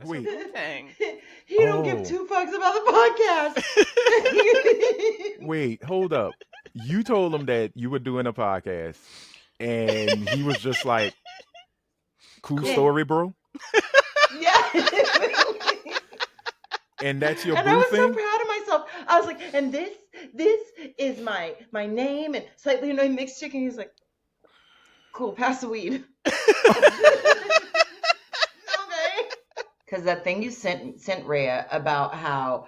It's her Wait. boo thing. He don't give Oh, two fucks about the podcast. wait. Hold up. You told him that you were doing a podcast, and he was just like, "Cool Cool. Yeah. story, bro." Yeah. And that's your And I boo was so thing. proud of myself. I was like, and this is my name and slightly annoying mixed chicken. He's like, cool, pass the weed. Okay. Because that thing you sent Rhea about how,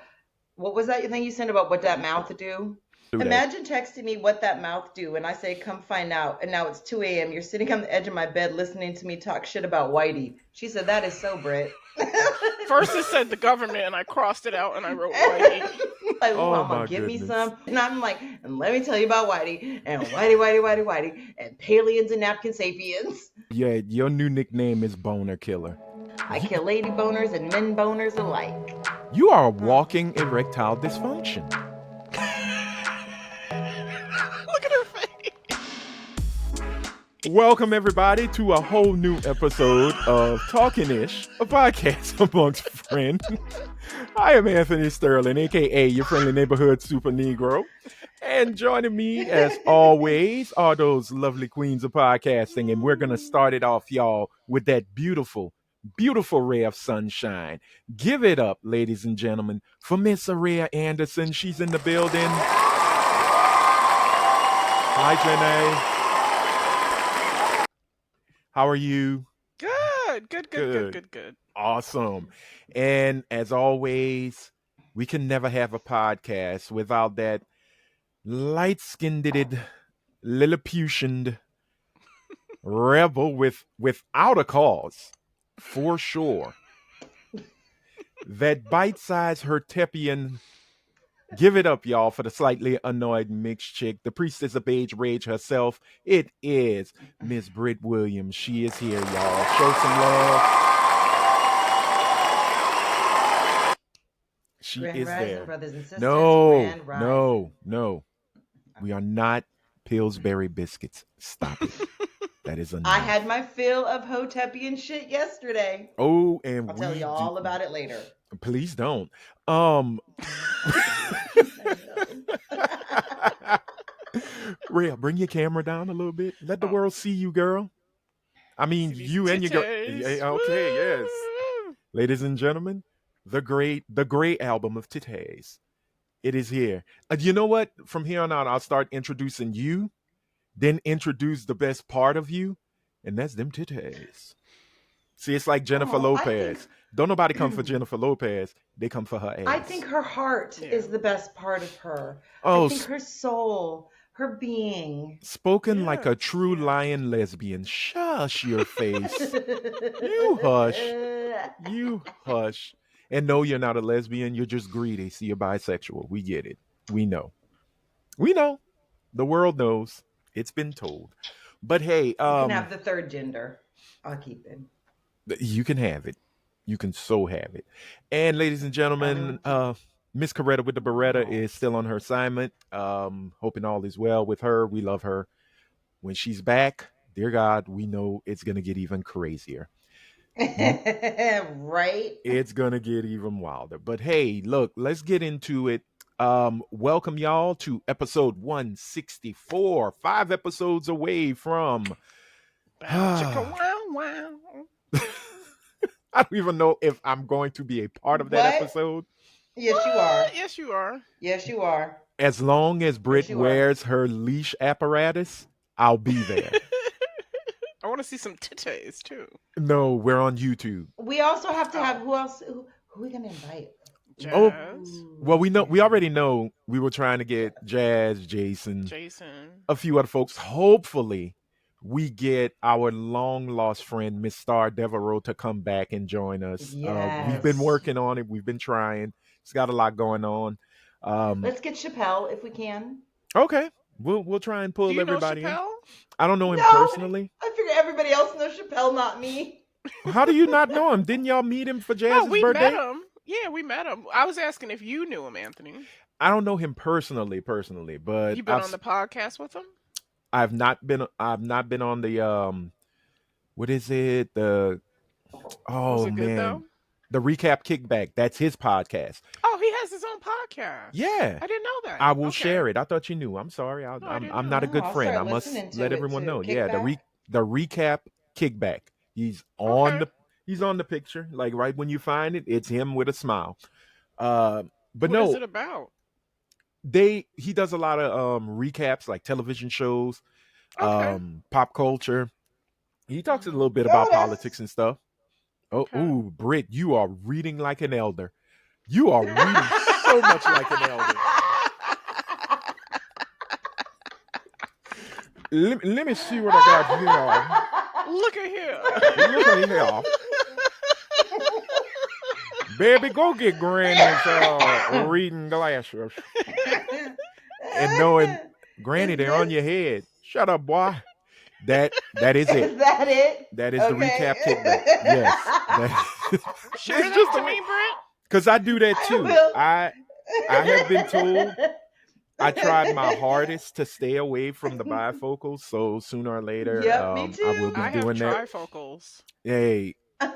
what was that thing you sent about what that mouth do? Do that. Imagine texting me what that mouth do, and I say, come find out. And now it's 2 a.m. You're sitting on the edge of my bed listening to me talk shit about Whitey. She said, that is so Britt. First it said the government, and I crossed it out, and I wrote Whitey. Like, Oh, I'm my gonna give me goodness. some. And I'm like, and let me tell you about Whitey, and Whitey, and Palians and Napkin Sapiens. Yeah, your new nickname is Boner Killer. I kill lady boners and men boners alike. You are a walking erectile dysfunction. Look at her face. Welcome, everybody, to a whole new episode of Talkin-ish, a podcast amongst friends. I am Anthony Sterling, a.k.a. your friendly neighborhood super Negro. And joining me, as always, are those lovely queens of podcasting. And we're going to start it off, y'all, with that beautiful, beautiful ray of sunshine. Give it up, ladies and gentlemen, for Miss Araya Anderson. She's in the building. Hi, Janae. How are you? Good. Awesome. And as always, we can never have a podcast without that light-skinned, Lilliputian rebel without a cause, for sure. That bite-sized Hertepian. Give it up, y'all, for the slightly annoyed mixed chick, the priestess of age rage herself. It is Miss Britt Williams. She is here, y'all. Show some love. She Grand is Rising, there. brothers and sisters. No, Grand Rising. no. We are not Pillsbury biscuits. Stop it. That is enough. I had my fill of Hotepian shit yesterday. Oh, and I'll tell you all about it later. Please don't. Rhea, bring your camera down a little bit. Let the world see you, girl. I mean, See these you and your girl. titties. Okay, yes. Woo! Ladies and gentlemen, the great album of titties. It is here. You know what? From here on out, I'll start introducing you, then introduce the best part of you, and that's them titties. See, it's like Jennifer Lopez. Don't nobody come for Jennifer Lopez. They come for her ass. I think her heart Yeah. is the best part of her. Oh, I think her soul, her being. spoken like a Yes, true yes. lion lesbian. Shush your face. You hush. You hush. And no, you're not a lesbian. You're just greedy. See, you're bisexual. We get it. We know. We know. The world knows. It's been told. But hey, You can have the third gender. I'll keep it. you can have it. You can so have it. And ladies and gentlemen, Miss Coretta with the Beretta is still on her assignment. Hoping all is well with her. We love her. When she's back, dear God, we know it's gonna get even crazier. Right? It's gonna get even wilder. But hey, look, let's get into it. Welcome y'all to episode 164. 5 episodes away from Bow, chicka, wow, wow. I don't even know if I'm going to be a part of that What? episode. Yes, you are. Yes, you are. Yes, you are. As long as Britt you are. wears her leash apparatus, I'll be there. I want to see some titties too. No, we're on YouTube. We also have to have who else? Who are we gonna invite? Jazz, Oh, well, we already know we were trying to get Jazz, Jason, Jason. a few other folks. Hopefully, we get our long lost friend, Miss Star Devereaux, to come back and join us. We've been Yes. working on it. We've been trying. It's got a lot going on. Let's get Chappelle if we can. Okay, we'll try and pull Do you know everybody in. Chappelle? I don't know him No. personally. I figure everybody else knows Chappelle, not me. How do you not know him? Didn't y'all meet him for No, Jazz's we birthday? met him. Yeah, we met him. I was asking if you knew him, Anthony. I don't know him personally, but You been on the podcast with him? I've not been on the what is it? The Was oh it good man. though? The Recap Kickback. That's his podcast. Oh, he has his own podcast. Yeah. I didn't know that. I will Okay. share it. I thought you knew. I'm sorry. No, I didn't I'm know. not a Oh, good I'll friend. start I must listening to let it everyone too. know. Yeah, Kickback. the Recap Kickback. He's on Okay. the picture. Like right when you find it, it's him with a smile. Uh but What is no, it about? he does a lot of recaps like television shows, Okay. pop culture. He talks a Mhm. little bit Oh, about politics and stuff. Oh, Okay. ooh, Britt, you are reading like an elder. You are reading so much like an elder. Let me see what I got Look at here. here. Look at here. Baby, go get Granny's reading glasses. And knowing, Granny, they're on your head. Shut up, boy. That is it. Is that it? That is Okay. the recap kickback. Yes. Share It's that just to the way, me, Britt. because I do that I too. will. I have been told I tried my hardest to stay away from the bifocals, so sooner or later, Yep, me I will too. be I have doing that. trifocals. Hey, I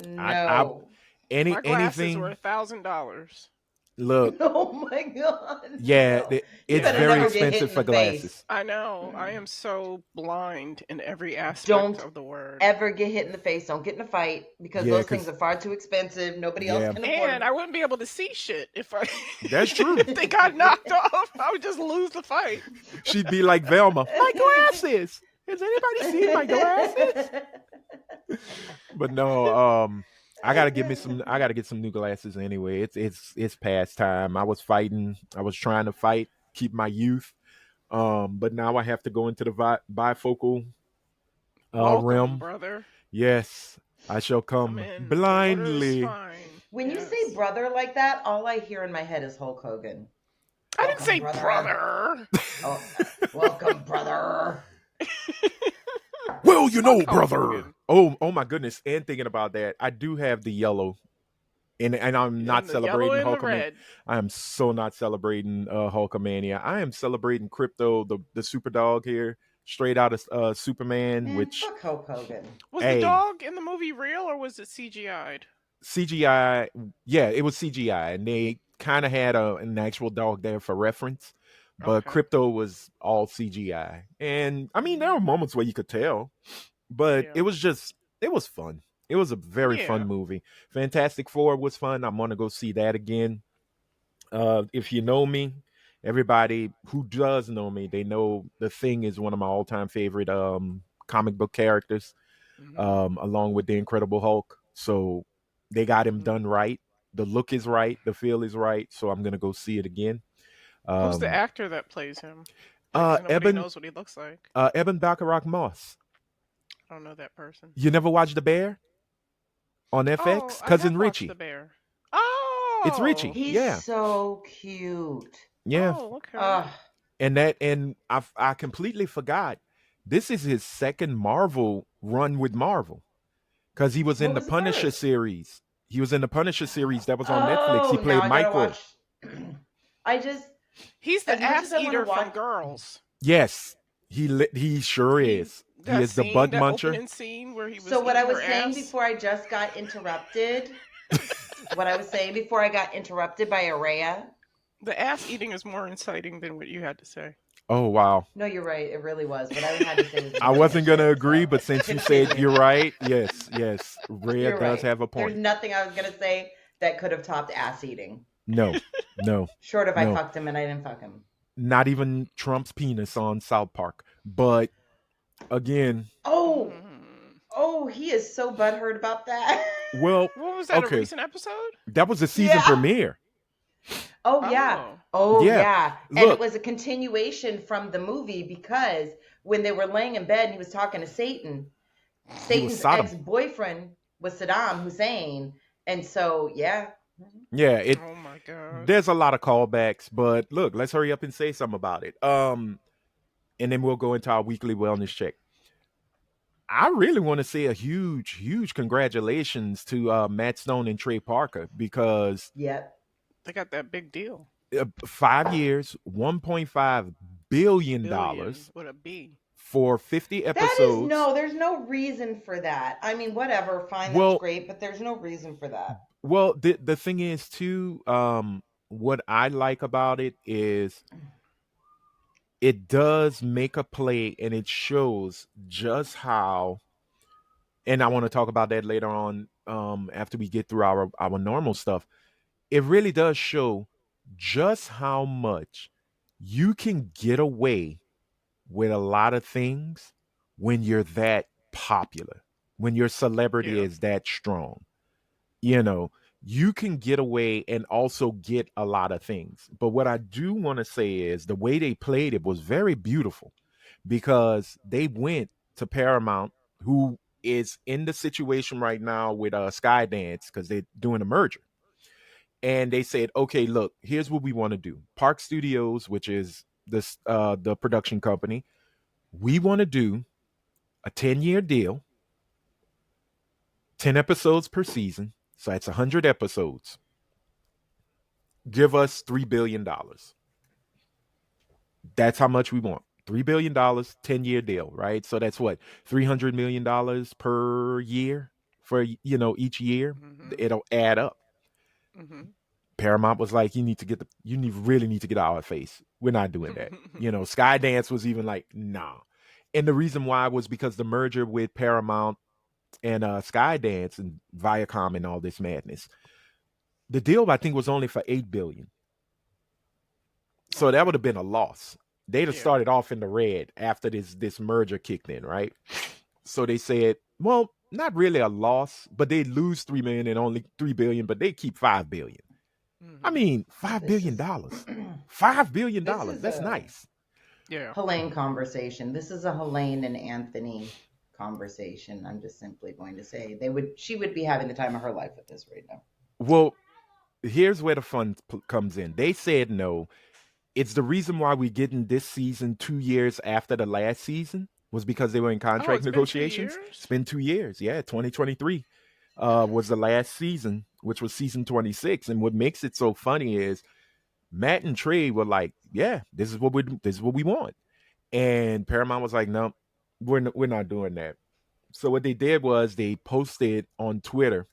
No. My glasses anything. were $1,000. Look, Oh my god. yeah, No. it's better very never get hit expensive in for the face. glasses. I know. I am so blind in every aspect Don't of the word. ever get hit in the face. Don't get in a fight because Yeah, those things 'cause are far too expensive. Nobody else yeah, can afford And them. I wouldn't be able to see shit if I that's true. if they got knocked off. I would just lose the fight. She'd be like Velma. My glasses. Has anybody seen my glasses? But no, I gotta get some new glasses anyway. It's past time. I was trying to fight, keep my youth. But now I have to go into the bifocal Welcome, realm. brother. Yes, I shall Come come in. The water is blindly. fine. When you Yes. say brother like that, all I hear in my head is Hulk Hogan. I didn't say Welcome, brother. Oh, welcome, brother. Well, you know, Fuck Hulk brother. Hogan. Oh my goodness. And thinking about that, I do have the yellow. And I'm not And the yellow celebrating and the Hulkamania. red. I am so not celebrating Hulkamania. I am celebrating Crypto, the super dog here, straight out of Superman, Man, which fuck Hulk Hogan. Was hey, the dog in the movie real or was it CGI'd? CGI. Yeah, it was CGI, and they kind of had an actual dog there for reference. But Okay. Crypto was all CGI, and I mean there were moments where you could tell, but Yeah. it was fun. It was a very Yeah. fun movie. Fantastic Four was fun. I'm gonna go see that again. If you know me, everybody who does know me, they know The Thing is one of my all-time favorite comic book characters, Mhm. along with the Incredible Hulk. So they got him Mhm. done right. The look is right, the feel is right. So I'm gonna go see it again. Who's the Um, actor that plays him? Because nobody Eben knows what he looks like. Eben Bacharach Moss. I don't know that person. You never watched The Bear on Oh, FX? I Cousin have watched Richie. The Bear. Oh, It's Richie. He's Yeah, so cute. yeah. Oh, okay. And I completely forgot. This is his second Marvel run with Marvel because he was in What the was the Punisher first? series. He was in the Punisher series that was on Netflix. He Now played I gotta Micro. watch. I just, He's the as much ass as I wanna eater from watch- Girls. Yes, he sure is. He That is the scene, bug that muncher. opening scene where he was So what I eating was her saying ass. before I just got interrupted. What I was saying before I got interrupted by Araya. The ass eating is more inciting than what you had to say. Oh wow. No, you're right. It really was. What I had to say was. I wasn't gonna bullshit, agree, so but since you continue. said you're right, yes, Rhea You're does right. have a There's point. nothing I was gonna say that could have topped ass eating. No, Short of I No. fucked him and I didn't fuck him. not even Trump's penis on South Park. But again, Oh, he is so butthurt about that. well, What was that, okay. a recent episode? That was the season Yeah. premiere. Oh yeah. Oh. Oh Yeah. yeah. And Look. it was a continuation from the movie because when they were laying in bed and he was talking to Satan, Satan's Saddam. ex-boyfriend was Saddam Hussein. And so yeah. Yeah, Oh my god. there's a lot of callbacks, but look, let's hurry up and say something about it. And then we'll go into our weekly wellness check. I really want to say a huge congratulations to Matt Stone and Trey Parker because Yep. They got that big deal. 5 years, $1.5 billion Billion with a B. for 50 That episodes. is there's no reason for that. I mean, whatever, fine, Well- that's great, but there's no reason for that. Well, the thing is too, what I like about it is it does make a play and it shows just how, and I want to talk about that later on, after we get through our normal stuff. It really does show just how much you can get away with a lot of things when you're that popular, when your celebrity Yeah. is that strong. You know, you can get away and also get a lot of things. But what I do want to say is the way they played it was very beautiful because they went to Paramount, who is in the situation right now with Skydance because they're doing a merger. And they said, okay, look, here's what we want to do. Park Studios, which is this the production company, we want to do a 10-year deal, 10 episodes per season. So that's 100 episodes. Give us $3 billion. That's how much we want. $3 billion, 10-year deal, right? So that's what, $300 million per year for each year. Mhm. It'll add up. Mhm. Paramount was like, really need to get out of our face. We're not doing that. Skydance was even like, nah. And the reason why was because the merger with Paramount and Skydance and Viacom and all this madness. The deal I think was only for 8 billion. So that would Okay. have been a loss. They'd have Yeah. started off in the red after this merger kicked in, right? So they said, well, not really a loss, but they lose 3 million and only 3 billion, but they keep 5 billion. I Mhm. mean, Well, $5 billion dollars. $5 billion. this is That's a nice. Yeah. Helene conversation. This is a Helene and Anthony conversation. I'm just simply going to say she would be having the time of her life with this right now. Well, here's where the fun comes in. They said no. It's the reason why we're getting this season 2 years after the last season was because they were in Oh, contract it's been two negotiations. It's years. been 2 years. Yeah, 2023 was the last season, which was season 26. And what makes it so funny is Matt and Trey were like, "Yeah, this is what we want," and Paramount was like, "No, we're not doing that." So what they did was they posted on Twitter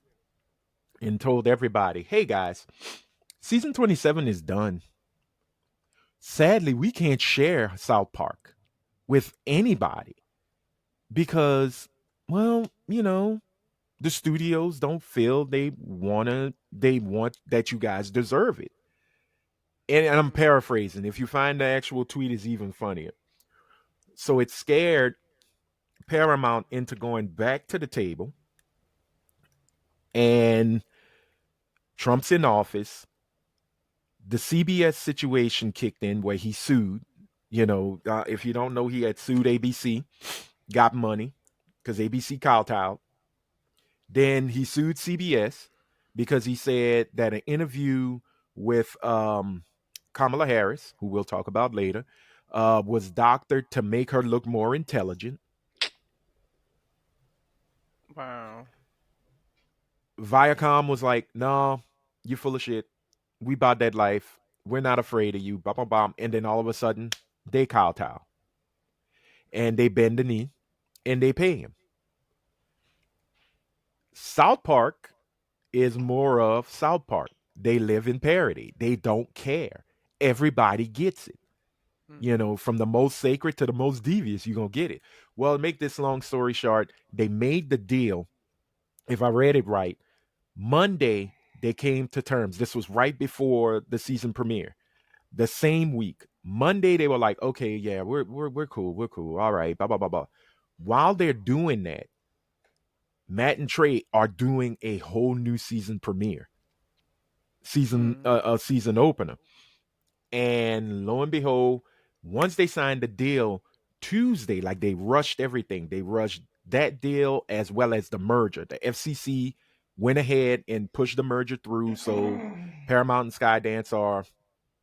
and told everybody, "Hey guys, season 27 is done. Sadly, we can't share South Park with anybody because, well, the studios don't feel they want that you guys deserve it." And I'm Mhm. paraphrasing. If you find the actual tweet is even funnier. So it scared Paramount into going back to the table, and Trump's in office. The CBS situation kicked in where he sued. If you don't know, he had sued ABC, got money because ABC kowtowed. Then he sued CBS because he said that an interview with Kamala Harris, who we'll talk about later, was doctored to make her look more intelligent. Wow. Viacom was like, "No, you're full of shit. We bought that life. We're not afraid of you." Blah blah blah. And then all of a sudden, they kowtow and they bend the knee and they pay him. South Park is more of South Park. They live in parody. They don't care. Everybody gets it. Mhm. From the most sacred to the most devious, you're gonna get it. Well, to make this long story short, they made the deal. If I read it right, Monday they came to terms. This was right before the season premiere. The same week, Monday they were like, "Okay, yeah, we're cool, we're cool. All right, blah blah blah blah." While they're doing that, Matt and Trey are doing a whole new season premiere, Mhm. a season opener. And lo and behold, once they signed the deal Tuesday, like they rushed everything. They rushed that deal as well as the merger. The FCC went ahead and pushed the merger through. So Paramount and Skydance are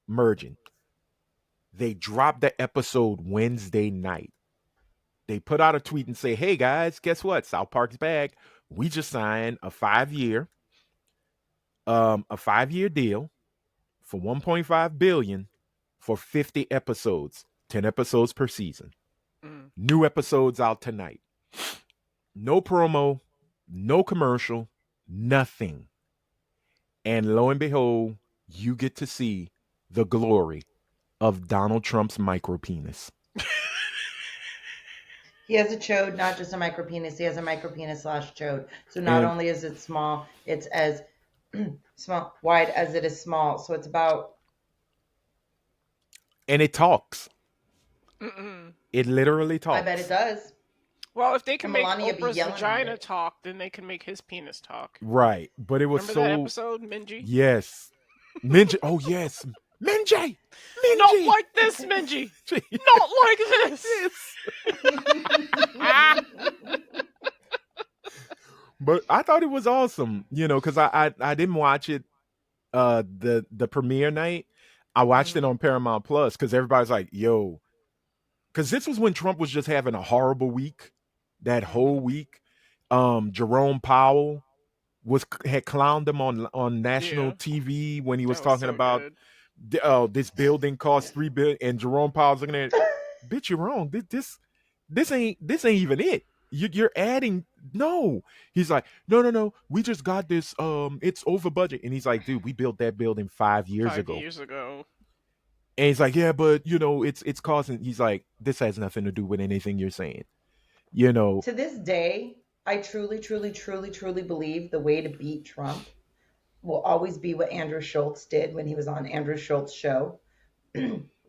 merging. They dropped the episode Wednesday night. They put out a tweet and say, "Hey guys, guess what? South Park's back. We just signed a 5-year deal for 1.5 billion for 50 episodes, 10 episodes per season. Mhm. New episodes out tonight. No promo, no commercial, nothing. And lo and behold, you get to see the glory of Donald Trump's micro penis. He has a chode, not just a micro penis. He has a micro penis slash chode. So not And only is it small, it's as small wide as it is small. So it's about it talks. Mm-mm. It literally I bet it talks. does. Well, if they can And make Melania be Oprah's yelling at vagina it. talk, then they can make his penis talk. Right. But it was Remember that so episode, Minji? yes. Minji. Oh yes. Minji. Not Minji. like this, Minji. Not like this. But I thought it was awesome, because I didn't watch it the premiere night. I watched it on Paramount Plus because everybody's like, yo, because this was when Trump was just having a horrible week. That whole week. Jerome Powell had clowned him on national Yeah, TV when he was that was talking so about good. this building cost $3 billion, and Jerome Powell's looking at it, bitch, you're wrong. This ain't even it. You're adding no. He's like, no. We just got this. It's over budget, and he's like, dude, we built that building 5 years 5 ago. years ago. And he's like, yeah, but it's causing. He's like, this has nothing to do with anything you're saying. To this day, I truly, truly, truly, truly believe the way to beat Trump will always be what Andrew Schultz did when he was on Andrew Schultz's show.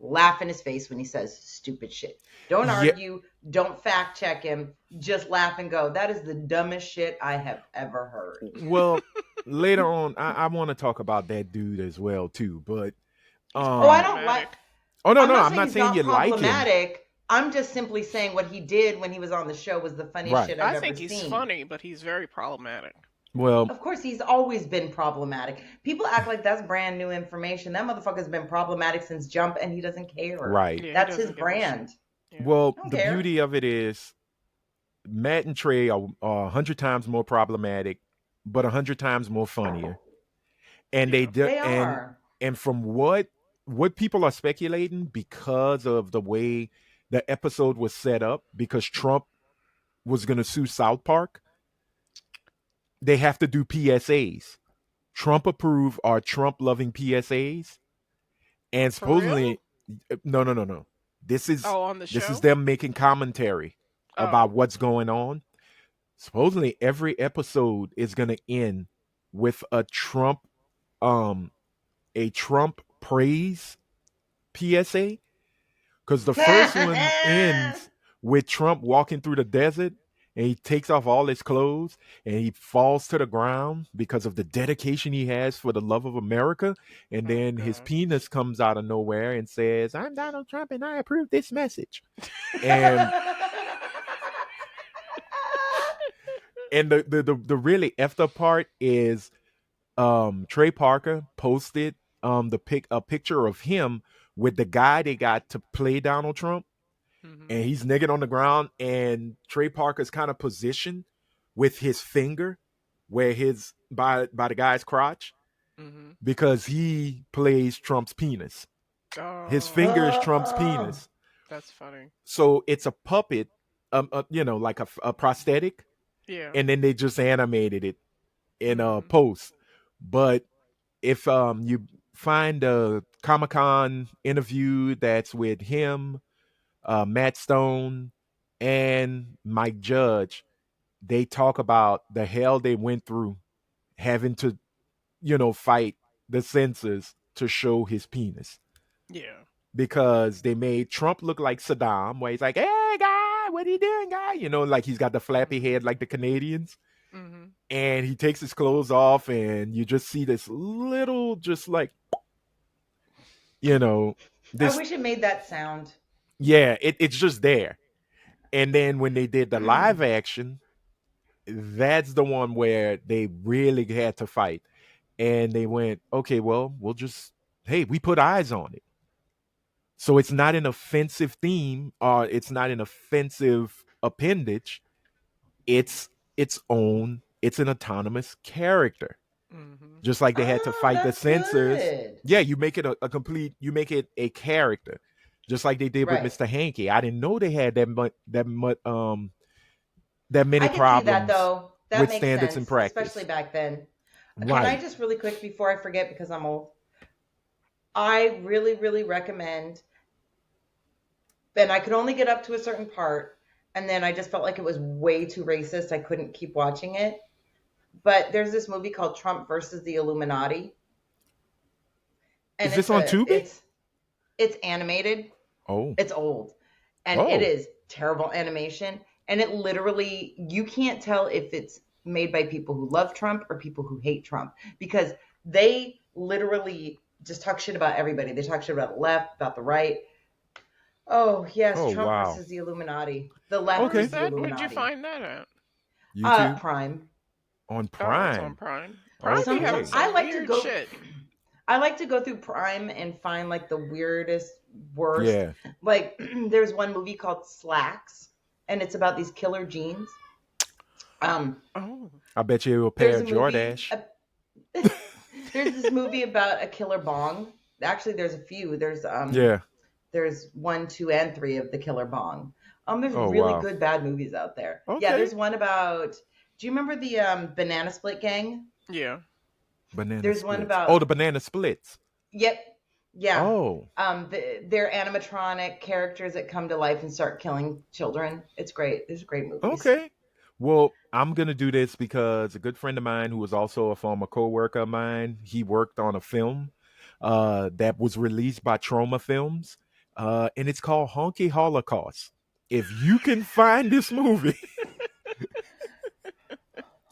Laugh in his face when he says stupid shit. Don't Yeah. argue. Don't fact check him. Just laugh and go. That is the dumbest shit I have ever heard. Well, later on, I want to talk about that dude as well too. But I don't like. Oh no, I'm not he's saying not you like him. problematic. I'm just simply saying what he did when he was on the show was the funniest Right. shit I've I ever think seen. he's funny, but he's very problematic. Well, Of course, he's always been problematic. People act like that's brand new information. That motherfucker's been problematic since jump, and he doesn't care. right. Yeah, he That's doesn't his give a shit. brand. Yeah. Well, Don't the care. beauty of it is Matt and Trey are 100 times more problematic, but 100 times more funnier. And Yeah. They are. and from what people are speculating, because of the way the episode was set up, because Trump was going to sue South Park, they have to do PSAs. Trump approve or Trump loving PSAs, and For real? supposedly, no. This is on the show? them making commentary Oh. about what's going on. Supposedly, every episode is going to end with a Trump praise PSA, because the first one ends with Trump walking through the desert, and he takes off all his clothes and he falls to the ground because of the dedication he has for the love of America. And then his God. penis comes out of nowhere and says, I'm Donald Trump and I approve this message. And the really effed up part is Trey Parker posted a picture of him with the guy they got to play Donald Trump. And he's naked on the ground, and Trey Parker's kind of positioned with his finger where by the guy's crotch, because he plays Trump's penis. His finger is Trump's penis. That's funny. So it's a puppet, like a prosthetic. Yeah. And then they just animated it in a post. But if you find a Comic-Con interview that's with him, Matt Stone, and Mike Judge, they talk about the hell they went through having to, fight the censors to show his penis. Yeah. Because they made Trump look like Saddam, where he's like, hey, guy, what are you doing, guy? Like he's got the flappy head like the Canadians. And he takes his clothes off, and you just see this little, just like, this. I wish it made that sound. Yeah, it's just there. And then when they did the live action, that's the one where they really had to fight. And they went, okay, well, we put eyes on it. So it's not an offensive theme, or it's not an offensive appendage. It's its own, it's an autonomous character. Just like they had to fight the censors. Good. Yeah, you make it you make it a character. Just like they did with Mr. Hankey. I didn't know they had that many I can problems see that, though. That with makes standards sense, and practice. especially back then. Can I Right. just really quick before I forget because I'm old? I really, really recommend, and I could only get up to a certain part, and then I just felt like it was way too racist. I couldn't keep watching it. But there's this movie called Trump versus the Illuminati, and Is this on Tubi? it's animated. Oh. It's old, and it Oh. is terrible animation. And it literally, you can't tell if it's made by people who love Trump or people who hate Trump because they literally just talk shit about everybody. They talk shit about the left, about the right. Oh yes, Oh Trump wow. versus the Illuminati. The left Where's Okay. is the that? Where'd you Illuminati. find that at? YouTube Prime. on Oh, it's on Prime. Prime. Prime be having Sometimes Okay. I some like to weird go. shit. I like to go through Prime and find like the weirdest, worst. Yeah. Like there's one movie called Slacks, and it's about these killer jeans. Oh. I bet you a pair There's of a movie. Jordache. There's this movie about a killer bong. Actually, there's a few. Yeah. There's one, two, and three of the killer bong. There's Oh really wow. good bad movies out there. Yeah, Okay. there's one about. Do you remember the Banana Split Gang? Yeah. Banana There's one splits. Oh, about. the banana splits. Yep. Yeah. Oh. They're animatronic characters that come to life and start killing children. It's great. There's great movies. Okay. Well, I'm gonna do this because a good friend of mine who was also a former co-worker of mine, he worked on a film that was released by Trauma Films. And it's called Honky Holocaust. If you can find this movie,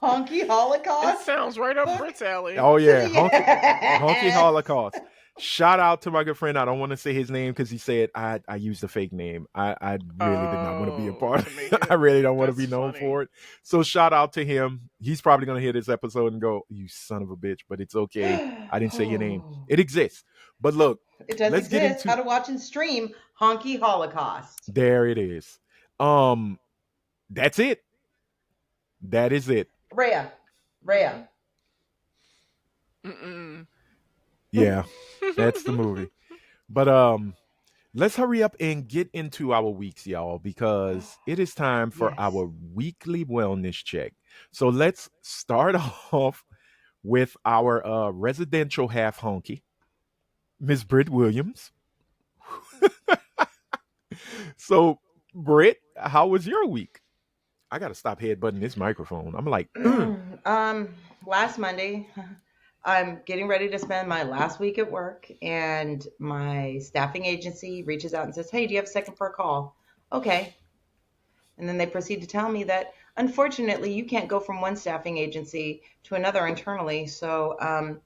Honky It Holocaust. sounds right up Fuck Brit's alley. oh yeah, Honky yes. Holocaust. Shout out to my good friend. I don't want to say his name because he said I used a fake name. I really did not want to be a part. To make it. I really don't want to That's be known funny. for it. So shout out to him. He's probably gonna hear this episode and go, "You son of a bitch," but it's okay. I didn't say your name. It exists. But look, It does let's get exist. into How to watch and stream Honky Holocaust. there it is. That's it. That is it. Rhea. Mm-mm. Yeah, that's the movie. But let's hurry up and get into our weeks, y'all, because it is time for Yes. our weekly wellness check. So let's start off with our residential half honky, Miss Britt Williams. So, Britt, how was your week? I gotta stop headbutting this microphone. I'm like, Last Monday, I'm getting ready to spend my last week at work, and my staffing agency reaches out and says, "Hey, do you have a second for a call?" Okay. And then they proceed to tell me that unfortunately you can't go from one staffing agency to another internally. So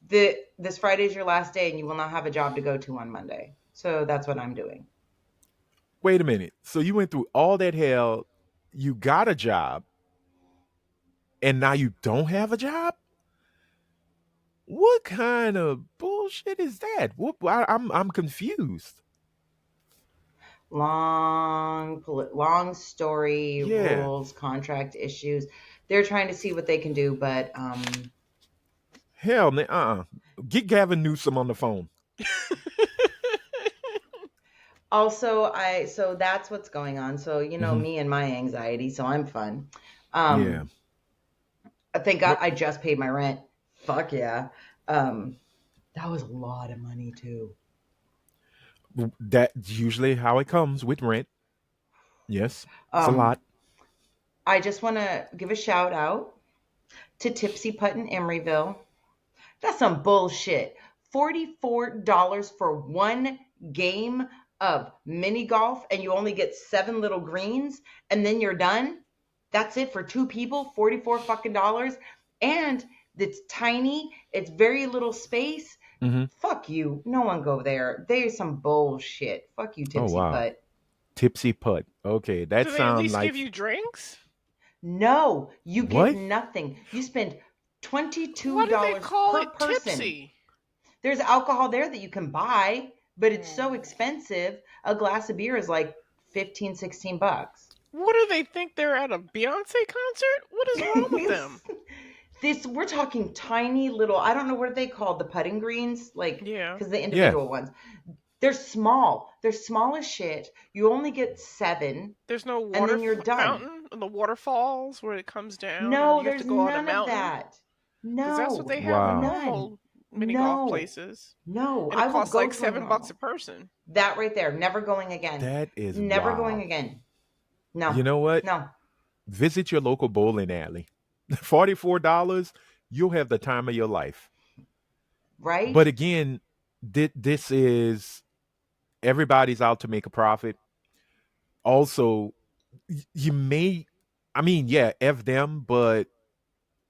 this Friday is your last day, and you will not have a job to go to on Monday. So that's what I'm doing. wait a minute. So you went through all that hell, you got a job, and now you don't have a job? What kind of bullshit is that? I'm confused. Long story, Yeah. rules, contract issues. They're trying to see what they can do, but Hell, get Gavin Newsom on the phone. so that's what's going on. So Mhm. me and my anxiety, so I'm fun. Yeah. Thank God What- I just paid my rent. Fuck yeah. That was a lot of money too. That's usually how it comes with rent. Yes, it's a Um, lot. I just want to give a shout out to Tipsy Putt in Emeryville. That's some bullshit. $44 for one game of mini golf, and you only get 7 little greens, and then you're done. That's it for 2 people. $44 fucking dollars, and it's tiny. It's very little space. Hmm. Fuck you. No one go there. There's some bullshit. Fuck you, Oh Tipsy wow, Putt. Tipsy Putt. Okay, that Do they at sounds least like give you drinks? No, you what? get nothing. You spend $22 Why do they call per it person. tipsy? There's alcohol there that you can buy, but it's so expensive. A glass of beer is like 15, 16 bucks. What do they think they're at a Beyonce concert? What is wrong with them? We're talking tiny little, I don't know what are they called, the putting greens, like, Yeah. because the Yeah. individual ones. They're small. They're small as shit. You only get 7, There's no and water then you're done. fountain, the waterfalls where it comes down, and No, you have to there's go on a none of mountain. that. Because that's what No, they have in Wow. normal mini golf no, places, no. and I it will costs go like to a $7 a normal. person. That right there. Never going again. That is Never going wow. again. No, You know what? no. Visit your local bowling alley. $44, you'll have the time of your life. Right? But again, this is everybody's out to make a profit. Also, you may, I mean, yeah, F them, but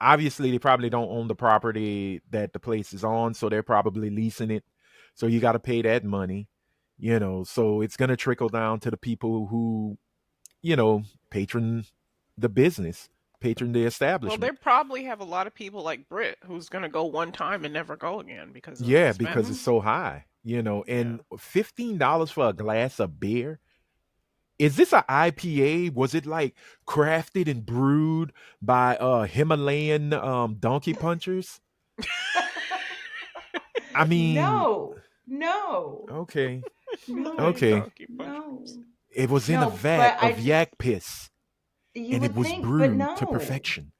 obviously they probably don't own the property that the place is on, so they're probably leasing it. So you got to pay that money, so it's going to trickle down to the people who, patron the business, patron the Well, establishment. they probably have a lot of people like Britt who's going to go one time and never go again because of Yeah, because it's expense. so high, Yeah. and $15 for a glass of beer. Is this a IPA? Was it like crafted and brewed by Himalayan donkey punchers? I mean, No. okay. No. Okay. Donkey No. punchers. It was in a No, vat but I of just, yak piss you and it would was think, but brewed to no. perfection.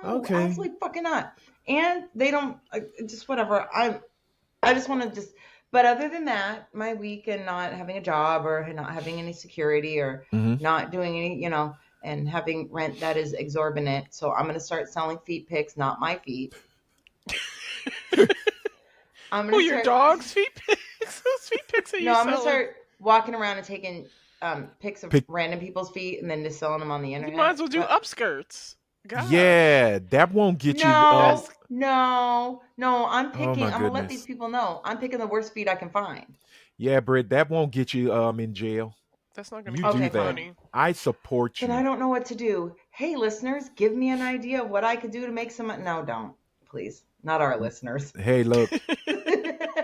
No, Okay. absolutely fucking not. And they don't, just whatever. I just want to just, but other than that, my week and not having a job or not having any security or hmm not doing any, and having rent that is exorbitant. So I'm going to start selling feet pics, not my feet. I'm Oh, going to your start, dog's feet pics? Whose feet pics are you no, I'm going to selling? start walking around and taking pics of Pic- random people's feet and then just selling them on the You internet. might as well do But upskirts. Gosh. Yeah, that won't get you. no, That's no, I'm Oh picking, my I'm going to let these goodness. people know. I'm picking the worst feet I can find. Yeah, Britt, that won't get you in jail. that's not going to You get do Okay, you that. fine. money. I support Then I you. don't know what to do. Hey, listeners, give me an idea of what I could do to make some. No, don't. Please. Not our listeners. Hey, look,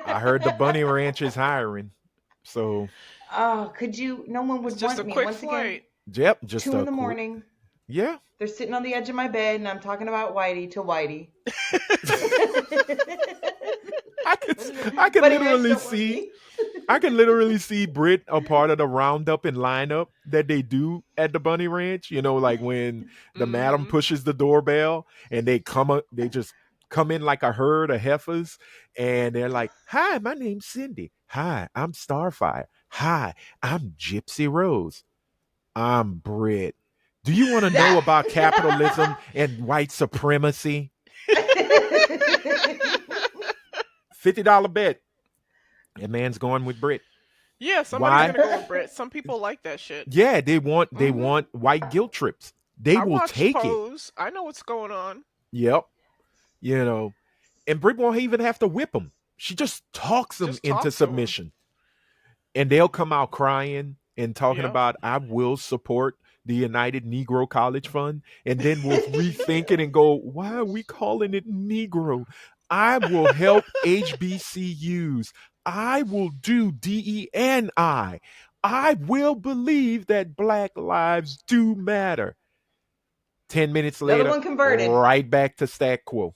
I heard the Bunny Ranch is hiring. So, Oh, could you? No one It's would just a want me. quick Once again, flight. yep, just 2 in a the quick. morning. Yeah. They're sitting on the edge of my bed and I'm talking about Whitey to Whitey. I can Bunny Ranch literally don't want see me. I can literally see Brit a part of the roundup and lineup that they do at the Bunny Ranch. Like when the madam Hmm. pushes the doorbell and they just come in like a herd of heifers and they're like, "Hi, my name's Cindy. Hi, I'm Starfire. Hi, I'm Gypsy Rose. I'm Brit. Do you want to know about capitalism and white supremacy? $50 bet. That man's going with Brit. Yeah, somebody's Why? going to go with Brett. Some people like that shit. Yeah, they want Hmm. white guilt trips. They I will watched take it. Pose. I know what's going on. Yep. You know, and Brit won't even have to whip them. She just talks them Just into talk to him. submission, and they'll come out crying and talking Yep. about I will support the United Negro College Fund, and then we'll rethink it and go, why are we calling it Negro? I will help HBCUs. I will do DENI. I will believe that Black lives do matter. 10 minutes The other later, one converted. right back to stat quo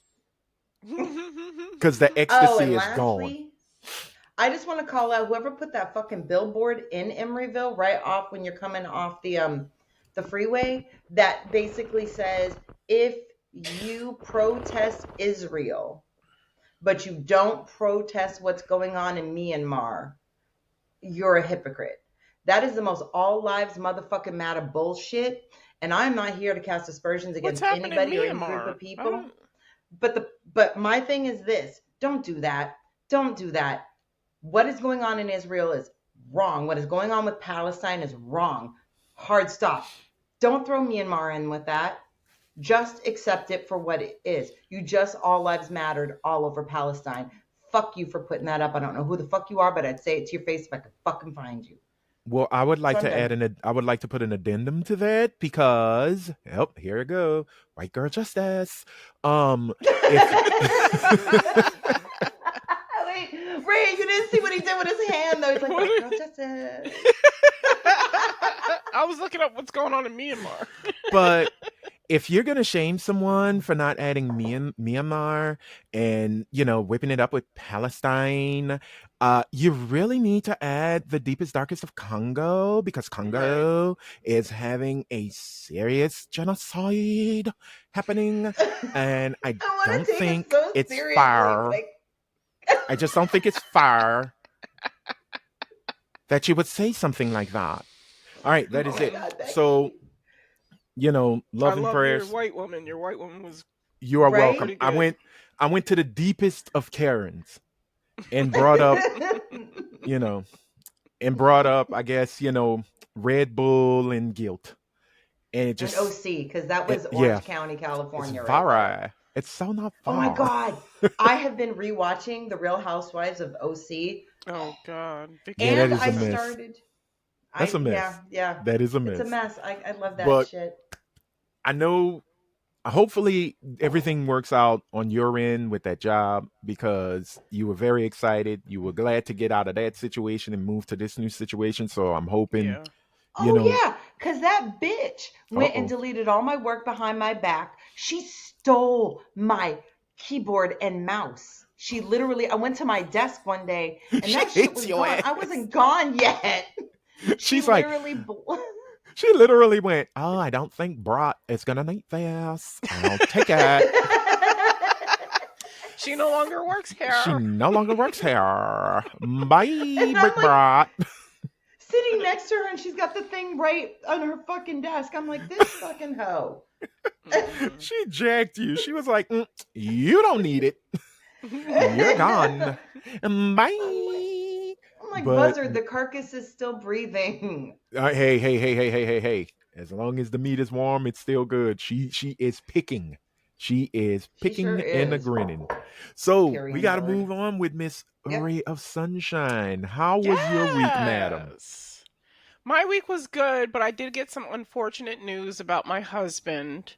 because the Oh, ecstasy and is gone. lastly, I just want to call out whoever put that fucking billboard in Emeryville right off when you're coming off the freeway that basically says if you protest Israel, but you don't protest what's going on in Myanmar, you're a hypocrite. That is the most all lives motherfucking matter bullshit. And I'm not here to cast aspersions What's against happening in anybody or any group Myanmar? of I people. don't. But my thing is this: don't do that. Don't do that. What is going on in Israel is wrong. What is going on with Palestine is wrong. Hard stop. Don't throw Myanmar in with that. Just accept it for what it is. You just all lives mattered all over Palestine. Fuck you for putting that up. I don't know who the fuck you are, but I'd say it to your face if I could fucking find you. Well, I would like So I'm to done. add I would like to put an addendum to that because, here we go, white girl justice. If Wait, Ray, you didn't see what he did with his hand though. He's like, What "White are- girl justice." I was looking up what's going on in Myanmar. but if you're gonna shame someone for not adding Myanmar and whipping it up with Palestine, you really need to add the deepest, darkest of Congo because Right. Congo is having a serious genocide happening, and I I want don't to take it think so it's seriously, but fair. I just don't think it's fair that you would say something like that. All right, that oh is my it. Mm-mm. God, So, Becky. I love and love your prayers. white woman. Your white woman was You are welcome. Right? pretty good. I went to the deepest of Karens and brought up, you know, I guess, Red Bull and guilt. And it And just, OC, because that was yeah, Orange County, it's California, right there. very, it's so not Oh my far. God. I have been rewatching The Real Housewives of OC, Oh God, Yeah, Vicki that and is a I Barker. mess. started. That's a Yeah, mess. yeah. That is a It's a mess. mess. I love that But shit. I know, hopefully, everything works out on your end with that job because you were very excited. You were glad to get out of that situation and move to this new situation. So I'm hoping, Yeah. you Oh know, yeah, because that bitch uh went and oh. deleted all my work behind my back. She stole my keyboard and mouse. She literally, I went to my desk one day and She that shit hates was your gone. I ass. wasn't gone yet. She She's like, literally, she literally went, "Oh, I don't think Brat is gonna need this. I'll take it." She no longer works She here. no longer works here. Bye, and I'm Brick like Brat. sitting next to her and she's got the thing right on her fucking desk. I'm like, this fucking hoe. Mm-mm. She jacked you. She was like, "You don't need it. You're gone. I'm like, Bye." I'm like, But Buzzard, the carcass is still breathing. hey, hey, hey, hey, hey, hey, hey. As long as the meat is warm, it's still good. She is picking. She is She sure picking and a is. grinning. So we Period got to word. move on with Miss Yep. Ray of Sunshine. How was your week, madam? Yes. My week was good, but I did get some unfortunate news about my husband.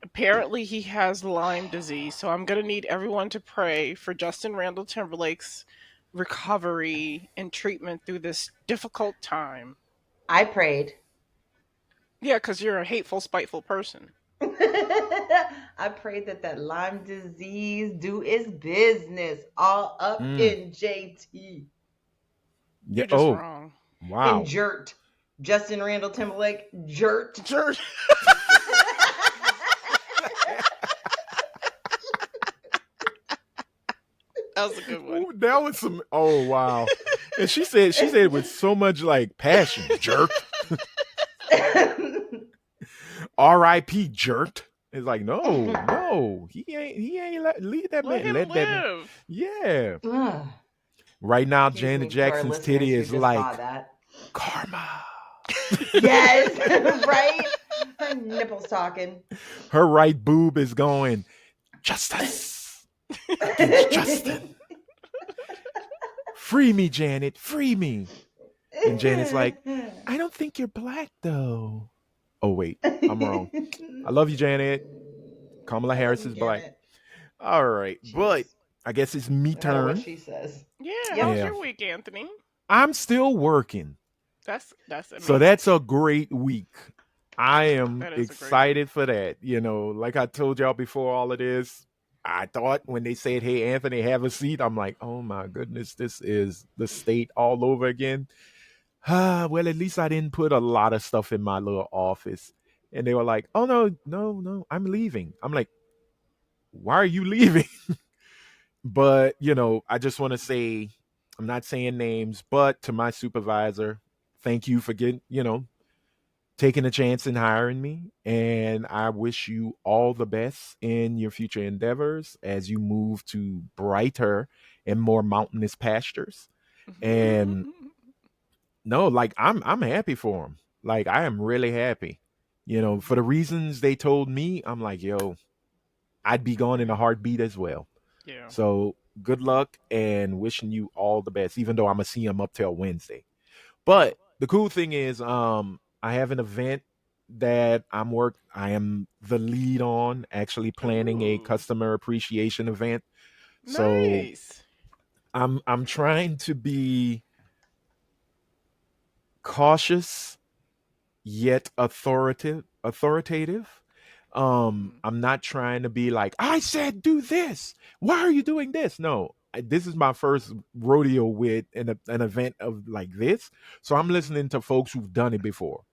Apparently, he has Lyme disease, so I'm going to need everyone to pray for Justin Randall Timberlake's recovery and treatment through this difficult time. I prayed. Yeah, because you're a hateful, spiteful person. I prayed that that Lyme disease do its business all up Mm. in JT. Yeah. You're just Oh, wrong. In wow. Jert. Justin Randall Timberlake, Jert. Jerk. That was a good one. Ooh, that was some. Oh, wow. And she said it with so much like passion. Jerked. R.I.P. Jerked. It's like, no, no, he ain't leave that Let man, him let that man. live. Yeah. Ugh. Right now, Excuse Janet me to our Jackson's listeners titty who is just saw like that. karma. Yes, right? Her nipples talking. Her right boob is going, justice against Justin. Free me, Janet. Free me. And Janet's like, I don't think you're black though. Oh wait, I'm wrong. I love you, Janet. Kamala I love Harris you, is black. Janet. All right, but Jeez. I guess it's me No matter what turn. she says. Yeah, Yep. how's Yeah, your week, Anthony? I'm still working, That's so amazing. that's a great week. I am That is a great week. excited for that. Like I told y'all before all of this, I thought when they said, "Hey, Anthony, have a seat," I'm like, "Oh my goodness, this is the state all over again." Well, at least I didn't put a lot of stuff in my little office. And they were like, "Oh no, no, no, I'm leaving." I'm like, "Why are you leaving?" But, I just want to say, I'm not saying names, but to my supervisor, thank you for taking a chance in hiring me. And I wish you all the best in your future endeavors as you move to brighter and more mountainous pastures. And no, like I'm happy for him. Like I am really happy. For the reasons they told me, I'm like, yo, I'd be gone in a heartbeat as well. Yeah. So good luck and wishing you all the best, even though I'm gonna see him up till Wednesday. Yeah. But the cool thing is, I have an event that I am the lead on, actually planning a Ooh. customer appreciation event. So Nice. I'm trying to be cautious yet authoritative. Mhm. I'm not trying to be like, I said do this. Why are you doing this? No. This is my first rodeo with an event of like this. So I'm Mhm. listening to folks who've done it before.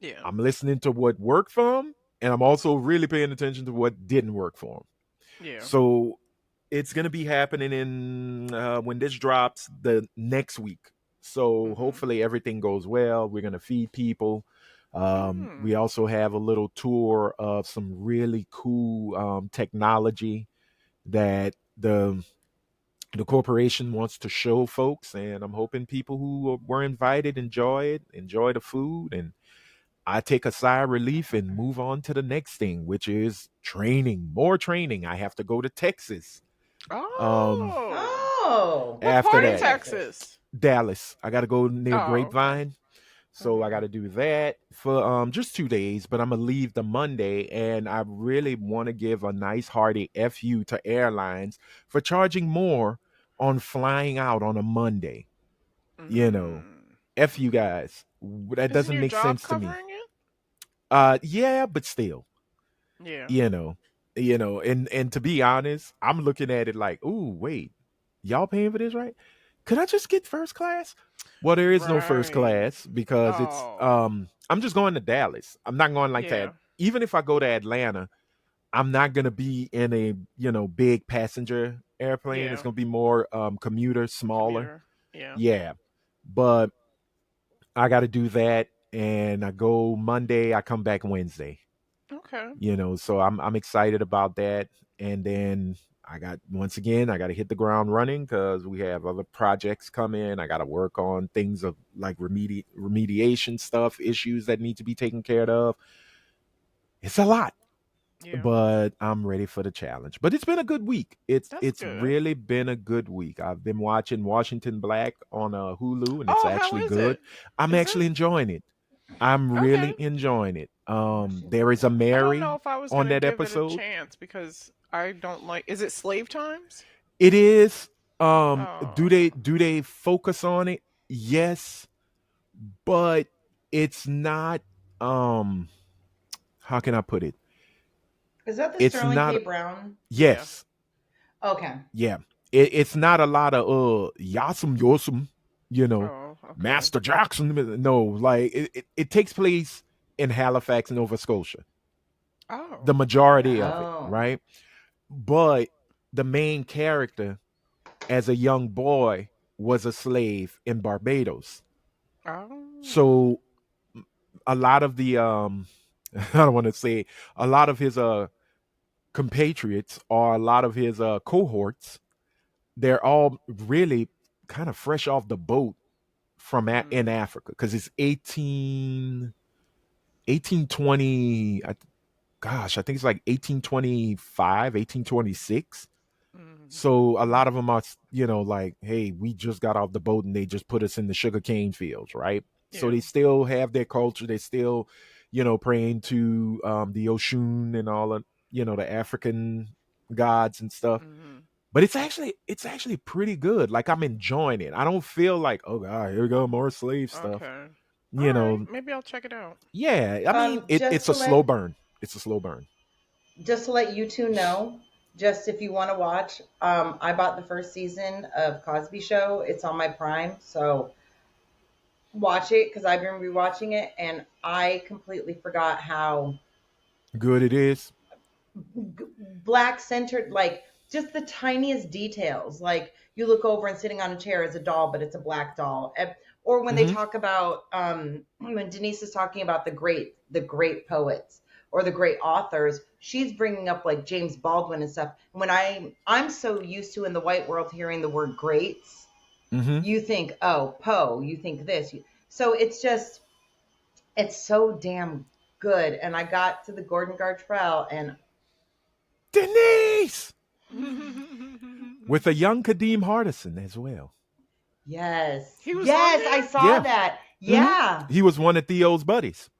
Yeah. I'm listening to what worked for them, and I'm also really paying attention to what didn't work for them. Yeah. So it's gonna be happening in when this drops the next week. So Mhm. hopefully everything goes well. We're gonna feed people. We Mm. also have a little tour of some really cool technology that the corporation wants to show folks, and I'm hoping people who were invited enjoy it, enjoy the food, and I take a sigh of relief and move on to the next thing, which is training, more training. I have to go to Texas. Um, Oh. Oh, What after part where of in that, Texas? Texas? Dallas. I got to go near Oh, okay. Grapevine. So I got Mhm. to do that for just 2 days, but I'm gonna leave the Monday, and I really want to give a nice hearty fu to airlines for charging more on flying out on a Monday. You know, Mm. f you guys. That Isn't doesn't your make job sense to me. covering it? Yeah, but still, Yeah. you know, and to be honest, I'm looking at it like, ooh, wait, y'all paying for this, right? Could I just get first class? Well, there is no first Right. class because it's Oh. I'm just going to Dallas. I'm not going like that. Yeah. Even if I go to Atlanta, I'm not gonna be in a big passenger airplane. It's Yeah. gonna be more commuter, smaller. Commuter. Yeah. Yeah. But I gotta do that, and I go Monday, I come back Wednesday. Okay. So I'm excited about that. And then I got once again I got to hit the ground running because we have other projects come in. I got to work on things of like remediation stuff, issues that need to be taken care of. It's a lot, Yeah. but I'm ready for the challenge. But it's been a good week. it's That's it's good. really been a good week. I've been watching Washington Black on Hulu, and it's Oh, how actually is good. it? I'm Is it? actually enjoying it. I'm Okay. really enjoying it. Washington There is a Black. I don't know Mary if I was on gonna that give it a episode. chance because I don't like. Is it Slave Times? It is. Do Oh. they focus on it? Yes, but it's not. Um, how can I put it? Is that the It's Sterling not. K. Brown? Yeah. Yes, Okay. yeah. It's not a lot of yasum yosum. Oh. Okay. Master Jackson. No, like it takes place in Halifax, Nova Scotia. Oh. The majority of it, Oh. right? But the main character, as a young boy, was a slave in Barbados. Oh. So a lot of the I don't want to say a lot of his compatriots or a lot of his cohorts, they're all really kind of fresh off the boat from in Mm. Africa because it's 1820. Gosh, I think it's like 1825, 1826. Mm. So a lot of them are, like, hey, we just got off the boat and they just put us in the sugar cane fields, right? So Yeah. they still have their culture. They still, praying to the Oshun and all of, the African gods and stuff. Mm. But it's actually pretty good. Like I'm enjoying it. I don't feel like, oh God, here we go, more slave stuff. Okay. All You right. know, Maybe I'll check it out. yeah. I mean, Just it's a to slow let burn. It's a slow burn. you two know, just if you want to watch, I bought the first season of Cosby Show. It's on my Prime, so watch it because I've been rewatching it, and I completely forgot how Good it is. black centered, like just the tiniest details. Like you look over and sitting on a chair is a doll, but it's a black doll. Or when they Mm-hmm. talk about when Denise is talking about the great poets or the great authors, she's bringing up like James Baldwin and stuff. When I'm so used to in the white world hearing the word greats, Mm-hmm. you think, oh, Poe, you think this. So it's so damn good. And I got to the Gordon Gartrell and Denise with a young Kadeem Hardison as well. yes. He was on Yes, I there? saw Yeah. that. Mm-hmm. Yeah. He was one of Theo's buddies.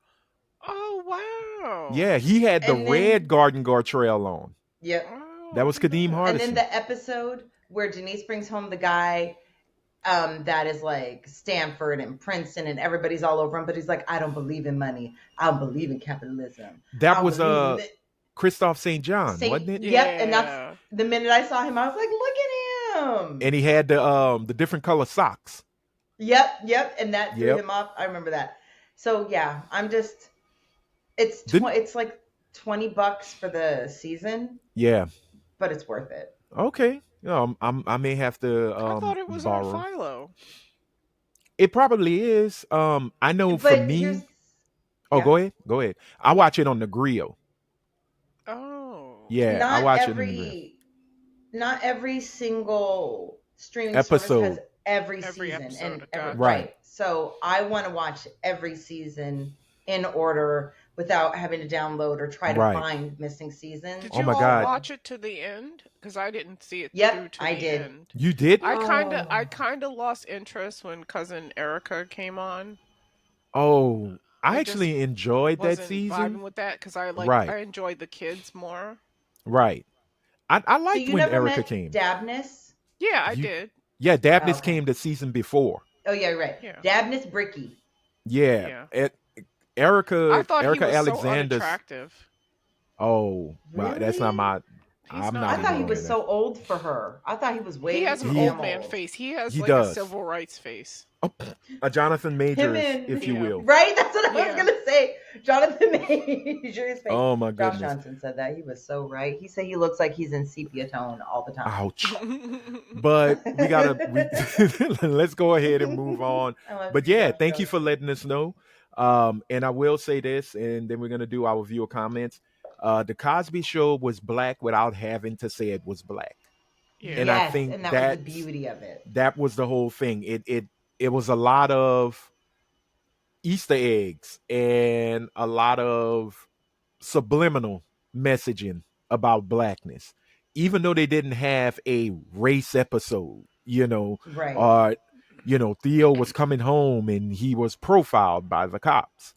Oh, wow. Yeah, he had the And red then Garden Gartrell on. yep. Oh, That I was didn't know Kadeem that. And then Hardison. the episode where Denise brings home the guy that is like Stanford and Princeton and everybody's all over him, but he's like, I don't believe in money. I don't believe in capitalism. I That don't was believe in this. Christoph St. John, wasn't Saint, it? yep, and that's Yeah. the minute I saw him, I was like, look at him. And he had the different color socks. Yep, and that threw Yep. him off. I remember that. So yeah, I'm just Didn't it's like $20 for the season, yeah. but it's worth it. Okay. I may have to I thought it was on borrow. Philo. It probably is. I know for But here's me. Oh, yeah, go ahead. Go ahead. I watch it on the grill. Oh. Yeah, I not watch it on the grill. every not every single streaming service has Episode. every Every season and episode. every Gotcha. Right. right. So I want to watch every season in order without having to download or try to Right. find missing seasons. Did Oh you my all God. So watch it to the end? Because I didn't see it through yep, to I the did. end. You didn't? I Oh, kinda lost interest when cousin Erica came on. Oh, I I just actually enjoyed that wasn't season. vibing with that because Right. I enjoyed the kids more. Right. I so liked you when never Erica met came. Dabness? Yeah, I You did. Yeah, Oh, Dabness okay. came the season before. Oh yeah, right. Yeah, Dabness Bricky. Yeah. yeah. I Erica thought he Erica was so Alexander's. unattractive. Oh, wow, that's not Really? my. He's I'm I not not. thought even he near was that. so old for her. I thought he was He way has an He old damn man old. face. He has he like a does. civil rights face. Oh, a Jonathan Him Majors, if and you Yeah, will. right, that's what I was yeah. gonna say. Jonathan Majors face. Oh my Josh goodness. Johnson said that. He was so right. He said he looks like he's in sepia tone all the time. Ouch. But we gotta we let's go ahead and move on. I love But you, yeah, Josh thank you for Johnson. letting us know. And I will say this, and then we're gonna do our viewer comments. The Cosby Show was black without having to say it was black, and Yeah. I Yes, think and that was the beauty of it. that was the whole thing. It was a lot of Easter eggs and a lot of subliminal messaging about blackness, even though they didn't have a race episode, Right. or Theo was coming home and he was profiled by the cops.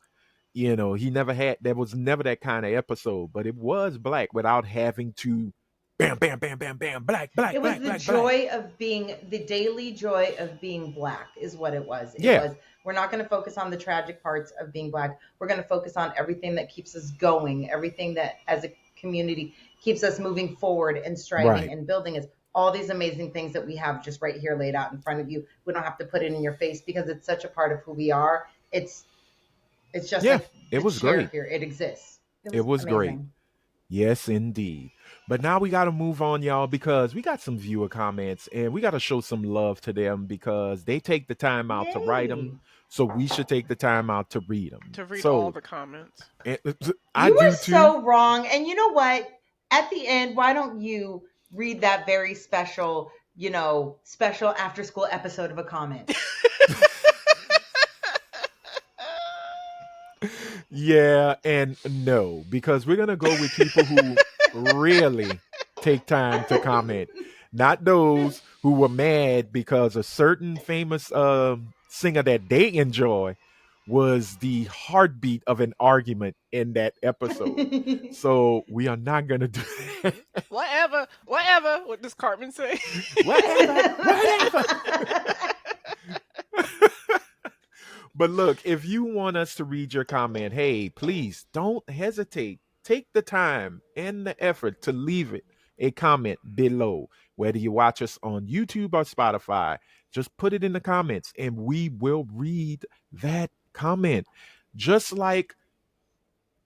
He never had there was never that kind of episode, but it was black without having to bam, bam, bam, bam, bam, black, It black, was black, the black, black. joy of being the daily joy of being black is what it was. It Yeah, was we're not going to focus on the tragic parts of being black. We're going to focus on everything that keeps us going, everything that as a community keeps us moving forward and striving right. and building us. All these amazing things that we have just right here laid out in front of you. We don't have to put it in your face because it's such a part of who we are. It's just Yeah, like it the was chair great. here. It exists. It It was was great. amazing. Yes, indeed. But now we got to move on, y'all, because we got some viewer comments and we got to show some love to them because they take the time out to write them. Yay. So we should take the time out to read them. To read all So the comments. eh, I You were do too. so wrong. And you know what? At the end, why don't you read that very special, special after school episode of a comment? Yeah, and no, because we're going to go with people who really take time to comment, not those who were mad because a certain famous singer that they enjoy was the heartbeat of an argument in that episode. So we are not going to do that. Whatever. What does Cartman say? Whatever, whatever. But look, if you want us to read your comment, hey, please don't hesitate. Take the time and the effort to leave it a comment below. Whether you watch us on YouTube or Spotify, just put it in the comments and we will read that comment. Just like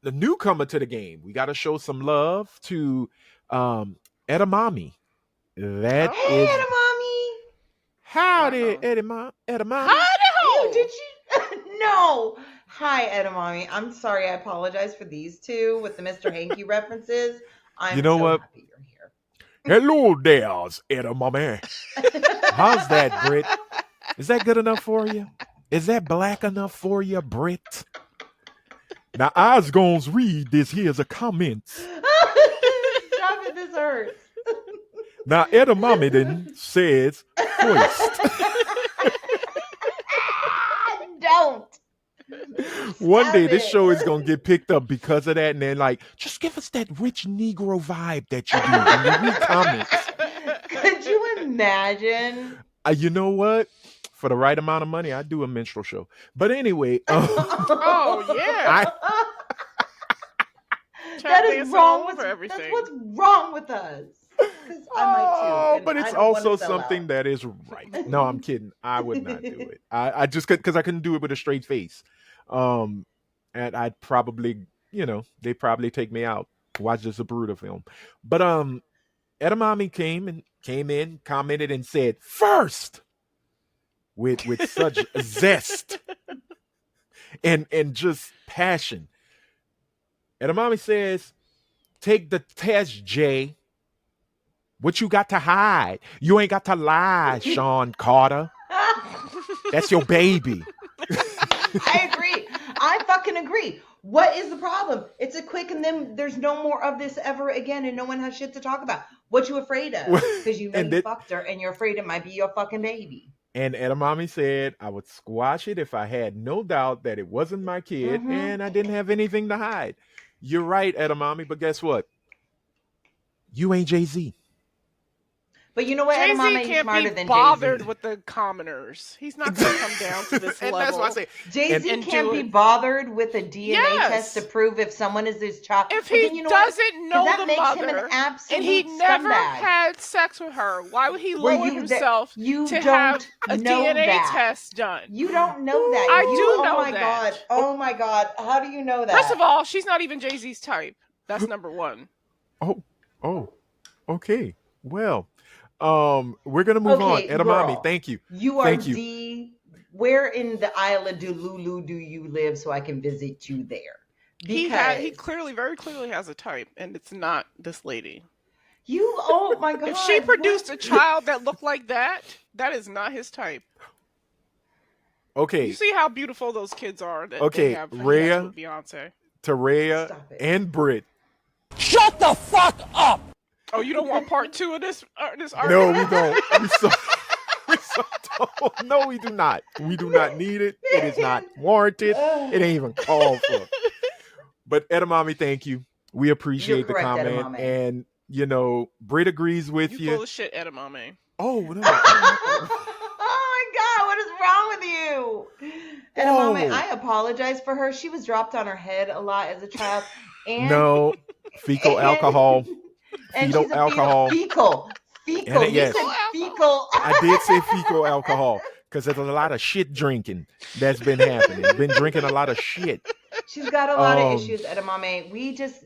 the newcomer to the game, we got to show some love to Edamame. That Hey, is Oh, Edamame. howdy, wow. Edamame. Howdy Ew, ho! did you? No. Hi, Edamame. I'm sorry. I apologize for these two with the Mr. Hanky references. You I'm know so what? happy you're here. Hello there's Edamame. How's that, Brit? Is that good enough for you? Is that black enough for you, Brit? Now, I was going to read this here's a comment. Stop it. This hurts. Now, Edamame then says, first. Don't. One Stop day this it. show is going to get picked up because of that. And then, like, just give us that rich Negro vibe that you do when you read comments. Could you imagine? You know what? For the right amount of money, I do a minstrel show. But anyway, Oh yeah. I tap dancing all over That's everything. what's wrong with us. Because I might too, Oh, and but I it's don't want to also sell out. something that is right. No, I'm kidding. I would not do it. I just could because I couldn't do it with a straight face. Um, and I'd probably, they'd probably take me out. Watch this Zapruder film. But Edamame came in, commented, and said first with such zest and just passion. Edamame says, "Take the test, Jay. What you got to hide? You ain't got to lie, Sean Carter. That's your baby." I agree. I fucking agree. What is the problem? It's a quick and then there's no more of this ever again and no one has shit to talk about. What you afraid of? Because you know and you that fucked her and you're afraid it might be your fucking baby. and Edamame said, "I would squash it if I had no doubt that it wasn't my kid Mm-hmm. and I didn't have anything to hide." You're right, Edamame, but guess what? You ain't Jay-Z. But you know what, Jay-Z Edamame, you can't be smarter than bothered Jay-Z. with the commoners. He's not going to come down to this And that's why I level say, and Jay-Z and can't do be it. bothered with a DNA test to Yes. prove if someone is his child. If But he then you know what? doesn't Because know that the makes him an mother and he absolute never scumbag. had sex with her, why would he Where lower you that himself you to have don't a know DNA that. test done? You don't know that. I You do oh know my god. that. Oh my god. How do you know First that? of all, she's not even Jay-Z's type. That's number one. oh, oh, okay. Well, we're gonna move on. Okay, Edamame, girl. thank you. You are Thank you. D. Where in the Isle of Delulu do you live so I can visit you there? He Because clearly, very clearly has a type, and it's not this lady. you oh my If she god, what? produced a child that looked like that, that is not his type. You Okay, see how beautiful those kids are that they okay, have. He has Rhea, with Beyonce. Terrea, Stop it. and Britt. Shut the fuck up! Oh, you don't want part two of this No, argument? we don't. We so don't. No, we do not. We do not need it. It is not warranted. It ain't even called for. But Edamame, thank you. We You're appreciate the correct, comment. Edamame. And, Britt agrees with You you. full of shit, edamame. Oh, no. Oh my god, what is wrong with you? Edamame, Whoa. I apologize for her. She was dropped on her head a lot as a child. And No. Fecal and, alcohol. and Fetal she's a alcohol. fecal. And it, You yes, said Fecal fecal. I did say fecal alcohol because there's a lot of shit drinking that's been happening. Been drinking a lot of shit. She's got a lot of Um, issues, Edamame. We just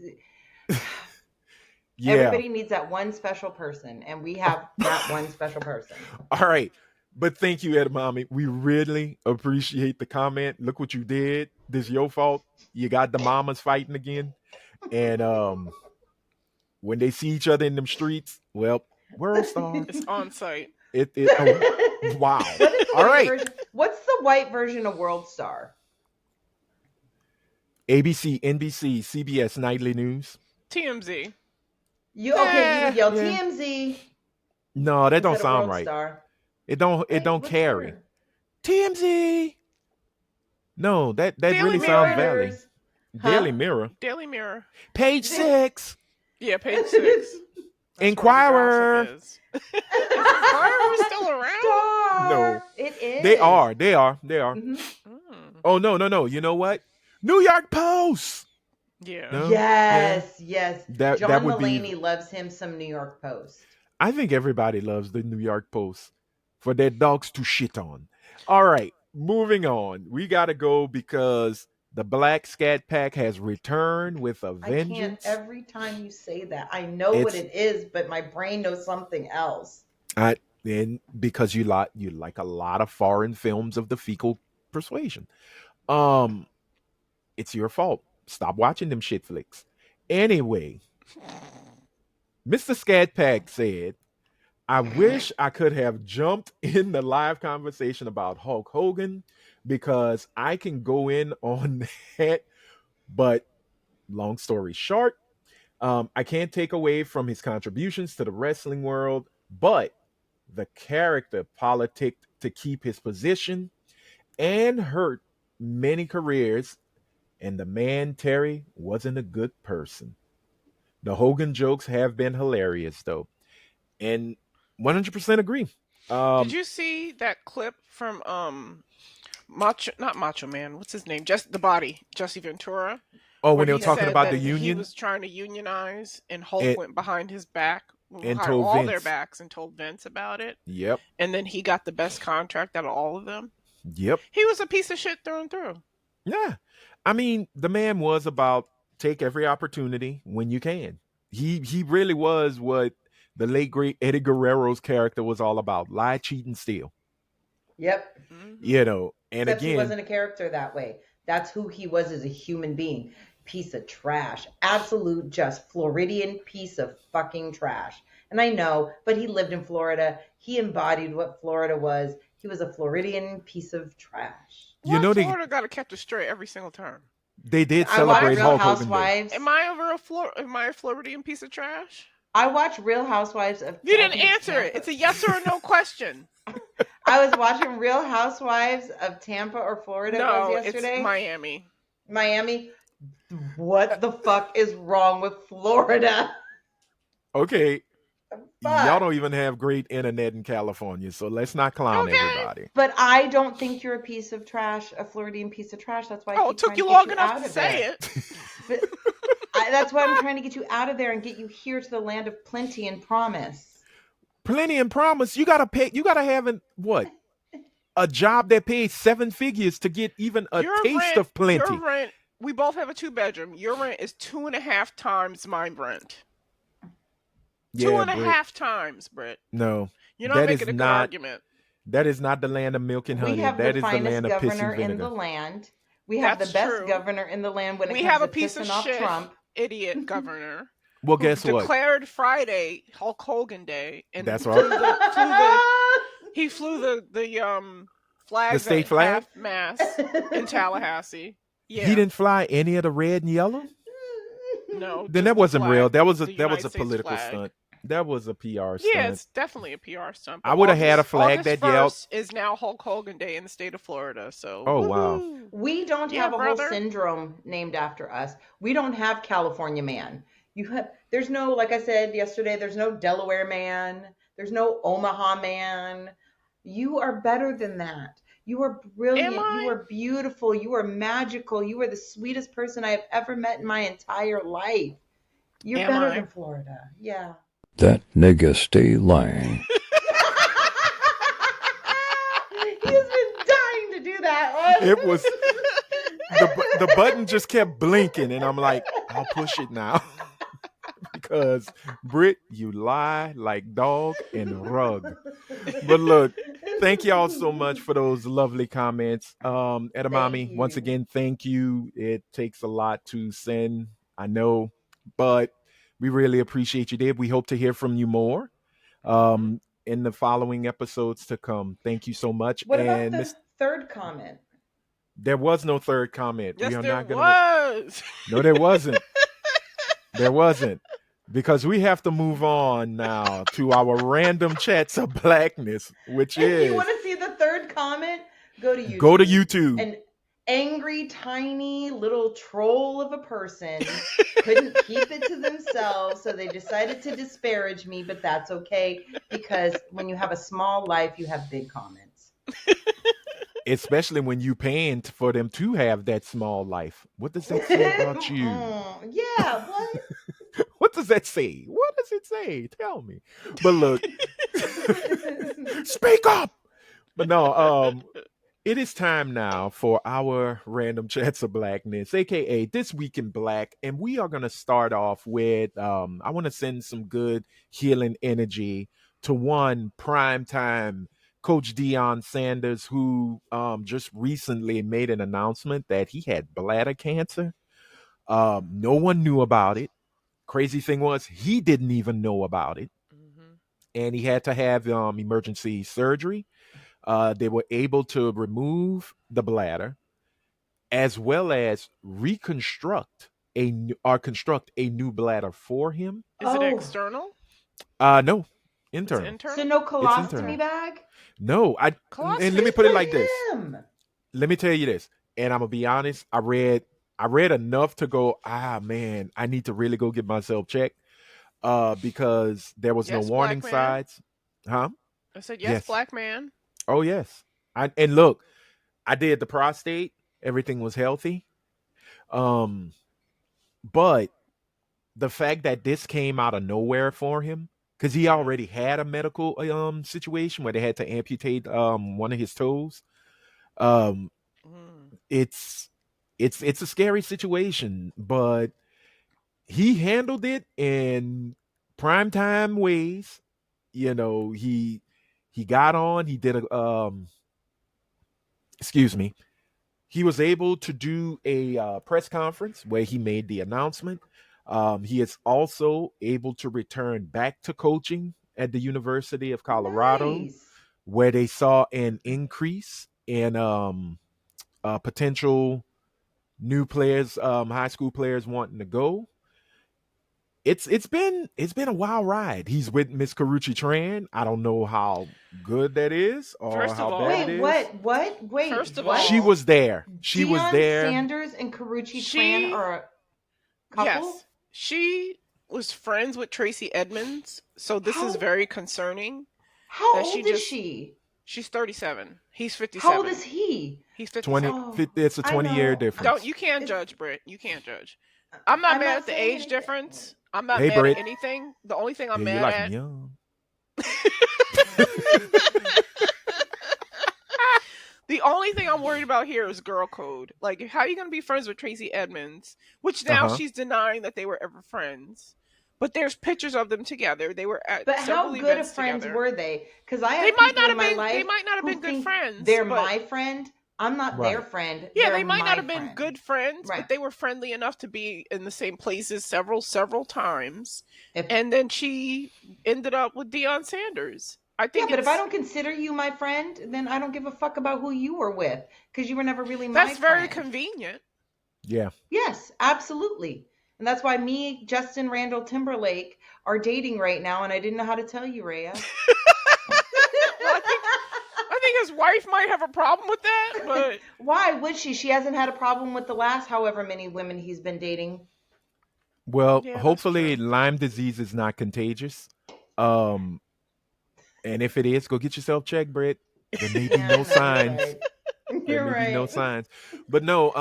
yeah. everybody needs that one special person, and we have that one special person. All right. But thank you, Edamame. We really appreciate the comment. Look what you did. This is your fault. You got the mamas fighting again. And when they see each other in them streets, well, world star. It's on site. Wow. What is the All white right. version? What's the white version of World Star? ABC, NBC, CBS Nightly News. TMZ. You would yell Yeah. TMZ No, that don't instead of sound World right. Star. It don't What's carry. your- TMZ. No, that Daily really Mirror. sounds valid. Reuters. Huh? Daily Mirror. Daily Mirror. Page 6. Yeah, page 6. That's where the Inquirer. gossip is. Is Inquirer still around? Star. No. It is. They are. Mhm. Mm. Oh, no. You know what? New York Post. Yeah. No? Yes. That John would be. Mulaney loves him some New York Post. I think everybody loves the New York Post for their dogs to shit on. All right, moving on. We got to go because the Black Scat Pack has returned with a I can't vengeance. every time you say that. I know what It's- it is, but my brain knows something else. And because you like a lot of foreign films of the fecal persuasion. It's your fault. Stop watching them shit flicks. Anyway, Mr. Scat Pack said, "I wish I could have jumped in the live conversation about Hulk Hogan because I can go in on that. But long story short, I can't take away from his contributions to the wrestling world, but the character politicked to keep his position and hurt many careers. And the man, Terry, wasn't a good person. The Hogan jokes have been hilarious, though. And 100% agree. Did you see that clip from Macho, not Macho Man, what's his name? Just the Body, Jesse Ventura. Oh, where when they were he talking said about the that he union was trying to unionize, and Hulk and, went behind his back, and behind told all their Vince. backs, and told Vince about it. Yep. And then he got the best contract out of all of them. Yep. He was a piece of shit through and through. Yeah. I mean, the man was about take every opportunity when you can. He really was what the late great Eddie Guerrero's character was all about. Lie, cheat, and steal. Yep. Hmm. You know, and Except he again, wasn't a character that way. That's who he was as a human being. Piece of trash. Absolute, just Floridian piece of fucking trash. And I know, but he lived in Florida. He embodied what Florida was. He was a Floridian piece of trash. you Why know Florida got to catch a stray every single term? they did I watch celebrate Real Hulk Hogan Day. Housewives. Am I over am I a Floridian piece of trash? I watch Real Housewives of You I didn't think answer it. Tampa. It's a yes or a no question. I was watching Real Housewives of Tampa or Florida No, was yesterday. it's Miami. Miami. What the fuck is wrong with Florida? Okay, y'all Fuck. don't even have great internet in California, so let's not clown Okay. everybody. But I don't think you're a piece of trash, a Floridian piece of trash. That's why I Oh, keep it took trying you to long get you enough out to of say there. it. But that's why I'm trying to get you out of there and get you here to the land of plenty and promise. Plenty and promise. You gotta pay. You gotta have what a job that pays 7 figures to get even a taste of plenty. Your rent. We both have a 2-bedroom. Your rent is 2.5 times my rent. Yeah, 2.5 times, Britt. No, You're not making a good argument. That is not the land of milk and honey. We have That the is the finest land of piss governor and in the vinegar. land. We have That's the best true. governor in the land when it We comes have to a piece of pissing off shit Trump. idiot governor Well, who guess what? declared Friday Hulk Hogan Day, and That's right. he flew the flags The state at flag? half mast in Tallahassee. Yeah, He didn't fly any of the red and yellow. no. Then just that the wasn't real. flag, That was the United a States political flag. stunt. That was a PR stunt. Yeah, it's definitely a PR stunt. I would have had a flag August that yelled. 1st is now Hulk Hogan Day in the state of Florida. So, Oh, wow. woohoo. We don't Yeah, have a brother. whole syndrome named after us. We don't have California man. There's no, like I said yesterday, there's no Delaware man. There's no Omaha man. You are better than that. You are brilliant. Am I? You are beautiful. You are magical. You are the sweetest person I have ever met in my entire life. You're Am better I? than Florida. Yeah. That nigga stay lying. He has been dying to do that one. It was the button just kept blinking, and I'm like, I'll push it now. Because Britt, you lie like dog and rug. But look, thank y'all so much for those lovely comments. Edamame, Thank once you. again, thank you. It takes a lot to send, I know, but we really appreciate you, Dave. We hope to hear from you more in the following episodes to come. Thank you so much. What about And the third comment? there was no third comment. Yes, We are there not gonna. was. No, there wasn't. There wasn't. Because we have to move on now to our random chats of blackness, which If is you want to see the third comment, go to YouTube. go to YouTube. An angry, tiny little troll of a person couldn't keep it to themselves, so they decided to disparage me, but that's okay because when you have a small life, you have big comments. Especially when you paying for them to have that small life. What does that say about you? Yeah, what? What does that say? What does it say? Tell me. But look, speak up. But no, it is time now for our random chats of blackness, aka This Week in Black. And we are gonna start off with I want to send some good healing energy to one primetime Coach Deion Sanders, who just recently made an announcement that he had bladder cancer. No one knew about it. Crazy thing was, he didn't even know about it, and he had to have emergency surgery. They were able to remove the bladder, as well as reconstruct construct a new bladder for him. Is it external? No, It's internal. internal. So no internal. colostomy bag? No, and let me put it like this. Him. Let me tell you this, and I'm gonna be honest. I read enough to go, man, I need to really go get myself checked. Because there was no Yes, warning black man. signs. Huh? I said yes, Yes. black man. Oh yes. And look, I did the prostate. Everything was healthy. But the fact that this came out of nowhere for him, because he already Yes. had a medical situation where they had to amputate one of his toes. Um, Mm. it's it's a scary situation, but he handled it in primetime ways. He got on. He did a excuse me. He was able to do a press conference where he made the announcement. He is also able to return back to coaching at the University of Colorado, Nice. where they saw an increase in potential new players, high school players wanting to go. It's been a wild ride. He's with Miss Karuchi Tran. I don't know how good that is or First of how bad it Wait, all, is. wait, first of what? She all, was there. She was Deion there. Sanders and Karuchi Tran she are a yes, couple? she was friends with Tracy Edmonds, so this is How very concerning how that old is she? she's 37. He's How old is 57. he? He's 20. 57. Oh, It's a I 20-year know. Don't difference. you can't It's, judge, Britt. You can't judge. I'm not I'm mad not at the saying age anything. difference. I'm not Hey, mad at Britt. anything. The only thing I'm Yeah, you mad like him at young. the only thing I'm worried about here is girl code. Like, how are you going to be friends with Tracy Edmonds? Which Uh now huh. she's denying that they were ever friends. But there's pictures of them together. They were at But how several good of events friends together. were they? Because I They have might people not in have my been. They life might not have who been good think friends, they're but my friend. I'm not their Right. friend. yeah, They're they might not my have been friend. good friends, Right. but they were friendly enough to be in the same places several times. If And then she ended up with Deion Sanders. I Yeah, think but if I it's don't consider you my friend, then I don't give a fuck about who you were with because you were never really my that's very friend. convenient. Yeah. Yes, absolutely. And that's why me, Justin Randall Timberlake are dating right now, and I didn't know how to tell you, Rhea. Well, I think his wife might have a problem with that, but Why would she? She hasn't had a problem with the last however many women he's been dating. Well, yeah, that's hopefully true. Lyme disease is not contagious. Um, and if it is, go get yourself checked, Britt. There may be Yeah, no no, you're signs. right. There You're may be no right. signs. But no,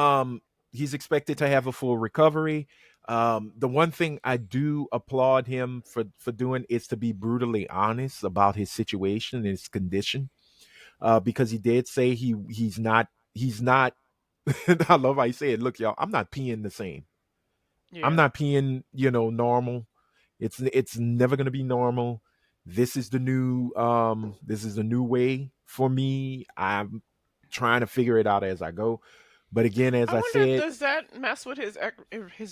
he's expected to have a full recovery. The one thing I do applaud him for doing is to be brutally honest about his situation and his condition. Because he did say he's not I love how he said, look, y'all, I'm not peeing the same. I'm Yeah. not peeing, normal. It's never gonna be normal. This is the new way for me. I'm trying to figure it out as I go. But again, as I I wonder, said, does that mess with his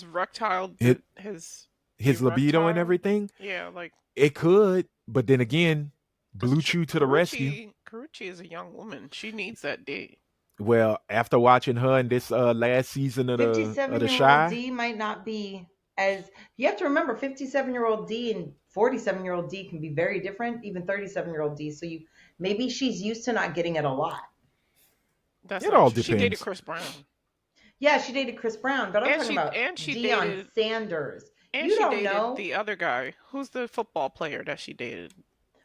erectile it his his libido and erectile? everything, Yeah, like it could, but then again, because Blue Chew to the rescue. Karuchi is a young woman. She needs that D. Well, after watching her in this last season of the 57-year-old Shy, D might not be as you have to remember 57-year-old D and 47-year-old D can be very different, even 37-year-old D. So you maybe she's used to not getting it a lot. That's it not all true. She dated depends. Chris Brown, Yeah, she dated Chris Brown, but I'm and talking she about and she Deion dated Sanders. and You she don't dated know. the other guy. Who's the football player that she dated?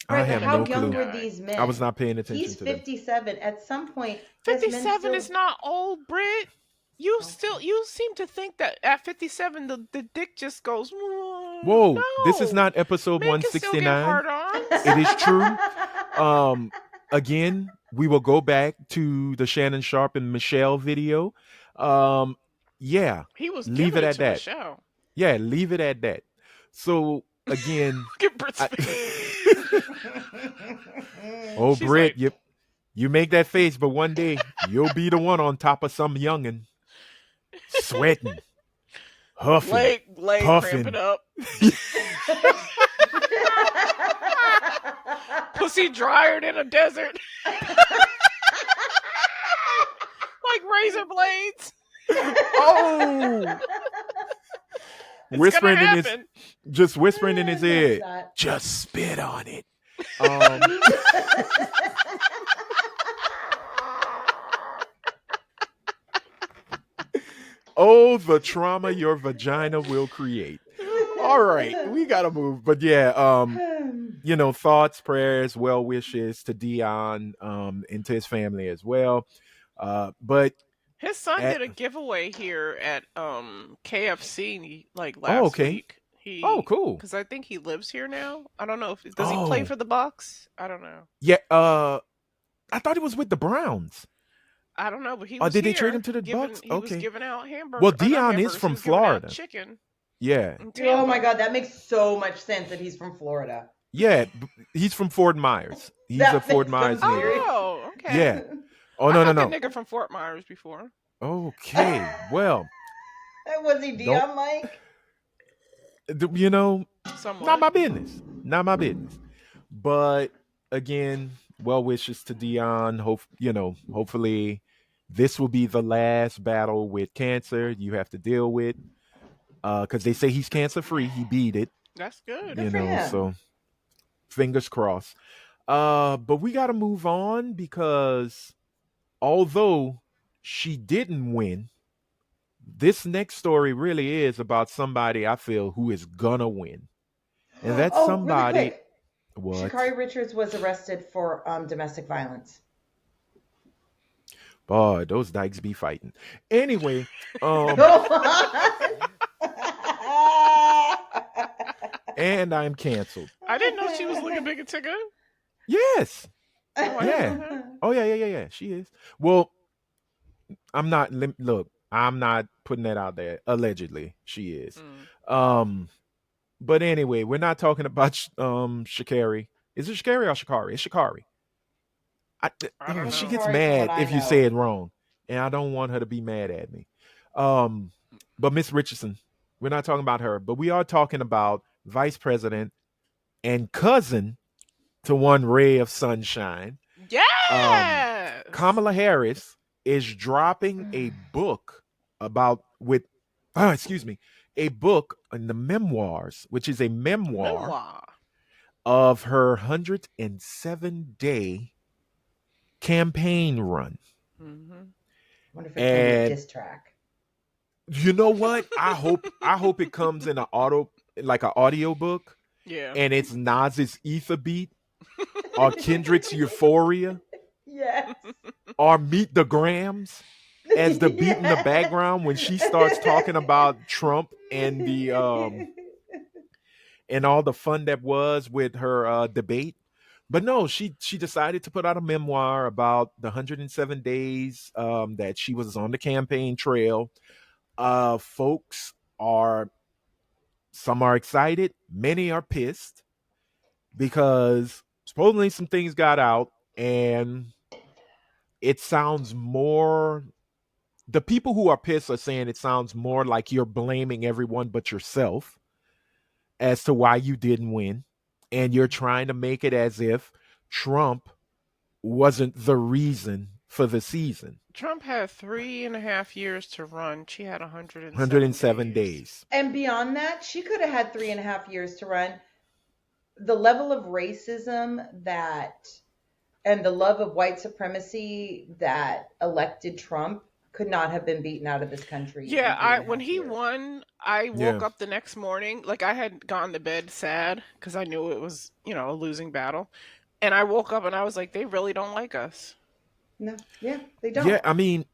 I Right, but have The how no Oakland young clue. were guy. these I was men? not paying He's attention to them. 57. At some point, yes, men 57 still is not old, Brit. You okay. still you seem to think that at 57 the dick just goes Whoa, this is no. not episode Men can still get 169. hard-ons. It is true. Um, Again, we will go back to the Shannon Sharp and Michelle video. Um, yeah, He was leave giving it it at to that. Michelle. Yeah, leave it at that. So again, Look at Brit's I, face. oh She's Britt, like you make that face, but one day you'll be the one on top of some youngin, sweating, huffing, leg cramping puffing. up. Pussy drier than a desert. Like razor blades. Oh, It's gonna whispering in his, happen. just whispering in his Love ear, that. just spit on it. Um, oh, the trauma your vagina will create. All right, we gotta move. But yeah, thoughts, prayers, well wishes to Dion, and to his family as well. But His son At did a giveaway here at KFC like oh, last okay. week. Oh, He cool. because I think he lives here now. I don't know if does he play Oh, for the Bucks? I don't know. yeah. I thought it was with the Browns. I don't know, but he Or was did they trade him here to the giving Bucks? he was Okay. giving out Well, hamburger or not Dion is hamburgers. He from was giving out Florida. chicken Yeah. in Oh my Tampa. God, that makes so much sense that he's from Florida. Yeah. He's from Fort Myers. He's a That Fort makes Myers native. complete. Oh, okay. Yeah. Oh, I no, no, fucked a no. nigga from Fort Myers before. Okay. Well, Was he don't, Dion Mike? you know, not Somewhat. my business. Not my business. But again, well wishes to Dion. Hopefully this will be the last battle with cancer you have to deal with. Because they say he's cancer free. He beat it. That's good. Good for him. So fingers crossed. But we got to move on because although she didn't win, this next story really is about somebody I feel who is gonna win, and that's Oh, really somebody. quick. What? Shakari Richards was arrested for domestic violence. Boy, those dykes be fighting. Anyway, um, Go on. and I'm canceled. I didn't know she was looking big and ticker. Yes. Oh, I Yeah. didn't know that. Oh yeah. She is. Well, I'm not. Look, I'm not putting that out there. Allegedly, she is. Mm. Um, but anyway, we're not talking about Shakari. Is it Shakari or Shakari? It's Shakari. I don't She know. gets Shakari, from what mad I if you say know. it wrong, and I don't want her to be mad at me. Um, but Miss Richardson, we're not talking about her, but we are talking about Vice President and cousin to one ray of sunshine. Yes. Kamala Harris is dropping a book about with, excuse me, a book in the memoirs, which is a memoir Memoir. of her 107-day campaign run. Mm-hmm. Wonder if it's gonna be a And diss track. you know what? I hope it comes in an audio book, Yeah. and it's Nas's Ether Beat or Kendrick's Euphoria Yes. or Meet the Grams as the beat in the Yes. background when she starts talking about Trump and the and all the fun that was with her debate. But no, she decided to put out a memoir about the 107 days that she was on the campaign trail. Folks are Some are excited, many are pissed because supposedly some things got out, and it sounds more. The people who are pissed are saying it sounds more like you're blaming everyone but yourself as to why you didn't win, and you're trying to make it as if Trump wasn't the reason for the season. Trump had 3.5 years to run. She had 107 107 days. days. And beyond that, she could have had 3.5 years to run. The level of racism that and the love of white supremacy that elected Trump could not have been beaten out of this country Yeah, in three and a when half he years. won, I Yeah. woke up the next morning like I had gone to bed sad because I knew it was a losing battle, and I woke up and I was like, they really don't like us. No, yeah, they Yeah, don't. I mean,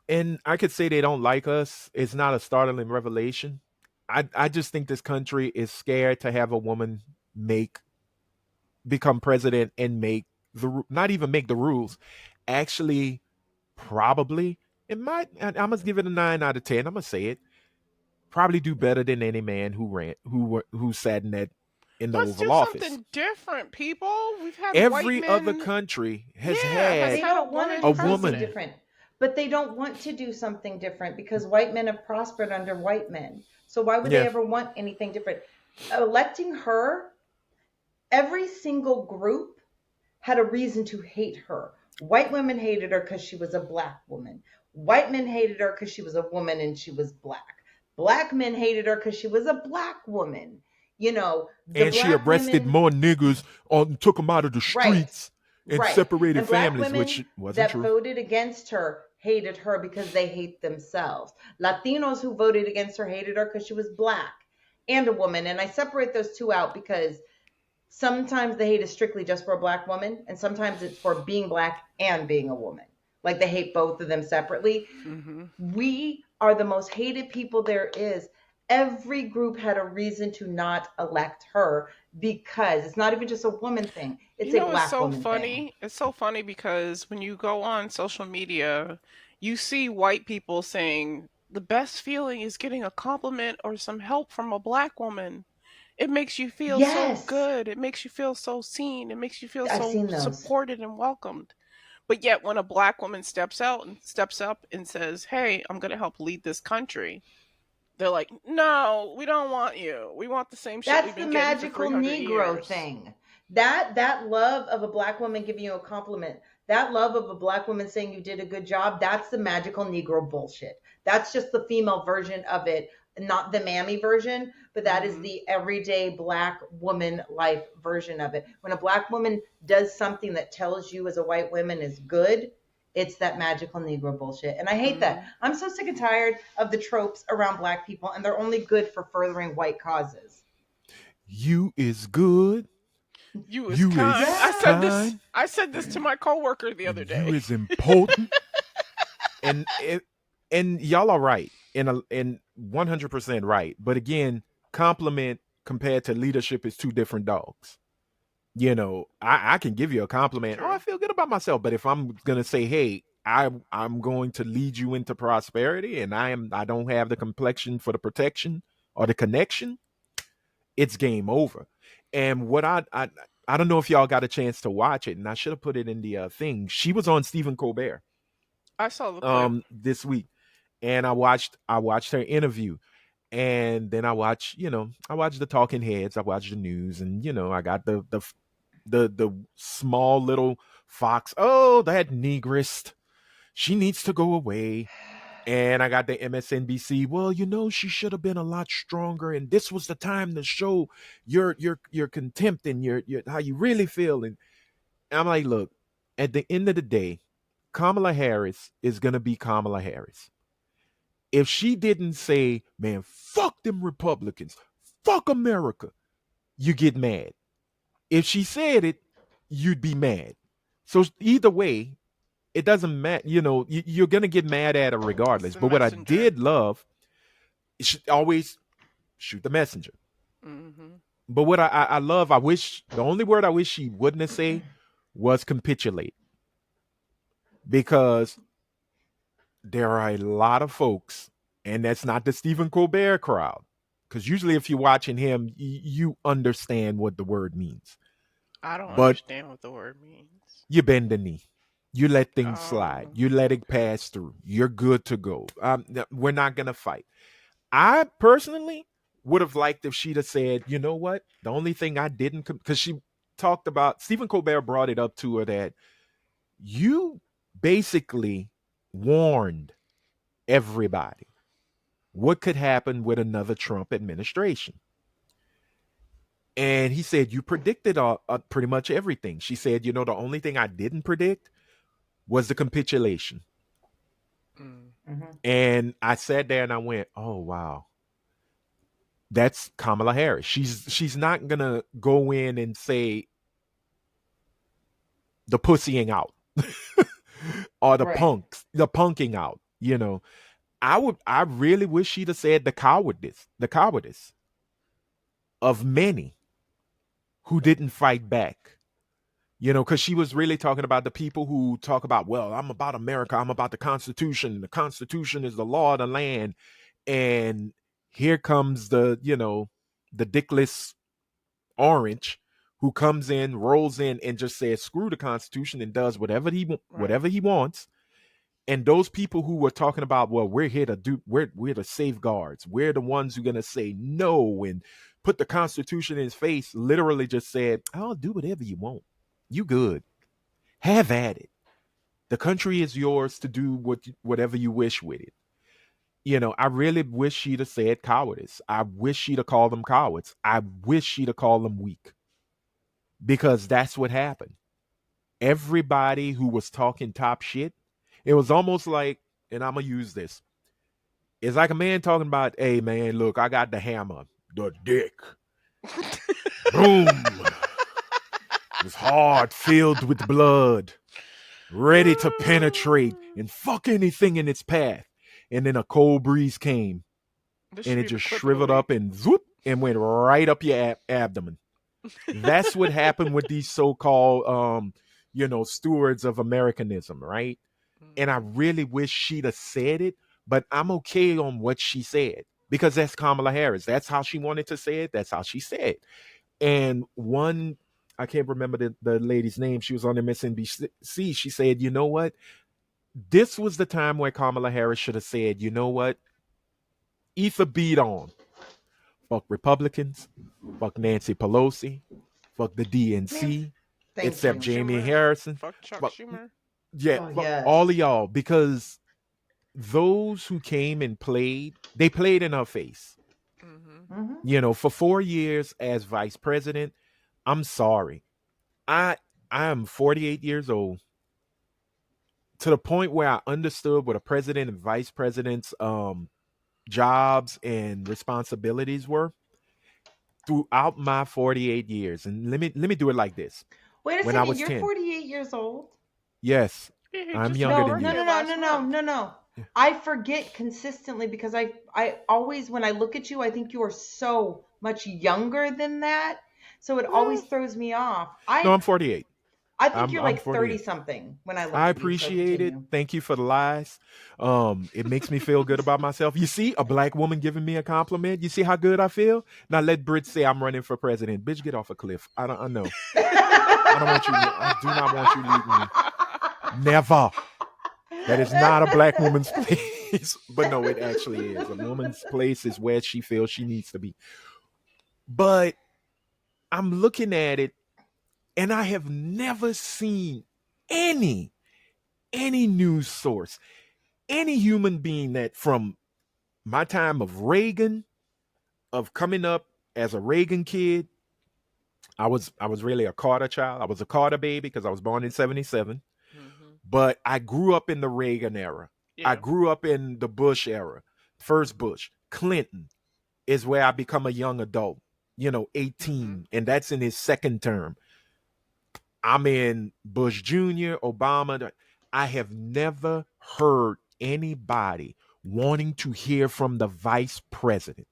and I could say they don't like us. It's not a startling revelation. I just think this country is scared to have a woman make become president and make not even make the rules, actually probably it might. I must give it a 9 out of 10. I'm gonna say it probably do better than any man who sat in the Let's do Oval Office. something different, people. We've had white Every other men. country has Yeah, has They had had a don't want to woman a do something woman. president. different, but they don't want to do something different because white men have prospered under white men. So why would they Yeah, ever want anything different? Electing her, every single group had a reason to hate her. White women hated her because she was a black woman. White men hated her because she was a woman and she was black. Black men hated her because she was a black woman. The and she black arrested women, more niggas on took them out of the right, streets and right. separated And black families, women which wasn't that true. voted against her hated her because they hate themselves. Latinos who voted against her hated her because she was black and a woman. And I separate those two out because sometimes the hate is strictly just for a black woman, and sometimes it's for being black and being a woman. like they hate both of them separately. Mm-hmm. We are the most hated people there is. Every group had a reason to not elect her because it's not even just a woman thing, You it's a know, it's black so woman thing. funny. It's so funny because when you go on social media, you see white people saying the best feeling is getting a compliment or some help from a black woman. It makes you feel so Yes, good. It makes you feel so seen. It makes you feel I've so seen those. supported and welcomed. But yet, when a black woman steps out and steps up and says, "Hey, I'm going to help lead this country," they're like, "No, we don't want you. We want the same shit we've That's the been getting for magical 300 Negro years." thing. That love of a black woman giving you a compliment, that love of a black woman saying you did a good job, that's the magical Negro bullshit. That's just the female version of it, not the mammy version, but that is Mm-hmm. the everyday black woman life version of it. When a black woman does something that tells you as a white woman is good, it's that magical Negro bullshit. And I hate that. Mm-hmm. I'm so sick and tired of the tropes around black people, and they're only good for furthering white causes. You is good. You is You kind. I is said Yes. this. kind. I said this to my coworker the And other you day. is important. And y'all are right. And 100% right. But again, compliment compared to leadership is two different dogs. I can give you a compliment. Oh, I True. feel good about myself. But if I'm gonna say, hey, I'm going to lead you into prosperity, and I don't have the complexion for the protection or the connection, it's game over. And what I don't know if y'all got a chance to watch it, and I should have put it in the thing. She was on Stephen Colbert I saw the clip. this week, and I watched her interview, and then I watched the talking heads, I watched the news, and I got the small little fox. Oh, that negrist. She needs to go away. And I got the MSNBC. Well, she should have been a lot stronger, and this was the time to show your contempt and your how you really feel. And I'm like, look, at the end of the day, Kamala Harris is gonna be Kamala Harris. If she didn't say, "Man, fuck them Republicans, fuck America," you get mad. If she said it, you'd be mad. So either way, it doesn't matter. You're gonna get mad at her It's regardless. the But what I messenger. did love, always shoot the messenger. Mm-hmm. But what I love, I wish the only word I wish she wouldn't have say was capitulate, because there are a lot of folks, and that's not the Stephen Colbert crowd. Because usually, if you're watching him, you understand what the word means. I don't But understand what the word means. you bend the knee, you let things slide, Oh, you let it okay. pass through. You're good to go. We're not gonna fight. I personally would have liked if she'd have said, you know what? The only thing I didn't, because she talked about, Stephen Colbert brought it up to her that you basically warned everybody what could happen with another Trump administration. And he said, you predicted pretty much everything. She said, the only thing I didn't predict was the capitulation. Mm. Mm-hmm. And I sat there and I went, oh, wow. That's Kamala Harris. She's not gonna go in and say the pussying out or Right. the punking out. I really wish she'd have said the cowardice of many who didn't fight back. Because she was really talking about the people who talk about, well, I'm about America, I'm about the Constitution. The Constitution is the law of the land, and here comes the dickless orange who comes in, rolls in, and just says screw the Constitution and does Right. whatever he wants. And those people who were talking about, well, we're here to we're the safeguards, we're the ones who are gonna say no and put the Constitution in his face, literally just said, I'll do whatever you want. You good. Have at it. The country is yours to do whatever you wish with it. I really wish she'd have said cowardice. I wish she'd have called them cowards. I wish she'd have called them weak, because that's what happened. Everybody who was talking top shit, it was almost like, and I'm gonna use this. It's like a man talking about, hey man, look, I got the hammer, the dick, boom. It was hard, filled with blood. ready to penetrate and fuck anything in its path. And then a cold breeze came This and should it be the just clip of the shriveled up week. and zoop and went right up your abdomen. That's what happened with these so-called stewards of Americanism, right? And I Mhm. really wish she'd have said it, but I'm okay on what she said because that's Kamala Harris. That's how she wanted to say it. That's how she said it. And one, I can't remember the lady's name. She was on MSNBC. She said, you know what? This was the time where Kamala Harris should have said, you know what? Ether beat on. Fuck Republicans. Fuck Nancy Pelosi. Fuck the Man, DNC. thank Except Fuck you. Jamie Schumer. Harrison. Fuck Chuck Fuck, Schumer. yeah, Oh, fuck all of yes. y'all. Because those who came and played, they played in her face. Hmm. Hmm. For 4 years as vice president, I'm sorry. I I am 48 years old to the point where I understood what a president and vice president's jobs and responsibilities were throughout my 48 years. And let me do it like this. Wait a When I second. was You're 10, 48 years old? yes, Yeah, he I'm just had his younger No, than no, you. birthday no, no, no, last no, month. no, no. Yeah. I forget consistently because I always, when I look at you, I think you are so much younger than that. So it always Well, throws me off. no, I'm 48. I think you're I'm like 30 48. something when I look I at you. So appreciate it. continue. Thank you for the lies. It makes me feel good about myself. You see, a black woman giving me a compliment. You see how good I feel? Now let Brit say I'm running for president. Bitch, get off a cliff. I know. I don't want you. I do not want you leading me. Never. That is not a black woman's place. But no, it actually is. A woman's place is where she feels she needs to be. But I'm looking at it and I have never seen any news source, any human being that from my time of Reagan, of coming up as a Reagan kid, I was really a Carter child. I was a Carter baby because I was born in 77. Hmm. But I grew up in the Reagan era. I Yeah. grew up in the Bush era. First Bush, Clinton is where I become a young adult, Hmm. 18, and that's in his second term. I'm in Bush Jr., Obama. I have never heard anybody wanting to hear from the vice president.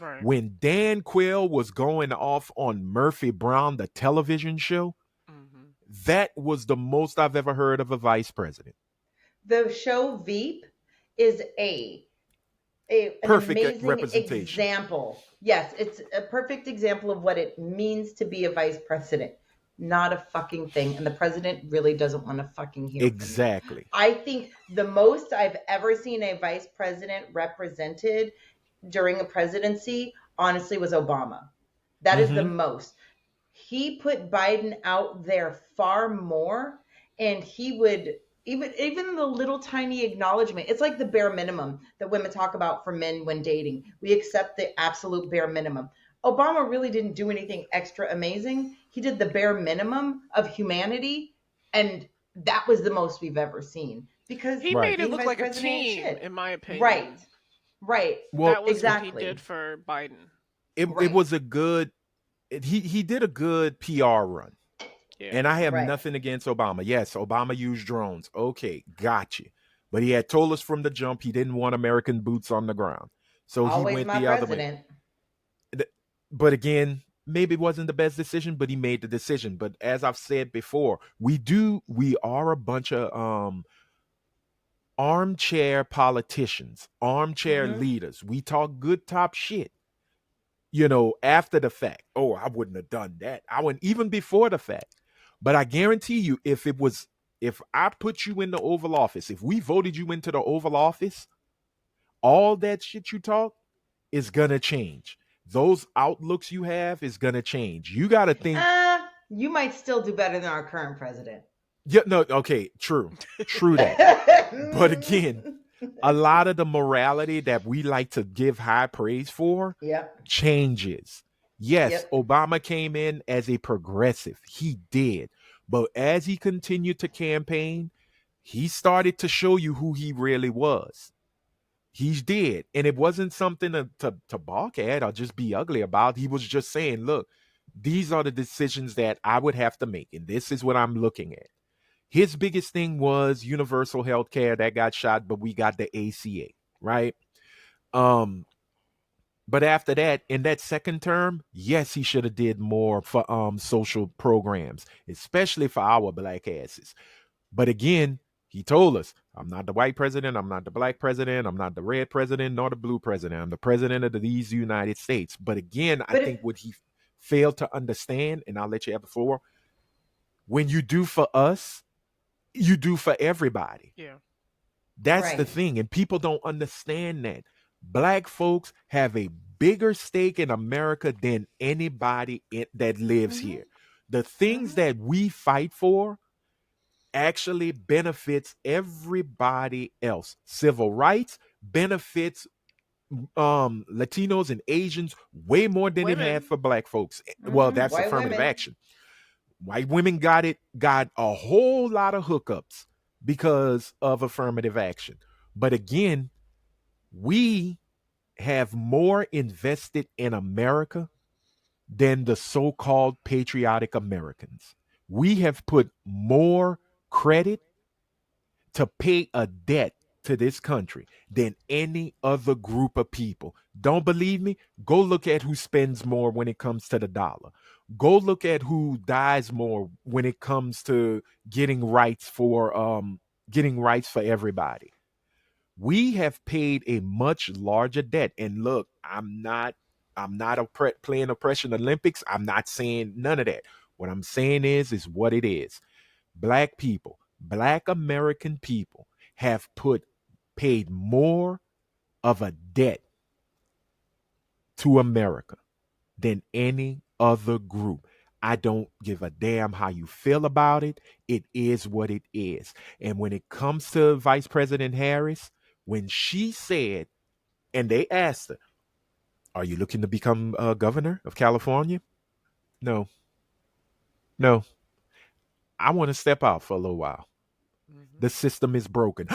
Right. When Dan Quayle was going off on Murphy Brown, the television show, Hmm. that was the most I've ever heard of a vice president. The show Veep is an Perfect amazing representation. example. Yes, it's a perfect example of what it means to be a vice president. Not a fucking thing. And the president really doesn't want to fucking hear from you. Exactly. I think the most I've ever seen a vice president represented during a presidency, honestly, was Obama. That is the Mm-hmm. most. He put Biden out there far more, and he would even the little tiny acknowledgement. It's like the bare minimum that women talk about for men when dating. We accept the absolute bare minimum. Obama really didn't do anything extra amazing. He did the bare minimum of humanity, and that was the most we've ever seen because He Right. made it being look vice like a president ain't team, shit. in my Right. opinion. Right. Well, That was what he did Exactly. for Biden. it Right. was a good he did a good PR run. Yeah. And I have Right. nothing against Obama. Yes, Obama used drones. Okay, gotcha. But he had told us from the jump he didn't want American boots on the ground. So he Always went my the other way. president. But again, maybe it wasn't the best decision, but he made the decision. But as I've said before, we are a bunch of armchair politicians, armchair Hmm. leaders. We talk good top shit, after the fact. Oh, I wouldn't have done that. I wouldn't even before the fact. But I guarantee you, if I put you in the Oval Office, if we voted you into the Oval Office, all that shit you talk is gonna change. Those outlooks you have is gonna change. You gotta think, You might still do better than our current president. yeah, no, okay, true that. But again, a lot of the morality that we like to give high praise for Yep. changes. Yes, Yep. Obama came in as a progressive. He did. But as he continued to campaign, he started to show you who he really was. He did. And it wasn't something to balk at or just be ugly about. He was just saying, look, these are the decisions that I would have to make. And this is what I'm looking at. His biggest thing was universal health care that got shot, but we got the ACA, right? Um, but after that, in that second term, yes, he should have did more for social programs, especially for our black asses. But again, he told us, I'm not the white president, I'm not the black president, I'm not the red president, nor the blue president. I'm the president of these United States. But again, I But if think what he failed to understand, and I'll let you have the floor, when you do for us, you do for everybody. Yeah. That's the right. thing. And people don't understand that. Black folks have a bigger stake in America than anybody that lives Hmm. here. The things Hmm. that we fight for actually benefits everybody else. Civil rights benefits Latinos and Asians way more than it had Women. for black folks. Well, Hmm. that's White affirmative women. action. White women got a whole lot of hookups because of affirmative action. But again, we have more invested in America than the so-called patriotic Americans. We have put more credit to pay a debt to this country than any other group of people. Don't believe me? Go look at who spends more when it comes to the dollar. Go look at who dies more when it comes to getting rights for everybody. We have paid a much larger debt. And look, I'm not playing oppression Olympics. I'm not saying none of that. What I'm saying is what it is. Black people, black American people have paid more of a debt to America than any other group. I don't give a damn how you feel about it. It is what it is. And when it comes to Vice President Harris, when she said, and they asked her, are you looking to become governor of California? No, no. I want to step out for a little while. Hmm. The system is broken.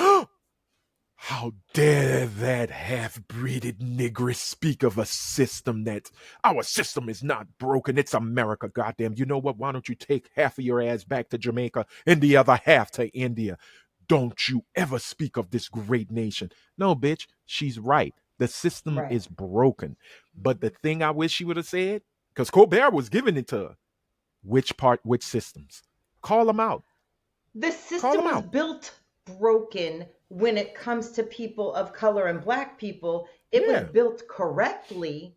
How dare that half-breeded nigger speak of a system that our system is not broken. It's America, goddamn. You know what? Why don't you take half of your ass back to Jamaica and the other half to India? Don't you ever speak of this great nation. No, bitch, she's right. The system Right. is broken. But the Hmm. thing I wish she would have said, because Colbert was giving it to her, which systems? Call them out. The Call system them was out. built broken when it comes to people of color and black people. It was Yeah. built correctly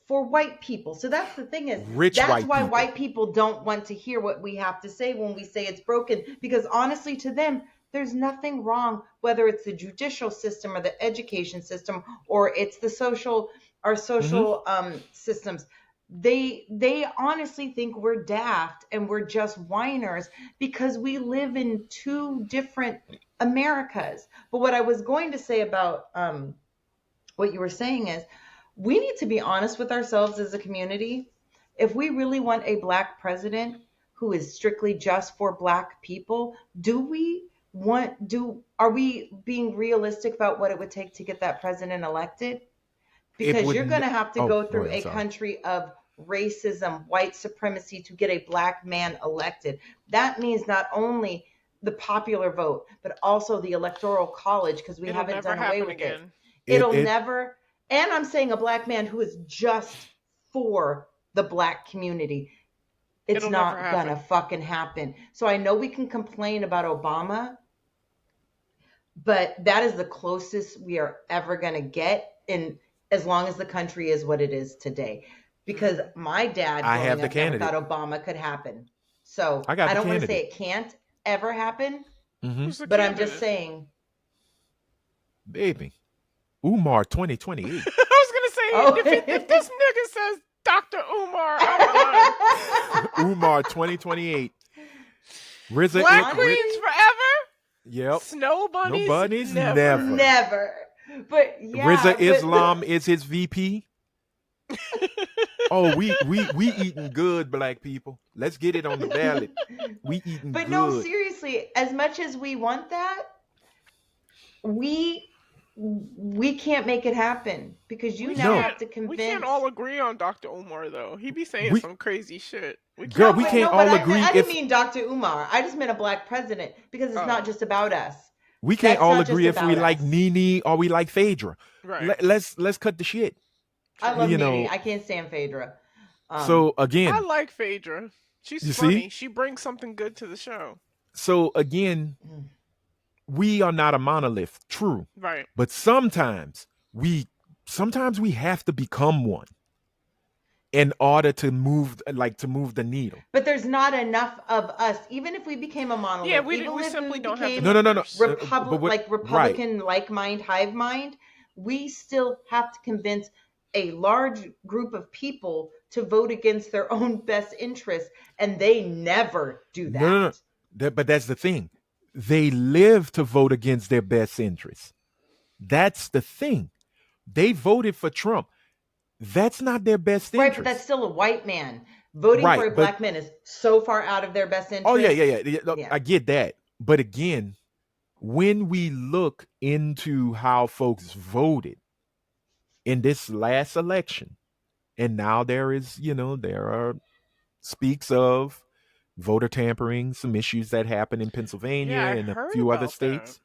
for white people. So that's the thing is Rich that's white why people. white people don't want to hear what we have to say when we say it's broken because honestly to them there's nothing wrong whether it's the judicial system or the education system or it's the social our Mm-hmm. social systems. They honestly think we're daft and we're just whiners because we live in two different Americas. But what I was going to say about what you were saying is we need to be honest with ourselves as a community. If we really want a black president who is strictly just for black people, are we being realistic about what it would take to get that president elected? It Because you're going wouldn't. to have to Oh, go go through ahead. I'm a sorry. country of racism, white supremacy to get a black man elected. That means not only the popular vote, but also the electoral college because we It'll haven't never done away happen with it. again. It'll It never, and I'm saying a black man who is just for the black community. It's It'll never not gonna happen. fucking happen. So I know we can complain about Obama, but that is the closest we are ever going to get in as long as the country is what it is today because Hmm. my dad I have growing the up never thought candidate. Obama could happen, so I got I the don't want to say candidate. it can't ever happen, Mm-hmm. Who's the but I'm just candidate? saying. Baby. Umar 2028. I was gonna Oh. say if this nigga says Dr. Umar, I'm done. Umar 2028. RZA Black queens Honestly, forever. Yep. Snow No bunnies bunnies, never. never. never, but RZA yeah, but Islam is his VP. Oh, we eating good, black people. Let's get it on the ballot. We eating but no, good. seriously, as much as we want that, we we can't make it happen because you We now No, have can't to we can't convince. all agree on Dr. Umar though. He be saying we some crazy shit. We girl, can't we No, but can't no, all but all agree I didn't if mean Dr. Umar. I just meant a black president because it's not oh, just about us. we can't That's all not just agree if we about like us. Nene or we like Phaedra. right. Let's cut the shit. I love True. You Nene. know. I can't stand Phaedra. So I again, like Phaedra. She's you see. funny. She brings something good to the show. So again, we are not a monolith. True, Right. but we sometimes we have to become one in order to move the needle. but there's not enough of us. Even if we became a Yeah, monolith, even we if we simply don't have the became No, no, no, no. numbers. But what? Right. Republican like mind, hive mind, we still have to convince a large group of people to vote against their own best interests, and they never do No, no, no. that. But that's the thing. They live to vote against their best interests. That's the thing. They voted for Trump. That's not their best Right, but that's interest. still a white man. Voting for Right. a But black man is so far out of their best oh yeah, yeah, interests. yeah. Look, Yeah. I get that. But again, when we look into how folks voted in this last election, and now there are speaks of voter tampering, some issues that happened in Yeah, Pennsylvania I and a heard few other about that. states.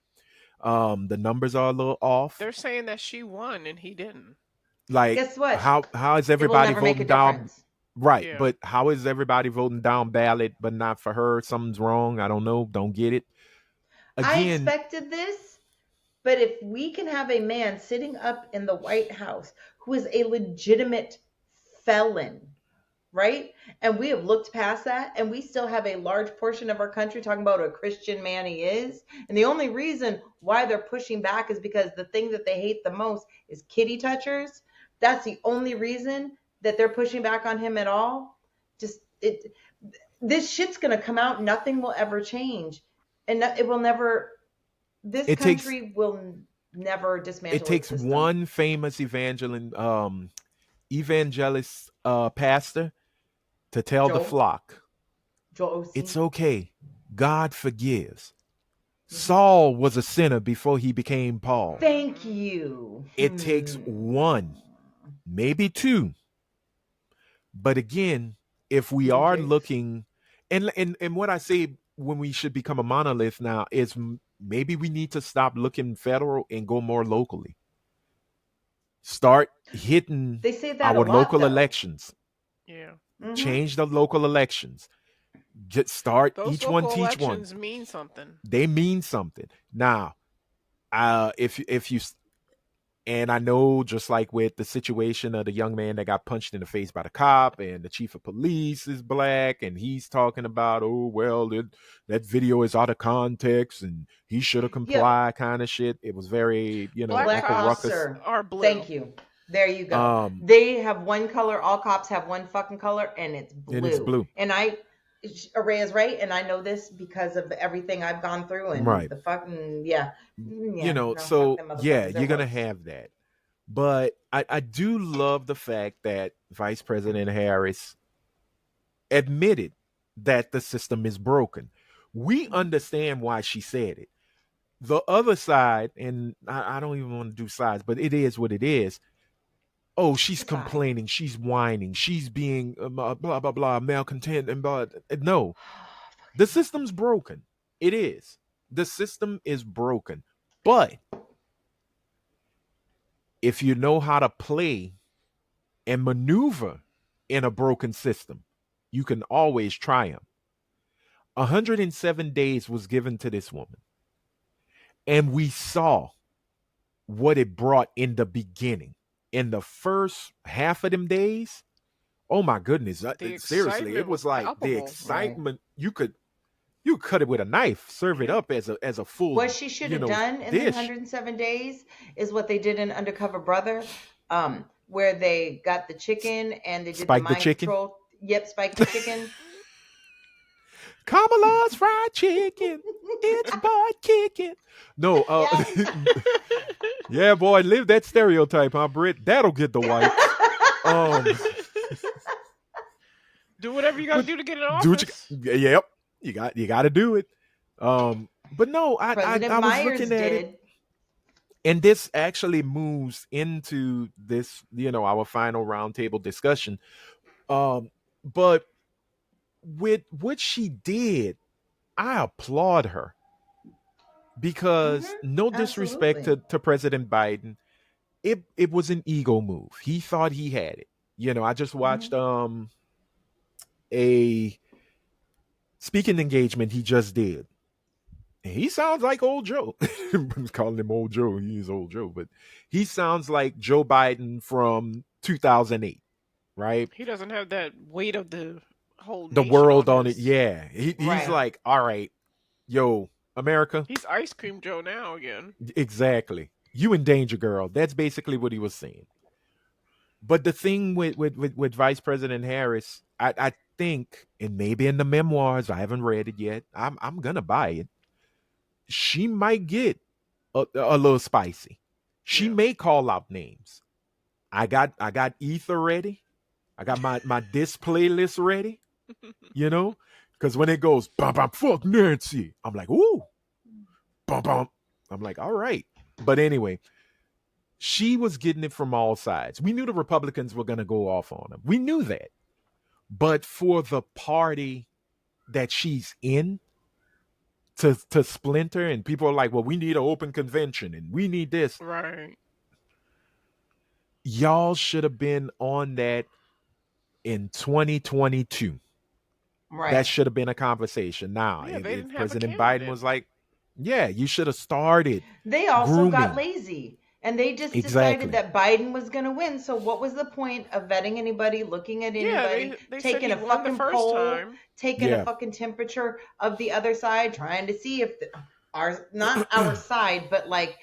The numbers are a little off. They're saying that she won and he didn't. Like Guess what? how is It will everybody never make a voting down? difference. Right, Yeah. but how is everybody voting down ballot, but not for her? Something's wrong. I don't know. Don't get it. I Again, expected this, but if we can have a man sitting up in the White House who is a legitimate felon, right? And we have looked past that, and we still have a large portion of our country talking about what a Christian man he is. And the only reason why they're pushing back is because the thing that they hate the most is kitty touchers. That's the only reason that they're pushing back on him at all. Just it, this shit's gonna come out. Nothing will ever change, and it will never. This it takes country will never it dismantle its takes system. one famous evangelist pastor to tell the Joel, flock, Joel it's Osteen. okay. God forgives. Mhm. Saul was a sinner before he became Paul. Thank Hmm. you. It takes one, maybe two. But again, if we King are Jakes. looking, and what I say when we should become a monolith now is maybe we need to stop looking federal and go more locally. Start hitting They say that a our lot, local though. elections. Yeah. Hmm. Change the local elections. Just start Those each one local teach one. elections mean something. They mean something. Now, if you and I know, just like with the situation of the young man that got punched in the face by the cop, and the chief of police is black, and he's talking about, oh, well, that video is out of context, and he should have Yep. complied, kind of shit. It was very, Black Black Uncle cops cops Ruckus. are. are blue. Thank you. There you go. Um, They have one color. All cops have one fucking color, and it's and it's blue. blue, And Array is right, and I know this because of everything I've gone through and right? the fucking yeah, yeah. No, fuck So them yeah, motherfuckers. They're you're gonna worse. have that. But I do love the fact that Vice President Harris admitted that the system is broken. We Mhm. understand why she said it. The other side, and I don't even want to do sides, but it is what it is. Oh, Pick she's a side. complaining, she's whining, she's being blah blah blah malcontent, and blah. No, the Fucking malcontent. system's broken. It is. The system is broken. But if you know how to play and maneuver in a broken system, you can always triumph. 107 days was given to this woman, and we saw what it brought in the beginning. In the first half of them days, oh my goodness, The seriously, it excitement was was like the palpable. Right. excitement. You cut it with a knife, serve it Yeah. up as a full, What she should have done in the dish. 107 days is what they did in Undercover Brother, where they got the chicken and they did the Spike the mind chicken. control. Yep, spike the chicken. Kamala's fried chicken. It's butt kicking. No, Yep. yeah, boy, live that stereotype, huh, Britt? That'll get the whites. Um, Do whatever you got to but do to get in do what office. yep, you got to do it. But no, I President was Myers looking at it, did. And this actually moves into this, our final roundtable discussion. But with what she did, I applaud her because no disrespect Absolutely. to President Biden, it was an ego move. He thought he had it. I just watched Hmm. a speaking engagement he just did. And he sounds like old Joe. I'm calling him old Joe. He is old Joe, but he sounds like Joe Biden from 2008, right? He doesn't have that weight of the whole The nation world on on it. his. Yeah. He's Right. like, all right, yo, America. He's Ice Cream Joe now again. Exactly. You in danger, girl. That's basically what he was saying. But the thing with Vice President Harris, I think, and maybe in the memoirs, I haven't read it yet. I'm gonna buy it. She might get a little spicy. She Yeah. may call out names. I got ether ready. I got my display list ready. You know, because when it goes bum bum fuck Nancy, I'm like ooh bum bum. I'm like all right. But anyway, she was getting it from all sides. We knew the Republicans were going to go off on him. We knew that. But for the party that she's in to splinter, and people are like, well, we need an open convention and we need this. Right. Y'all should have been on that in 2022. That Right. should have been a conversation. Now, Yeah, if, they if didn't have a President Biden candidate. was like, yeah, you should have started They also got grooming. lazy and they just decided Exactly. that Biden was going to win. So what was the point of vetting anybody, looking at Yeah, anybody, they said taking he a won the fucking first poll, time. taking a Yeah. fucking temperature of the other side, trying to see if our, not our side, but like,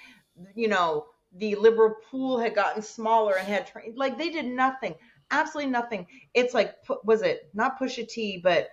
you know, the liberal pool had gotten smaller and had, like, they did nothing, absolutely nothing. It's like, was it not Pusha T, but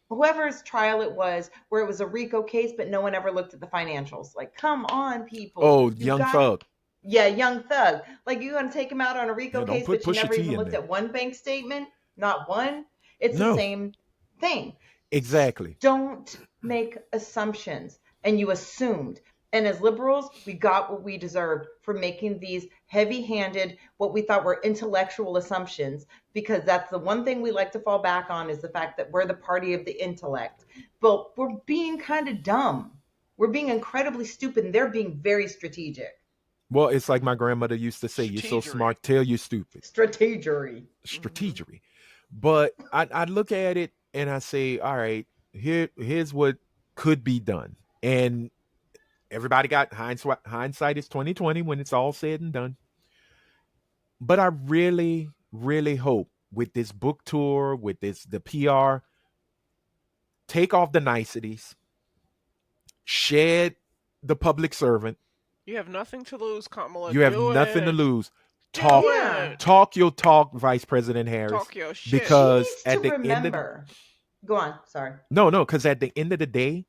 whoever's trial it was, where it was a RICO case, but no one ever looked at the financials. Like, come on, people. Oh, You Young got, Thug. yeah, Young Thug. Like, you gonna take him out on a RICO Yeah, don't case, put but you Pusha never T even in looked there. at one bank statement? Not one. It's the No, same thing. exactly. Don't make assumptions. And you assumed. And as liberals, we got what we deserved for making these heavy handed, what we thought were intellectual assumptions, because that's the one thing we like to fall back on is the fact that we're the party of the intellect. But we're being kind of dumb. We're being incredibly stupid, and they're being very strategic. Well, it's like my grandmother used to say, you're so Strategery. smart, tell you stupid. Strategery. Hmm. Strategery. But I look at it and I say, all right, here's what could be done. And everybody got hindsight is 2020 when it's all said and done. But I really, really hope with this book tour, with the PR, take off the niceties, shed the public servant. You have nothing to lose, Kamala. You have Do nothing to it. lose. Do Talk Yeah. it. talk your talk, Vice President Harris. Talk your shit. She Because needs to at the end of the remember. Go on. Sorry. no, because at the end of the day,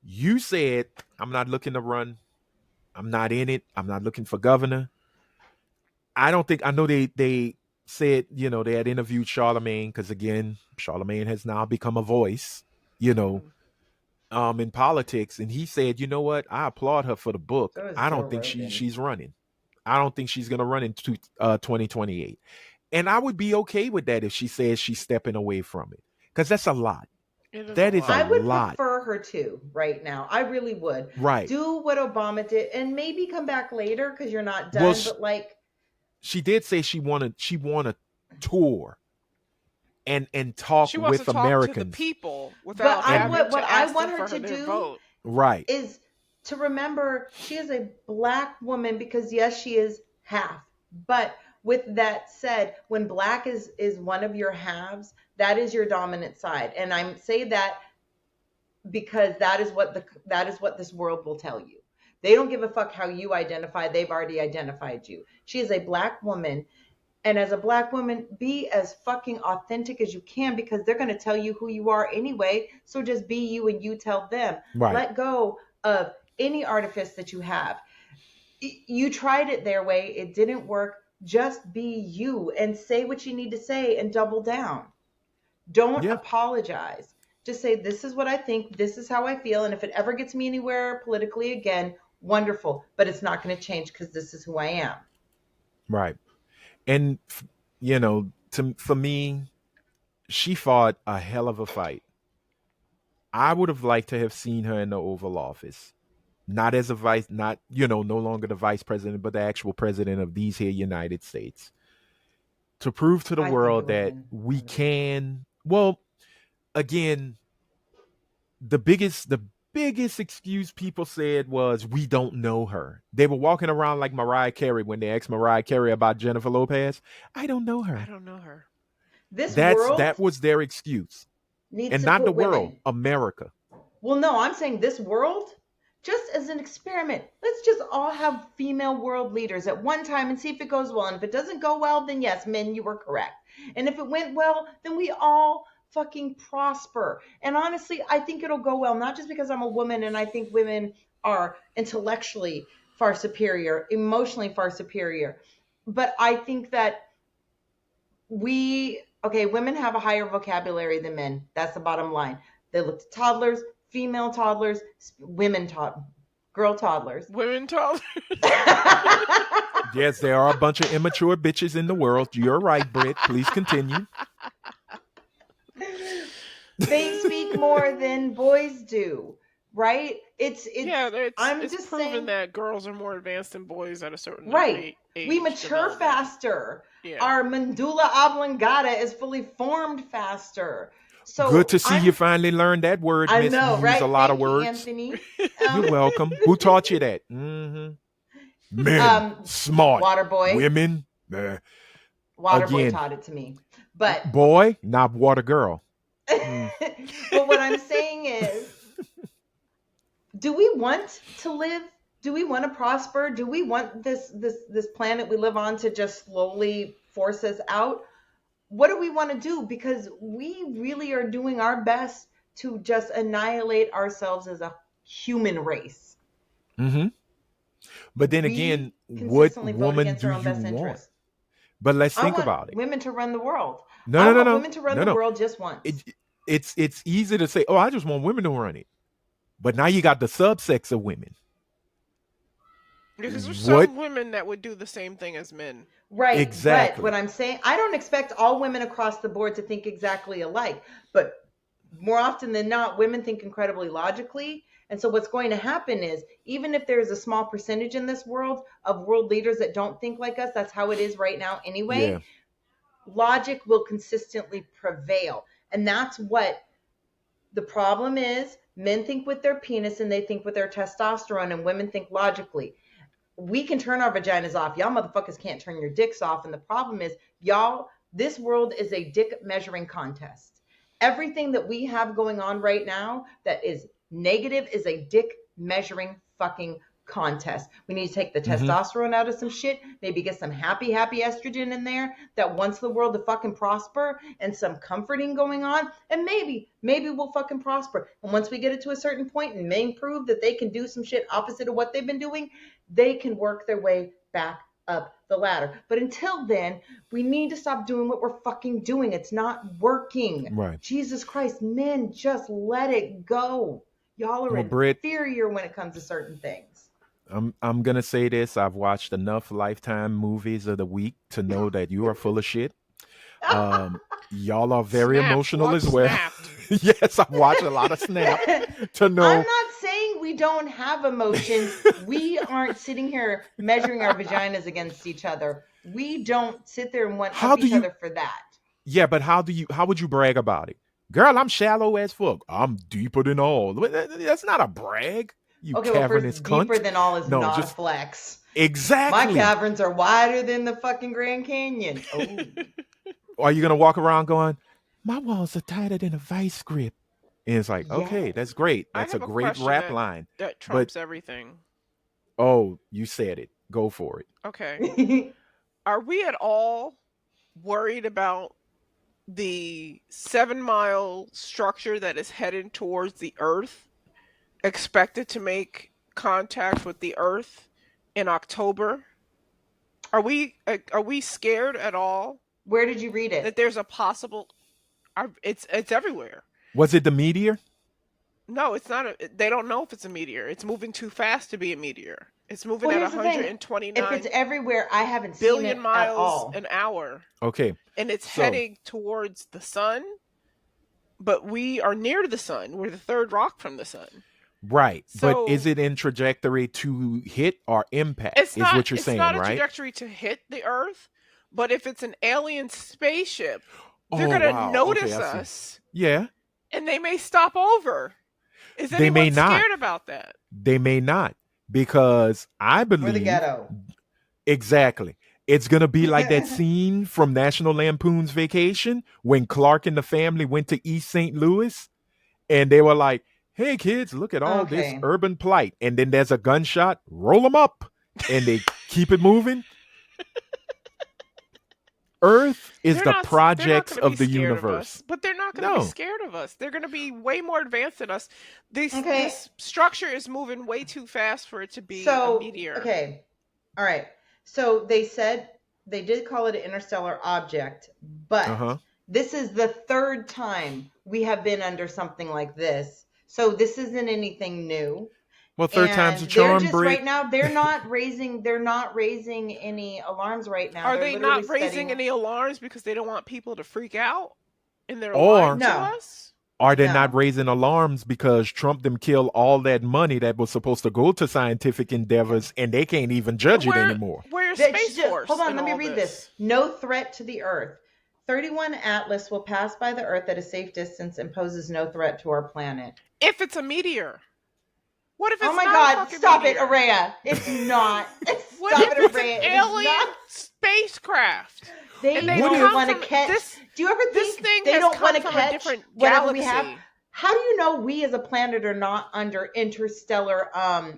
you said, I'm not looking to run. I'm not in it. I'm not looking for governor. I don't think I know they said, they had interviewed Charlemagne, because again, Charlemagne has now become a voice, you know, Hmm. in politics. And he said, you know what? I applaud her for the book. So is I Joe don't think Rogan. she's running. I don't think she's gonna run in 2028. And I would be okay with that if she says she's stepping away from it. Because that's a lot. It is a That is a I lot. would lot. prefer her to right now. I really would. Right. Do what Obama did and maybe come back later because you're not Well, done. But like, she did say she wanted tour and talk She wants to with talk to the Americans. people but without I And having what to I ask want them her for to their do vote. right. is to remember she is a black woman because yes, she is half. But with that said, when black is one of your halves, that is your dominant side. And I say that because that is what this world will tell you. They don't give a fuck how you identify. They've already identified you. She is a black woman. And as a black woman, be as fucking authentic as you can because they're going to tell you who you are anyway. So just be you and you tell them. Right. Let go of any artifice that you have. You tried it their way, it didn't work. Just be you and say what you need to say and double down. Don't Yeah. apologize. Just say, this is what I think, this is how I feel. And if it ever gets me anywhere politically again, Wonderful, but it's not going to change because this is who I am. Right. And for me, she fought a hell of a fight. I would have liked to have seen her in the Oval Office, not as a vice, not no longer the vice president, but the actual president of these here United States, to prove to the I think it world would have that been we wonderful. can. Well, again, the biggest excuse people said was we don't know her. They were walking around like Mariah Carey when they asked Mariah Carey about Jennifer Lopez. I don't know I her. don't know her. This That world was their excuse. needs And to not the put world, women. America. Well, no, I'm saying this world, just as an experiment, let's just all have female world leaders at one time and see if it goes well. And if it doesn't go well, then yes, men, you were correct. And if it went well, then we all fucking prosper. And honestly, I think it'll go well, not just because I'm a woman and I think women are intellectually far superior, emotionally far superior, but I think that women have a higher vocabulary than men. That's the bottom line. They look at toddlers, female toddlers, girl toddlers. Women told. Yes, there are a bunch of immature bitches in the world. You're right, Britt. Please continue. They speak more than boys do, right? Yeah, I'm it's just proven saying, that girls are more advanced than boys at a certain right. We age mature development. faster. Yeah. Our medulla oblongata is fully formed faster. Good So to see you finally learned that word, I Miss. You know, use a right? lot of Thank you, words. Anthony. You're welcome. Who taught you that? Men, smart. Waterboy. Women, Waterboy again, taught it to me. But boy, not water girl. Mm. but what I'm saying is, do we want to live? Do we want to prosper? Do we want this planet we live on to just slowly force us out? What do we want to do? Because we really are doing our best to just annihilate ourselves as a human race. hmm But then again, We what consistently vote woman against do our own you best want? interests. But let's I think want about it. women to run the world. No, I no, no, want no, women to run no, the no. world just once. It's easy to say, oh, I just want women to run it. But now you got the subsex of women. Because there's What some women that would do the same thing as men. Right. But what exactly? I'm saying, I don't expect all women across the board to think exactly alike. But more often than not, women think incredibly logically. And so what's going to happen is, even if there's a small percentage in this world of world leaders that don't think like us, that's how it is right now Yeah. anyway, logic will consistently prevail. And that's what the problem is. Men think with their penis and they think with their testosterone, and women think logically. We can turn our vaginas off. Y'all motherfuckers can't turn your dicks off. And the problem is, y'all, this world is a dick measuring contest. Everything that we have going on right now that is negative is a dick measuring fucking contest. We need to take the hmm testosterone out of some shit, maybe get some happy estrogen in there that wants the world to fucking prosper, and some comforting going on, and maybe we'll fucking prosper. And once we get it to a certain point and men prove that they can do some shit opposite of what they've been doing, they can work their way back up the ladder. But until then, we need to stop doing what we're fucking doing. It's not working. Right. Jesus Christ, men, just let it go. Y'all are Well, Britt, inferior when it comes to certain things. I'm gonna say this. I've watched enough Lifetime movies of the week to know that you are full of shit. Um, y'all are very Snapped. emotional Watch as well. Snapped. Yes, I've watched a lot of Snapped to I'm know not saying we don't have emotions. We aren't sitting here measuring our vaginas against each other. We don't sit there and one how up do each you. other for that. Yeah, but how would you brag about it? Girl, I'm shallow as fuck. I'm deeper than all. That's not a brag. You Okay, well, cavernous first, deeper cunt. than all is No, not a just flex. My exactly. caverns are wider than the fucking Grand Canyon. Oh, Are you gonna walk around going, my walls are tighter than a vice grip? And it's like, okay, yes. that's great. I That's a have a great question rap line. that But trumps everything. oh, you said it. Go for it. Okay. Are we at all worried about the 7-mile structure that is headed towards the Earth, expected to make contact with the Earth in October? Are we scared at all Where did you read that it? there's a possible? It's everywhere. Was it the meteor? No, it's not. They don't know if it's a meteor. It's moving too fast to be a meteor. It's moving Well, at here's the thing. If it's 129 everywhere, I haven't seen billion it at miles all. an hour, Okay. and it's So, heading towards the sun. But we are near to the sun. We're the third rock from the sun. right. But is So it in trajectory to hit or impact? Is what you're it's saying, not a right? trajectory to hit the Earth, but if it's an alien spaceship, they're Oh, gonna wow. Okay, notice I see. us Yeah. and they may stop over. Is They may anyone not. scared about that? They may not. Because I We're the believe ghetto. exactly. It's going to be like that scene from National Lampoon's Vacation when Clark and the family went to East St. Louis and they were like, hey, kids, look at all this Okay. urban plight. And then there's a gunshot, roll them up. And they keep it moving. Earth is the They're not projects going to be of the scared of universe. us, but they're not going to be No. scared of us. They're going to be way more advanced than us. Okay. This structure is moving way too fast for it to be a So, meteor. okay. All right. So they said they did call it an interstellar object, Uh but huh. this is the third time we have been under something like this. So this isn't anything new. Well, third time's a And they're charm, just Brit. right now they're not raising any alarms right now. Are They're they literally not raising studying. any alarms because they don't want people to freak out and they're lying Or to No. us? are they not No. raising alarms because Trump them kill all that money that was supposed to go to scientific endeavors and they can't even And judge it anymore? where's Space Hold Force on, in let me all read this. this? No threat to the Earth. 31 Atlas will pass by the Earth at a safe distance and poses no threat to our planet. If it's a meteor. What if Oh it's my not a God, fucking stop it, meteor? Araya. It's not. What Stop if it, it's an Araya. It is alien not. spacecraft? They And they've What don't if come want to from catch. this Do you ever this think thing they has don't want come to from a catch different whatever we have? galaxy. How do you know we as a planet are not under interstellar?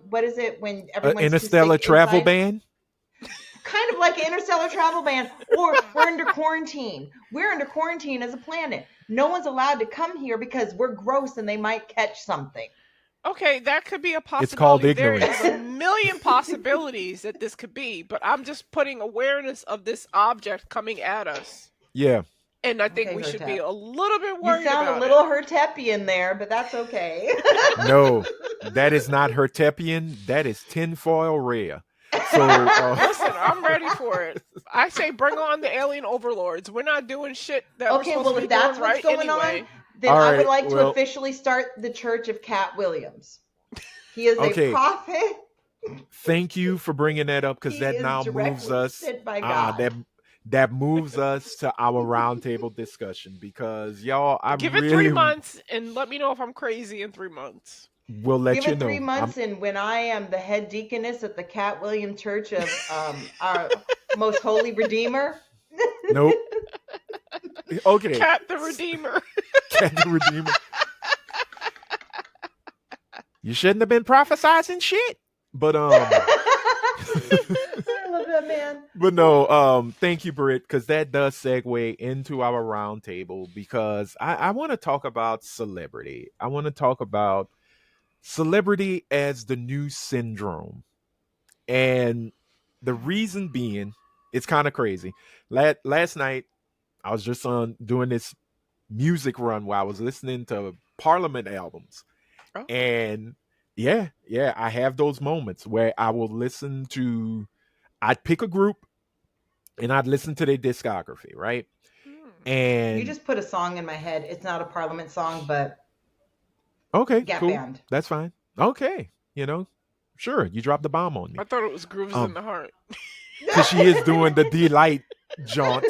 What is it when everyone's too Interstellar sick travel inside? ban? Kind of like an interstellar travel ban, or we're under quarantine. We're under quarantine as a planet. No one's allowed to come here because we're gross and they might catch something. Okay, that could be a It's called possibility. There is ignorance. a million possibilities that this could be, but I'm just putting awareness of this object coming at us. Yeah. And I think Okay, we should be Hertep. a little bit You worried sound a about little it. Hertepian there, but that's okay. No, that is not Hertepian. That is tinfoil rare. So, Listen, I'm ready for it. I say bring on the alien overlords. We're not doing shit that we're Okay, supposed well, to be if that's doing what's right going anyway. on, then all I would right. like to Well, officially start the Church of Cat Williams. He is a okay. prophet. Thank you for bringing that up because He that is now moves directly us. sent by Ah, God. that moves us to our roundtable discussion because y'all, I Give it 3 really months and let me know if I'm crazy in 3 months. will let Give you it know. 3 months, and when I am the head deaconess at the Cat William Church of our most holy Redeemer. Nope. Okay. Cat the Redeemer. Cat the Redeemer. You shouldn't have been prophesizing shit. But I love that man. but no, thank you, Britt, because that does segue into our roundtable because I want to talk about celebrity. I want to talk about celebrity as the new syndrome. And the reason being, it's kind of crazy. Last night, I was just on doing this music run where I was listening to Parliament albums. Oh. And yeah, I have those moments where I will listen to, I'd pick a group and I'd listen to their discography, right? Hmm. And You just put a song in my head. It's not a Parliament song, but okay, Gap cool. Band. That's fine. Okay, sure, you dropped the bomb on me. I thought it was Grooves in the Heart. Because she is doing the delight jaunt.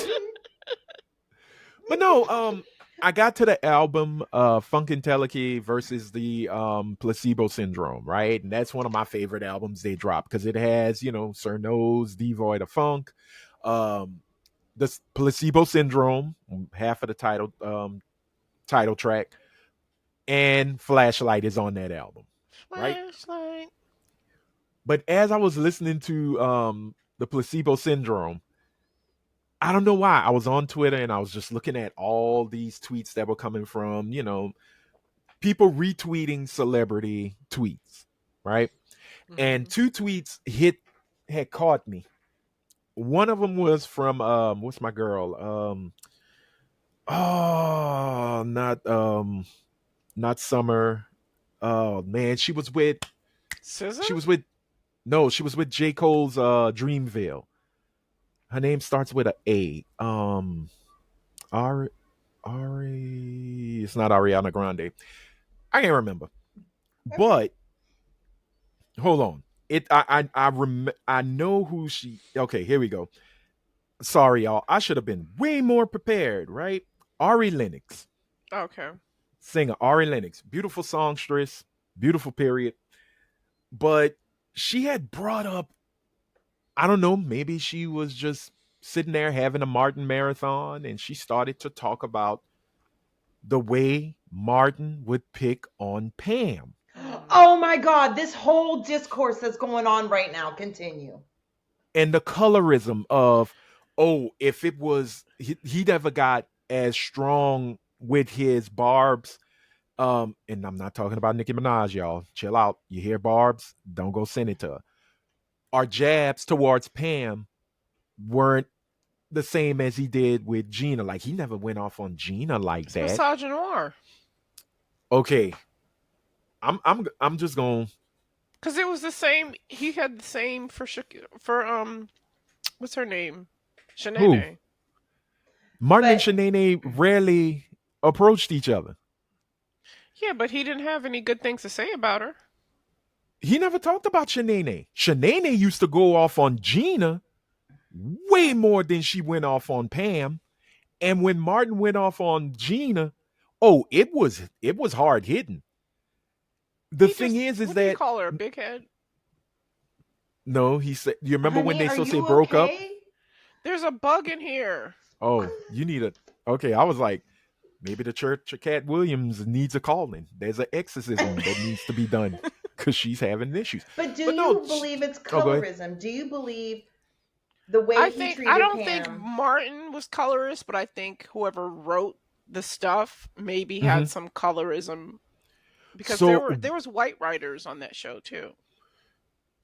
But no, I got to the album Funkentelechy versus the Placebo Syndrome, right? And that's one of my favorite albums they dropped because it has, Sir Nose, Devoid of Funk, the Placebo Syndrome, half of the title track, and Flashlight is on that album, right? Flashlight. But as I was listening to the Placebo Syndrome, I don't know why. I was on Twitter and I was just looking at all these tweets that were coming from, people retweeting celebrity tweets, right? Mm-hmm. And two tweets had caught me. One of them was from what's my girl? Oh, not Summer. Oh man, Scissor? she was with no, she was with J. Cole's Dreamville. Her name starts with a A. Ari Ari. It's not Ariana Grande. I can't remember. Okay. But hold on. I know who she. Okay, here we go. Sorry, y'all. I should have been way more prepared, right? Ari Lennox, Okay. singer Ari Lennox, beautiful songstress, beautiful period. But she had brought up, I don't know, maybe she was just sitting there having a Martin marathon, and she started to talk about the way Martin would pick on Pam. Mm. Oh my God, this whole discourse that's going on right now, continue. And the colorism of, oh, if it was he never got as strong with his barbs. And I'm not talking about Nicki Minaj, y'all. Chill out. You hear barbs, don't go send it to her. Our jabs towards Pam weren't the same as he did with Gina. Like, he never went off on Gina like It's that. misogynoir. Okay, I'm just going. Because it was the same. He had the same for what's her name? Who? Shanae. Martin and But Shanae rarely approached each other. Yeah, but he didn't have any good things to say about her. He never talked about Shanae. Shanae used to go off on Gina way more than she went off on Pam. And when Martin went off on Gina, oh, it was hard hitting. The He thing just, is what did he that call her? A big head? no, he said. You remember when honey, they are so say you broke up? okay? There's a bug in here. Oh, you need a. Okay, I was like, maybe the Church of Cat Williams needs a calling. There's an exorcism that needs to be done because she's having issues. But do But no, you believe it's oh, go ahead. colorism? Do you believe the way he I treated don't think Pam? Martin was colorist, but I think whoever wrote the stuff maybe Hmm. had some colorism because So there was white writers on that show too.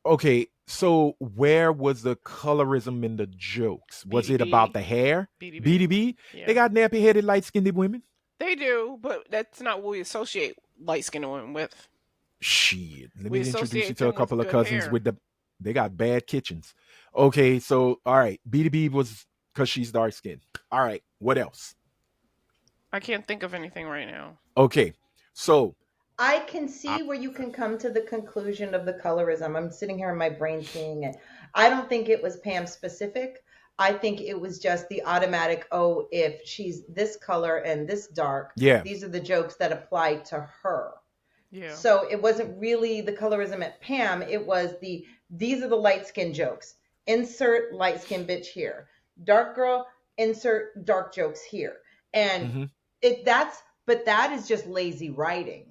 okay, so where was the colorism in the jokes? Was it about BDB, the hair? BDB. BDB? They Yeah. got nappy headed, light skinned women. They do, but that's not what we associate light skinned women with. Shit. Let We me introduce you associate to a them with couple of good cousins hair. with the they got bad kitchens. Okay, so all right. BDB was because she's dark skinned. All right, what else? I can't think of anything right now. Okay, so I can I, see where you can come to the conclusion of the colorism. I'm sitting here in my brain seeing it. I don't think it was Pam specific. I think it was just the automatic, oh, if she's this color and this dark, yeah. these are the jokes that apply to her. Yeah. So it wasn't really the colorism at Pam. It was these are the light skin jokes. Insert light skin bitch here. Dark girl, insert dark jokes here. And Hmm. but that is just lazy writing.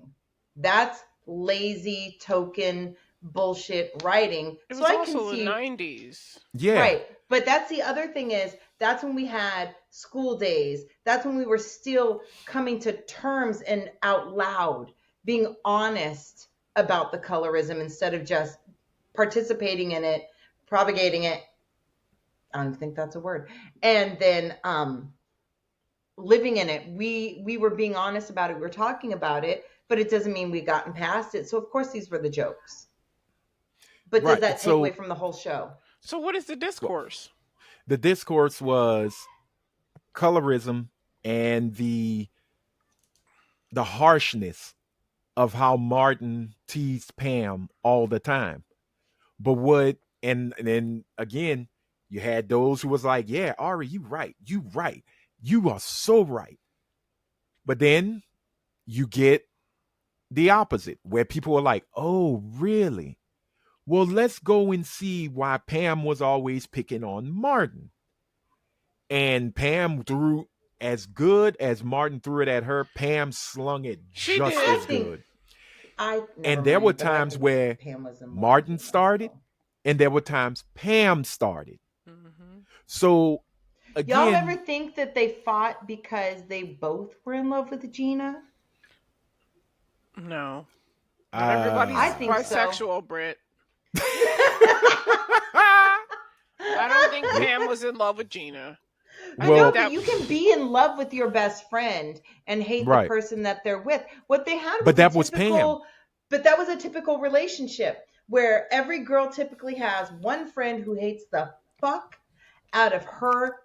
That's lazy token bullshit writing. It So was I can also the see, 90s. Yeah. right. But that's the other thing is that's when we had school days. That's when we were still coming to terms and out loud being honest about the colorism instead of just participating in it, propagating it. I don't think that's a word. And then living in it. We were being honest about it. We were talking about it, but it doesn't mean we've gotten past it. So of course these were the jokes. But does Right. that take away So from the whole show? So what is the well, discourse? the discourse was colorism and the harshness of how Martin teased Pam all the time. But what and then again, you had those who was like, yeah, Ari, you right. You right. You are so right. But then you get the opposite, where people are like, oh, really? Well, let's go and see why Pam was always picking on Martin. And Pam threw as good as Martin threw it at her, Pam slung it She just I did. as think good. I never And there were mind, but I times think where Pam was in love with Martin Gina. started So and there were times Pam started. Hmm. So y'all ever again, think that they fought because they both were in love with Gina? No. Not I everybody's think uh so. bisexual, Britt. I don't think Pam was in love with Gina. I No, think well, but that you can be in love with your best friend and hate the right. person that they're with. What they had But was a that was Pam. typical. But that was a typical relationship where every girl typically has one friend who hates the fuck out of her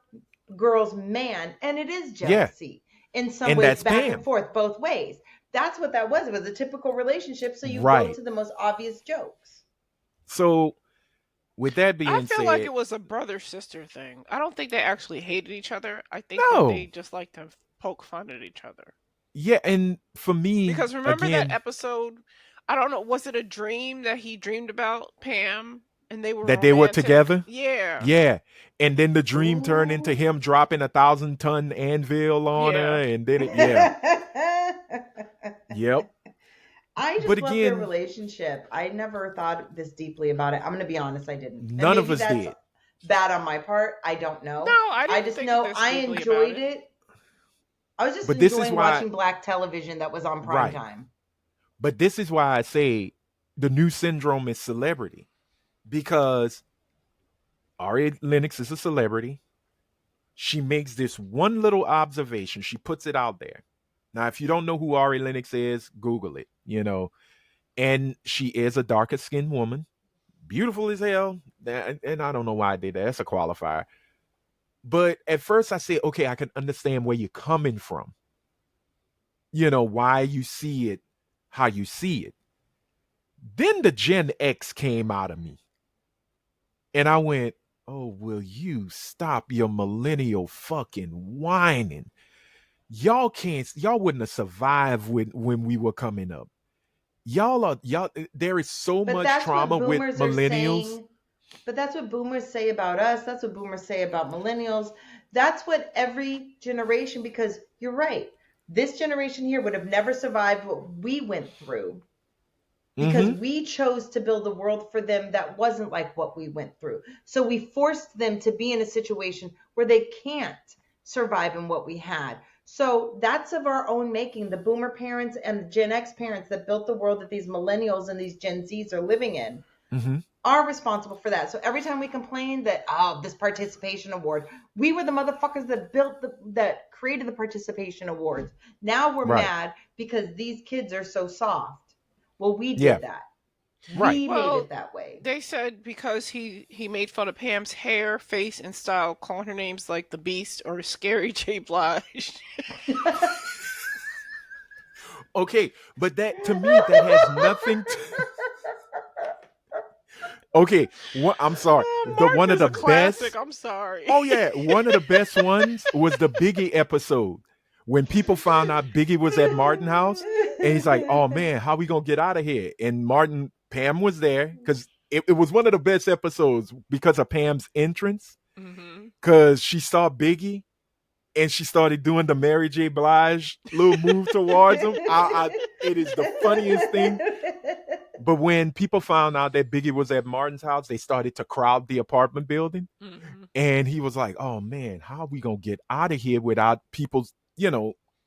girl's man, and it is Yeah. jealousy in some And ways, that's back and Pam. forth, both ways. That's what that was. It was a typical relationship, so you go Right. to the most obvious jokes. So with that I being feel like said, it was a brother sister thing. I don't think they actually hated each other. I think that they no. just like to poke fun at each other. Yeah, and for me, Because remember that again, episode? I don't know. Was it a dream that he dreamed about Pam and they were that they were romantic? together. Yeah. Yeah. And then the dream turned into Ooh. him dropping 1,000-ton anvil on her. Yeah. And then yeah. Yep. I But just love their again, relationship. I never thought this deeply about it. I'm going to be honest, I didn't. And none of maybe us that's did. bad on my part. I don't No, know. I I didn't just think know this I deeply about enjoyed it. it. I was just But this is enjoying why, watching black television that was on prime right. time. But this is why I say the new syndrome is celebrity. Because Ari Lennox is a celebrity. She makes this one little observation. She puts it out there. Now, if you don't know who Ari Lennox is, Google it, And she is a darker skinned woman, beautiful as hell. And I don't know why I did that. That's a qualifier. But at first I said, okay, I can understand where you're coming from. Why you see it, how you see it. Then the Gen X came out of me. And I went, oh, will you stop your millennial fucking whining? Y'all wouldn't have survived when we were coming up. Y'all, there is so But much that's trauma what with boomers are millennials. saying. But that's what boomers say about us. That's what boomers say about millennials. That's what every generation, because you're right. This generation here would have never survived what we went through because Mm-hmm. we chose to build a world for them that wasn't like what we went through. So we forced them to be in a situation where they can't survive in what we had. So that's of our own making. The boomer parents and the Gen X parents that built the world that these millennials and these Gen Zs are living in Mm-hmm. are responsible for that. So every time we complain that, oh, this participation award, we were the motherfuckers that that created the participation awards. Now we're Right. mad because these kids are so soft. Well, we Yeah. did that. Right. We made Well, it that way. they said because he made fun of Pam's hair, face, and style, calling her names like the Beast or Scary J. Blige. Okay, but that to me that has nothing to. Okay, I'm sorry. Oh, The Martin one of is the a classic. best. I'm sorry. Oh yeah, one of the best ones was the Biggie episode when people found out Biggie was at Martin house, and he's like, "Oh man, how we gonna get out of here?" And Pam was there because it was one of the best episodes because of Pam's entrance, Hmm. because she saw Biggie and she started doing the Mary J. Blige little move towards him. It is the funniest thing. But when people found out that Biggie was at Martin's house, they started to crowd the apartment building. Hmm. And he was like, oh man, how are we going to get out of here without people,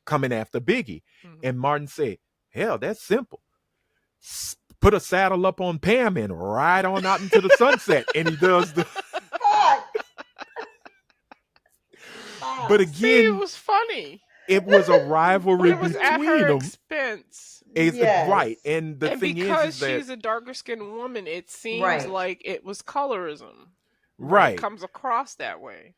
coming after Biggie? Hmm. And Martin said, hell, that's simple. Put a saddle up on Pam and ride on out into the sunset. And he does the. Fuck. But See, it again, was funny, it was a but rivalry it was at between her them. expense. It's Yes. right. And the And thing is because that, she's a darker skinned woman, it seems Right. like it was colorism. It right. comes across that way.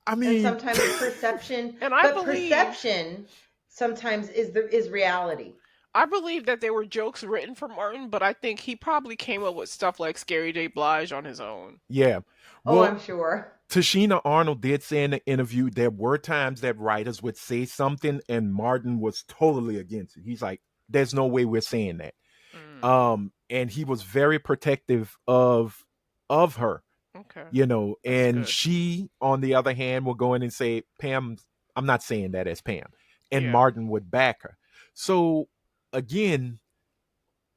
I And mean, sometimes perception, And I but believe perception sometimes is reality. that there were jokes written for Martin, but I think he probably came up with stuff like Scary J. Blige on his own. yeah. Oh, Well, I'm sure. Tashina Arnold did say in the interview there were times that writers would say something and Martin was totally against it. He's like, there's no way we're saying that. Mm, And he was very protective of her, okay, that's and good. she, on the other hand, will go in and say, Pam, I'm not saying that as Pam. And Yeah. Martin would back her. So again,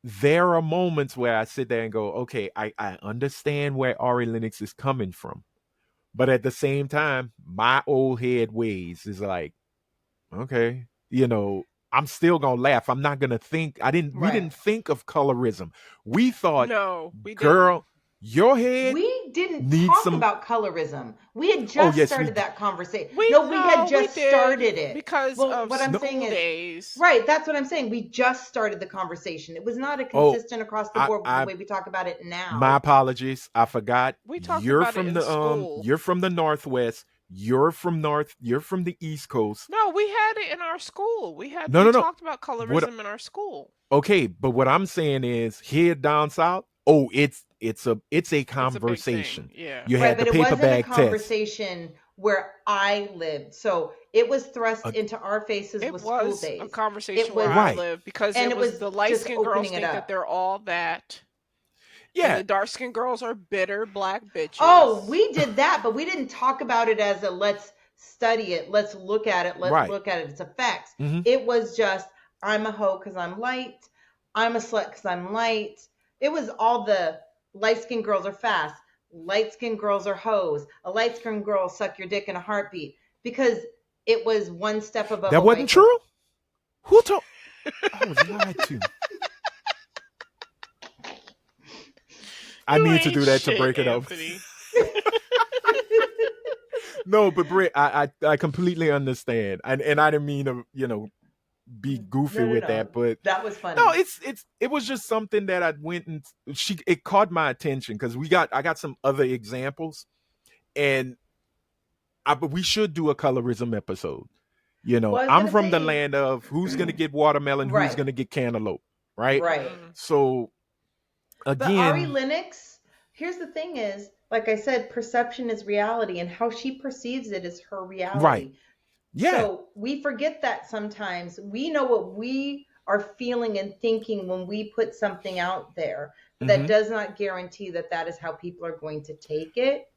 there are moments where I sit there and go, okay, I understand where Ari Lennox is coming from. But at the same time, my old head ways is like, okay, I'm still gonna laugh. I'm not gonna think. We Right. didn't think of colorism. We thought, No, we didn't. girl, Your head We didn't needs talk some. about colorism. We had Oh just yes, we started that conversation. We No, we had no, we just did started it. because Well, of what I'm no. saying school is, days. right, that's what I'm saying. We just started the conversation. It was not a Oh, consistent across the I board with the I way we talk about it my now. apologies. I forgot. We talked about it in school. You're from the Northwest. You're from the East Coast. No, we had it in our school. No, We no, no. talked about What colorism in our school. Okay, but what I'm saying is here down south, oh, it's a It's a big thing. conversation. Yeah. You Right, had the but it paper wasn't a bag test. conversation where I lived. So it was thrust Uh, into our faces It with school was a days. conversation It where was, I right. live because and it it was was the light just skinned girls opening it think that up. they're all that. And Yeah. the dark skinned girls are bitter black Oh, bitches. we did that, but we didn't talk about it as a let's study it, let's look at it, let's Right. look at its effects. Hmm. It was just, I'm a hoe because I'm light, I'm a slut because I'm light. It was all the light skinned girls are fast, light skinned girls are hoes, a light skinned girl will suck your dick in a heartbeat because it was one step above That a wasn't white true? girl. Who told I was lied to. I You need to ain't do that to shit, break it up. Anthony. No, but Britt, I completely understand. And I didn't mean to, be goofy No, no, with that, no. but That was no, funny. it was just something that I went and it caught my attention because I got some other examples, and but we should do a colorism episode. Well, I was I'm gonna from the say, land of who's gonna get watermelon, who's right, gonna get cantaloupe, right? right. Mm. So But Ari again, Lennox, here's the thing is, like I said, perception is reality, and how she perceives it is her right? reality. Yeah. So we forget that sometimes. We know what we are feeling and thinking when we put something out there, but that Hmm. does not guarantee that that is how people are going to take it.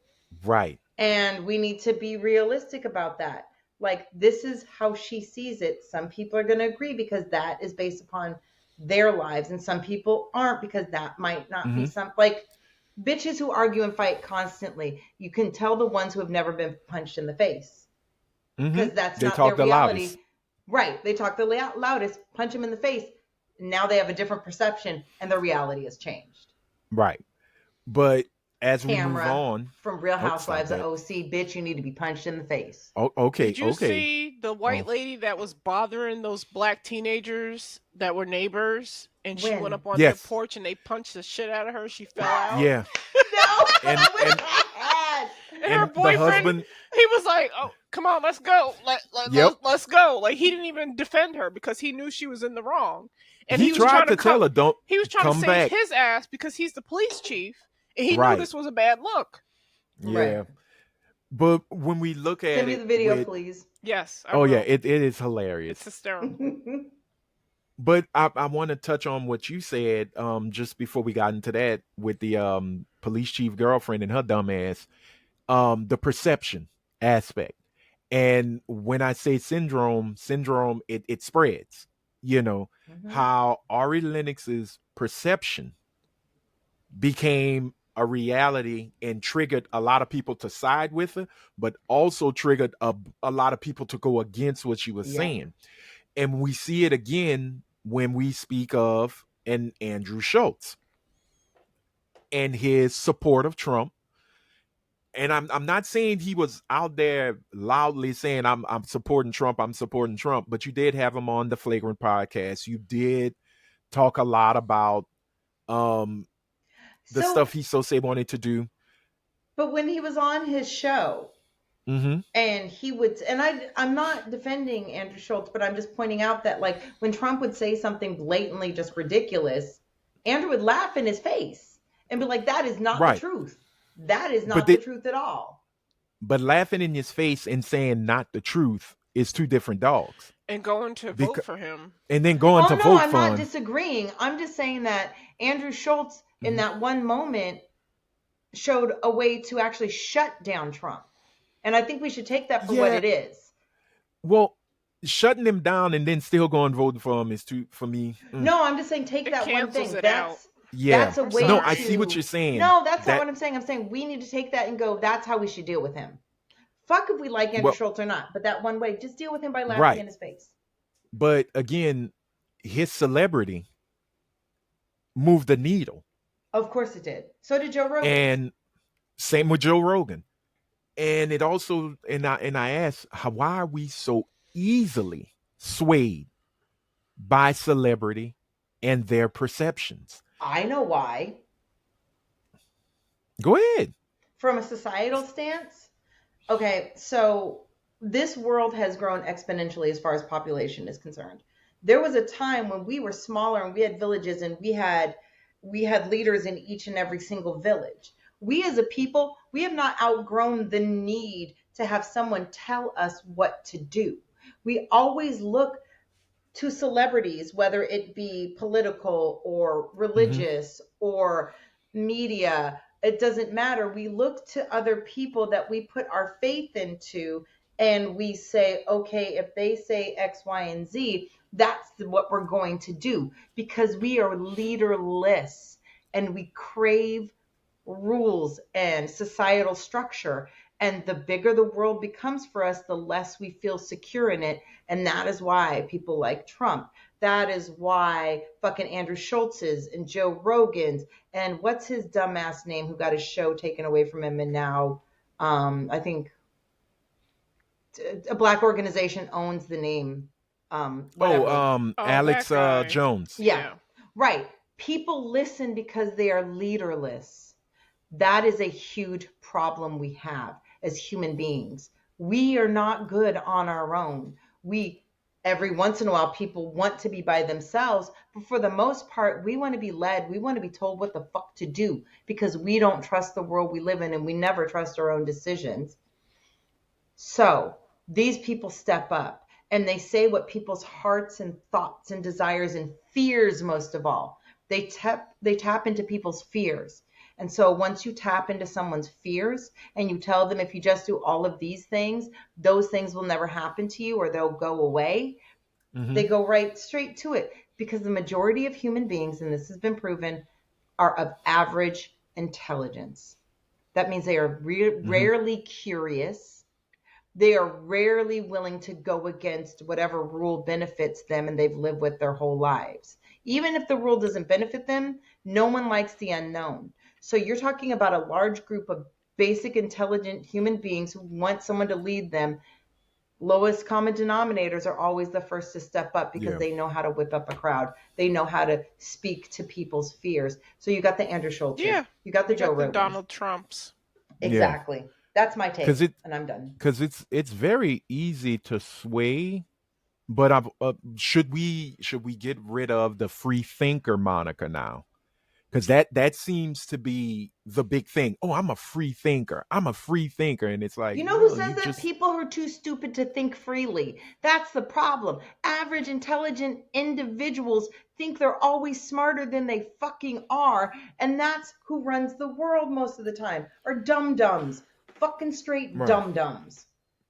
Right. And we need to be realistic about that. Like, this is how she sees it. Some people are going to agree because that is based upon their lives, and some people aren't because that might not be Hmm. some, like, bitches who argue and fight constantly. You can tell the ones who have never been punched in the face Hmm. because that's They not their talk the reality. loudest. Right. They talk the loudest, punch them in the face. Now they have a different perception and their reality has changed. Right. But as we move Tamra on, from Real oh, stop Housewives of that. OC, bitch, you need to be punched in the face. Oh, okay, Did you okay. see the Oh, white lady that was bothering those black teenagers that were neighbors? And she went When? up on their yes, porch and they punched the shit out of her. She fell out. yeah, No, but and I was mad. And her and the boyfriend, husband, he was like, "Oh, come on, let's go. yep, Let's go." Like he didn't even defend her because he knew she was in the wrong. And he tried to tell her, "Don't he was trying to come save back." his ass because he's the police chief and he knew Right? this was a bad look. Yeah, Right. but when we look Send at me it the video, with, please. Yes, I oh yeah, will. it is It's hilarious. hysterical. But I want to touch on what you said just before we got into that with the police chief girlfriend and her dumb ass, the perception aspect. And when I say syndrome, it spreads. Mhm. How Ari Lennox's perception became a reality and triggered a lot of people to side with her, but also triggered a lot of people to go against what she was Yep. saying. And we see it again when we speak of an Andrew Schultz and his support of Trump. And I'm not saying he was out there loudly saying I'm supporting Trump, but you did have him on the Flagrant podcast. You did talk a lot about um the stuff So, he so say wanted to do. but when he was on his show, Mm-hmm. and he would, and I'm not defending Andrew Schultz, but I'm just pointing out that, like, when Trump would say something blatantly just ridiculous, Andrew would laugh in his face and be like, that is not the Right. truth. That is But not the truth at all. but laughing in his face and saying not the truth is two different dogs. And going to vote for him. And then going Oh to no, vote I'm for not him. disagreeing. I'm just saying that Andrew Schultz in Mhm. that one moment showed a way to actually shut down Trump. And I think we should take that for what Yeah. it is. Well, shutting him down and then still going voting for him is too for me. No, I'm just saying take It that one cancels thing. it out. Yeah. That's a I'm way No, to. I see what you're saying. No, that's not That what I'm saying. I'm saying we need to take that and go, that's how we should deal with him. Fuck if we like Andrew well, Schultz or not, but that one way, just deal with him by laughing right. in his face. But again, his celebrity moved the needle. Of course it did. So did Joe Rogan's. And same with Joe Rogan. And it also, and I asked, why are we so easily swayed by celebrity and their perceptions? I know why. Go ahead. From a societal stance, okay, so this world has grown exponentially as far as population is concerned. There was a time when we were smaller and we had villages and we had leaders in each and every single village. We as a people, we have not outgrown the need to have someone tell us what to do. We always look to celebrities, whether it be political or Hmm. religious or media, it doesn't matter. We look to other people that we put our faith into and we say, okay, if they say X, Y, and Z, that's what we're going to do because we are leaderless and we crave rules and societal structure. And the bigger the world becomes for us, the less we feel secure in it. And that is why people like Trump. That is why fucking Andrew Schultz's and Joe Rogan's and what's his dumbass name who got his show taken away from him and now I think a black organization owns the name. Oh, Whatever. Oh, that Alex guy. Jones. Yeah, Yeah. right. People listen because they are leaderless. That is a huge problem we have as human beings. We are not good on our own. We, every once in a while, people want to be by themselves, but for the most part, we want to be led. We want to be told what the fuck to do because we don't trust the world we live in and we never trust our own decisions. So these people step up and they say what people's hearts and thoughts and desires and fears, most of all, they tap into people's fears. And so once you tap into someone's fears and you tell them if you just do all of these things, those things will never happen to you or they'll go away, Hmm. they go right straight to it because the majority of human beings, and this has been proven, are of average intelligence. That means they are Hmm. rarely curious, they are rarely willing to go against whatever rule benefits them and they've lived with their whole lives. Even if the rule doesn't benefit them, no one likes the unknown. So you're talking about a large group of basic intelligent human beings who want someone to lead them. Lowest common denominators are always the first to step up because Yeah. they know how to whip up a crowd. They know how to speak to people's fears. So you got the Andrew Schultzes, Yeah. you got the You Joe got the Rogans. Donald Trumps. Yeah. Exactly. That's my Because take, it and I'm done. because it's very easy to sway. But should we get rid of the free thinker moniker now? Because that seems to be the big thing. Oh, I'm a free thinker. I'm a free thinker, and it's like, You know who no, you says that? just People who are too stupid to think freely. That's the problem. Average intelligent individuals think they're always smarter than they fucking are. And that's who runs the world most of the time. Are dum dums. Fucking straight right. dum dums.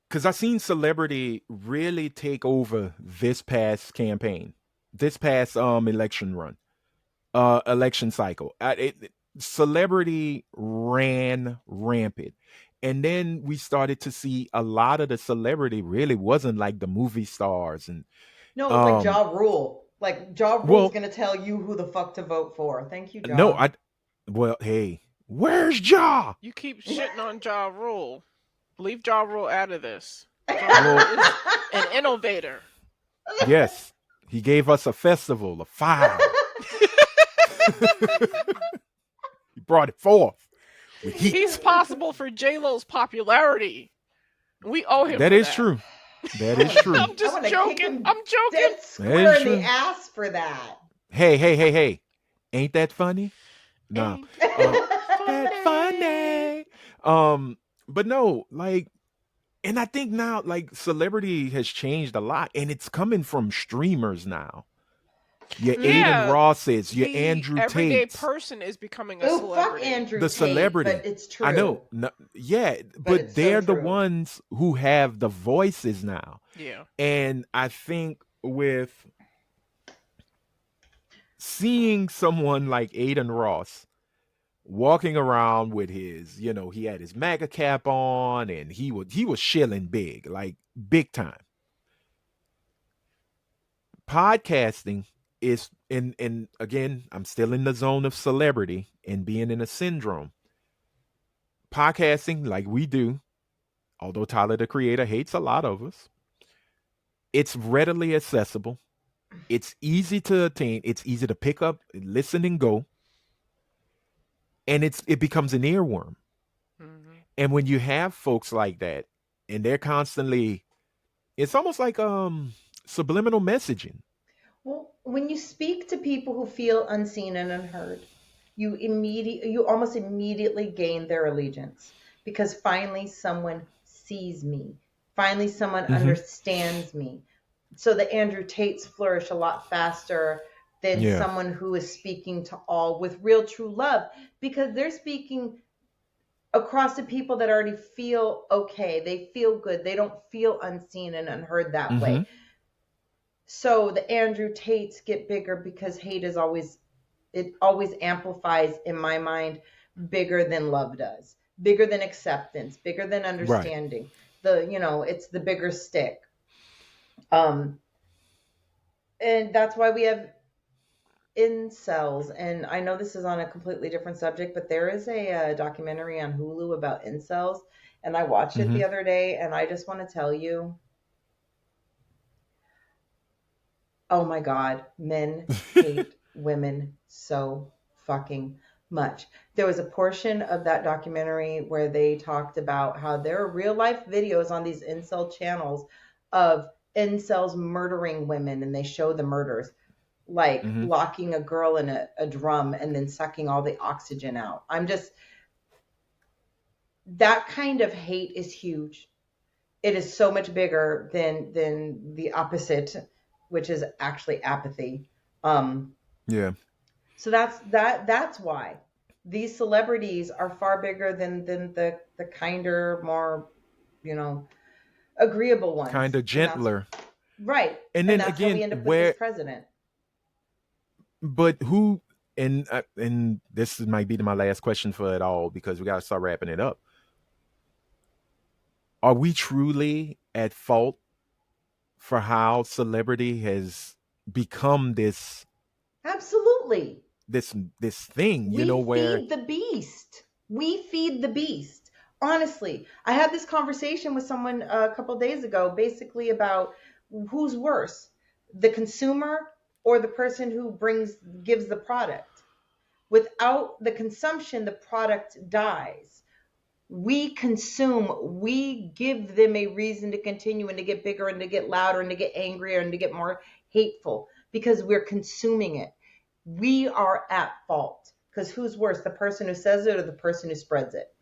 Because I seen celebrity really take over this past campaign, this past election run, election cycle. Celebrity ran rampant. And then we started to see a lot of the celebrity really wasn't like the movie stars and No, it was like um Ja Rule. Like Ja Rule's well gonna tell you who the fuck to vote for. Thank you, no, Ja. I well, hey, where's Ja? You keep shitting on Ja Rule. Leave Ja Rule out of this. Ja Rule Well, is an innovator. yes, he gave us a festival of fire. He brought it forth with He's heat. possible for J Lo's popularity. We owe him That for is that. true. That I is want to true. I'm I just want to kick joking. him I'm joking. dead That square is in the true. ass for that. Hey, hey, hey, hey. Ain't that funny? No. Ain't Uh that that funny? funny. Um, but no, like, and I think now like celebrity has changed a lot and it's coming from streamers now. Your Aiden Yeah, Rosses, your the Andrew everyday Tates, person is becoming a Oh, fuck celebrity. Andrew the Tate, but celebrity. it's I know. true. No, yeah, But but it's so they're the true. ones who have the voices now. Yeah. And I think with seeing someone like Aiden Ross walking around with his, he had his MAGA cap on and he was shilling big, like big time. Podcasting and again, I'm still in the zone of celebrity and being in a syndrome. Podcasting, like we do, although Tyler the Creator hates a lot of us, it's readily accessible. It's easy to attain. It's easy to pick up, listen, and go. And it becomes an earworm. Hmm. And when you have folks like that, and they're constantly, it's almost like subliminal messaging. Well, when you speak to people who feel unseen and unheard, you almost immediately gain their allegiance because finally someone sees me. Finally someone Mm-hmm. understands me. So the Andrew Tates flourish a lot faster than Yeah. someone who is speaking to all with real true love because they're speaking across to people that already feel okay. They feel good. They don't feel unseen and unheard that Mm-hmm. way. So the Andrew Tates get bigger because hate is always, it always amplifies in my mind bigger than love does, bigger than acceptance, bigger than Right. understanding. It's the bigger stick. Um, and that's why we have incels. And I know this is on a completely different subject, but there is a documentary on Hulu about incels, and I watched it Mm-hmm. the other day, and I just want to tell you, oh my God, men hate women so fucking much. There was a portion of that documentary where they talked about how there are real life videos on these incel channels of incels murdering women, and they show the murders, like Mm-hmm. locking a girl in a drum and then sucking all the oxygen out. That kind of hate is huge. It is so much bigger than the opposite, which is actually apathy. Um, Yeah. so that's why these celebrities are far bigger than the kinder, more, you know, agreeable Kind ones. of And that's gentler. right. And And then that's how we again, end up with this where, president. but who, and this might be my last question for it all because we got to start wrapping it up. Are we truly at fault for how celebrity has become Absolutely. this thing, We where feed the beast. We feed the beast. Honestly, I had this conversation with someone a couple days ago, basically about who's worse, the consumer or the person who gives the product. Without the consumption, the product dies. We consume, we give them a reason to continue and to get bigger and to get louder and to get angrier and to get more hateful because we're consuming it. We are at fault because who's worse, the person who says it or the person who spreads it?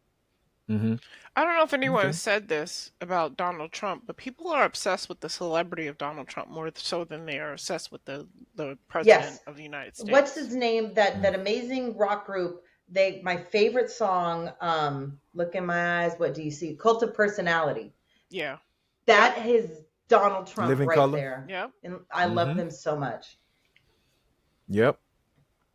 mm-hmm. I don't know if anyone Okay. has said this about Donald Trump, but people are obsessed with the celebrity of Donald Trump more so than they are obsessed with the president Yes. of the United What's States. his name? That Mm. that amazing rock group. They my favorite song. Look in my eyes. What do you see? Cult of Personality. Yeah. Yep. That is Donald Trump Living right color. there, Yep. and I love Mm-hmm. them so much. Yep.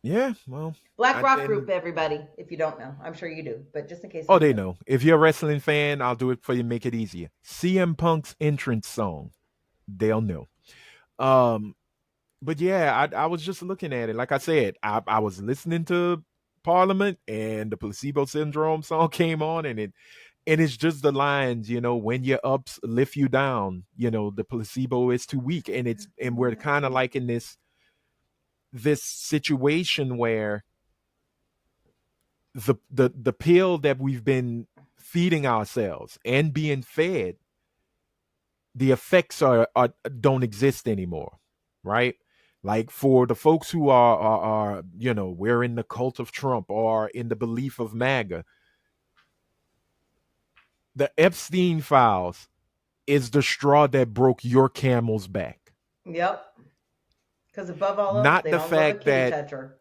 Yeah. Well, Black rock and group, everybody. If you don't know, I'm sure you do, but just in case you oh, don't they know. know. If you're a wrestling fan, I'll do it for you. Make it easier. CM Punk's entrance song. They'll know. Um, but yeah, I was just looking at it. Like I said, I was listening to Parliament, and the Placebo Syndrome song came on, and it's just the lines, when your ups lift you down, the placebo is too weak, and we're kind of like in this situation where the pill that we've been feeding ourselves and being fed, the effects are don't exist anymore, right? Like for the folks who are we're in the cult of Trump or in the belief of MAGA, the Epstein files is the straw that broke your camel's back. Yep. Because above all else, Not they the don't love a fact kitty that toucher.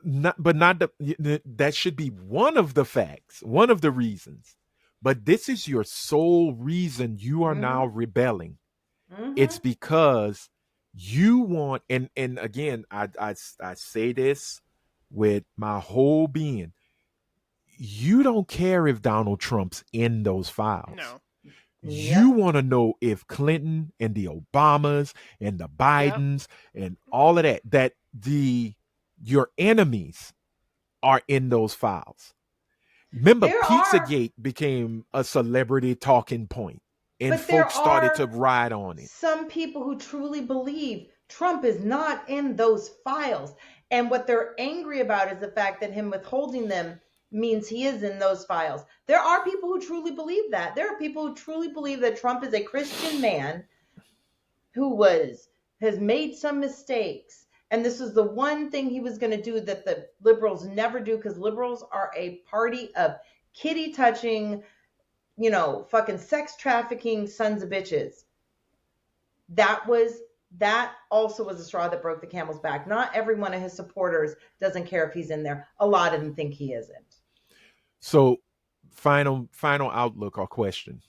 not that should be one of the facts, one of the reasons. But this is your sole reason you are now Mm-hmm. rebelling. It's Mm-hmm. because you want, and again, I say this with my whole being. You don't care if Donald Trump's in those files. No. You Yep. want to know if Clinton and the Obamas and the Yep. Bidens and all of that your enemies are in those files. Remember, There are, Pizzagate became a celebrity talking point, and but there folks started to are ride on it. some people who truly believe Trump is not in those files. And what they're angry about is the fact that him withholding them means he is in those files. There are people who truly believe that. There are people who truly believe that Trump is a Christian man who has made some mistakes. And this is the one thing he was going to do that the liberals never do, because liberals are a party of kitty touching, fucking sex trafficking sons of bitches. That also was a straw that broke the camel's back. Not every one of his supporters doesn't care if he's in there. A lot of them think he isn't. So, final outlook or question.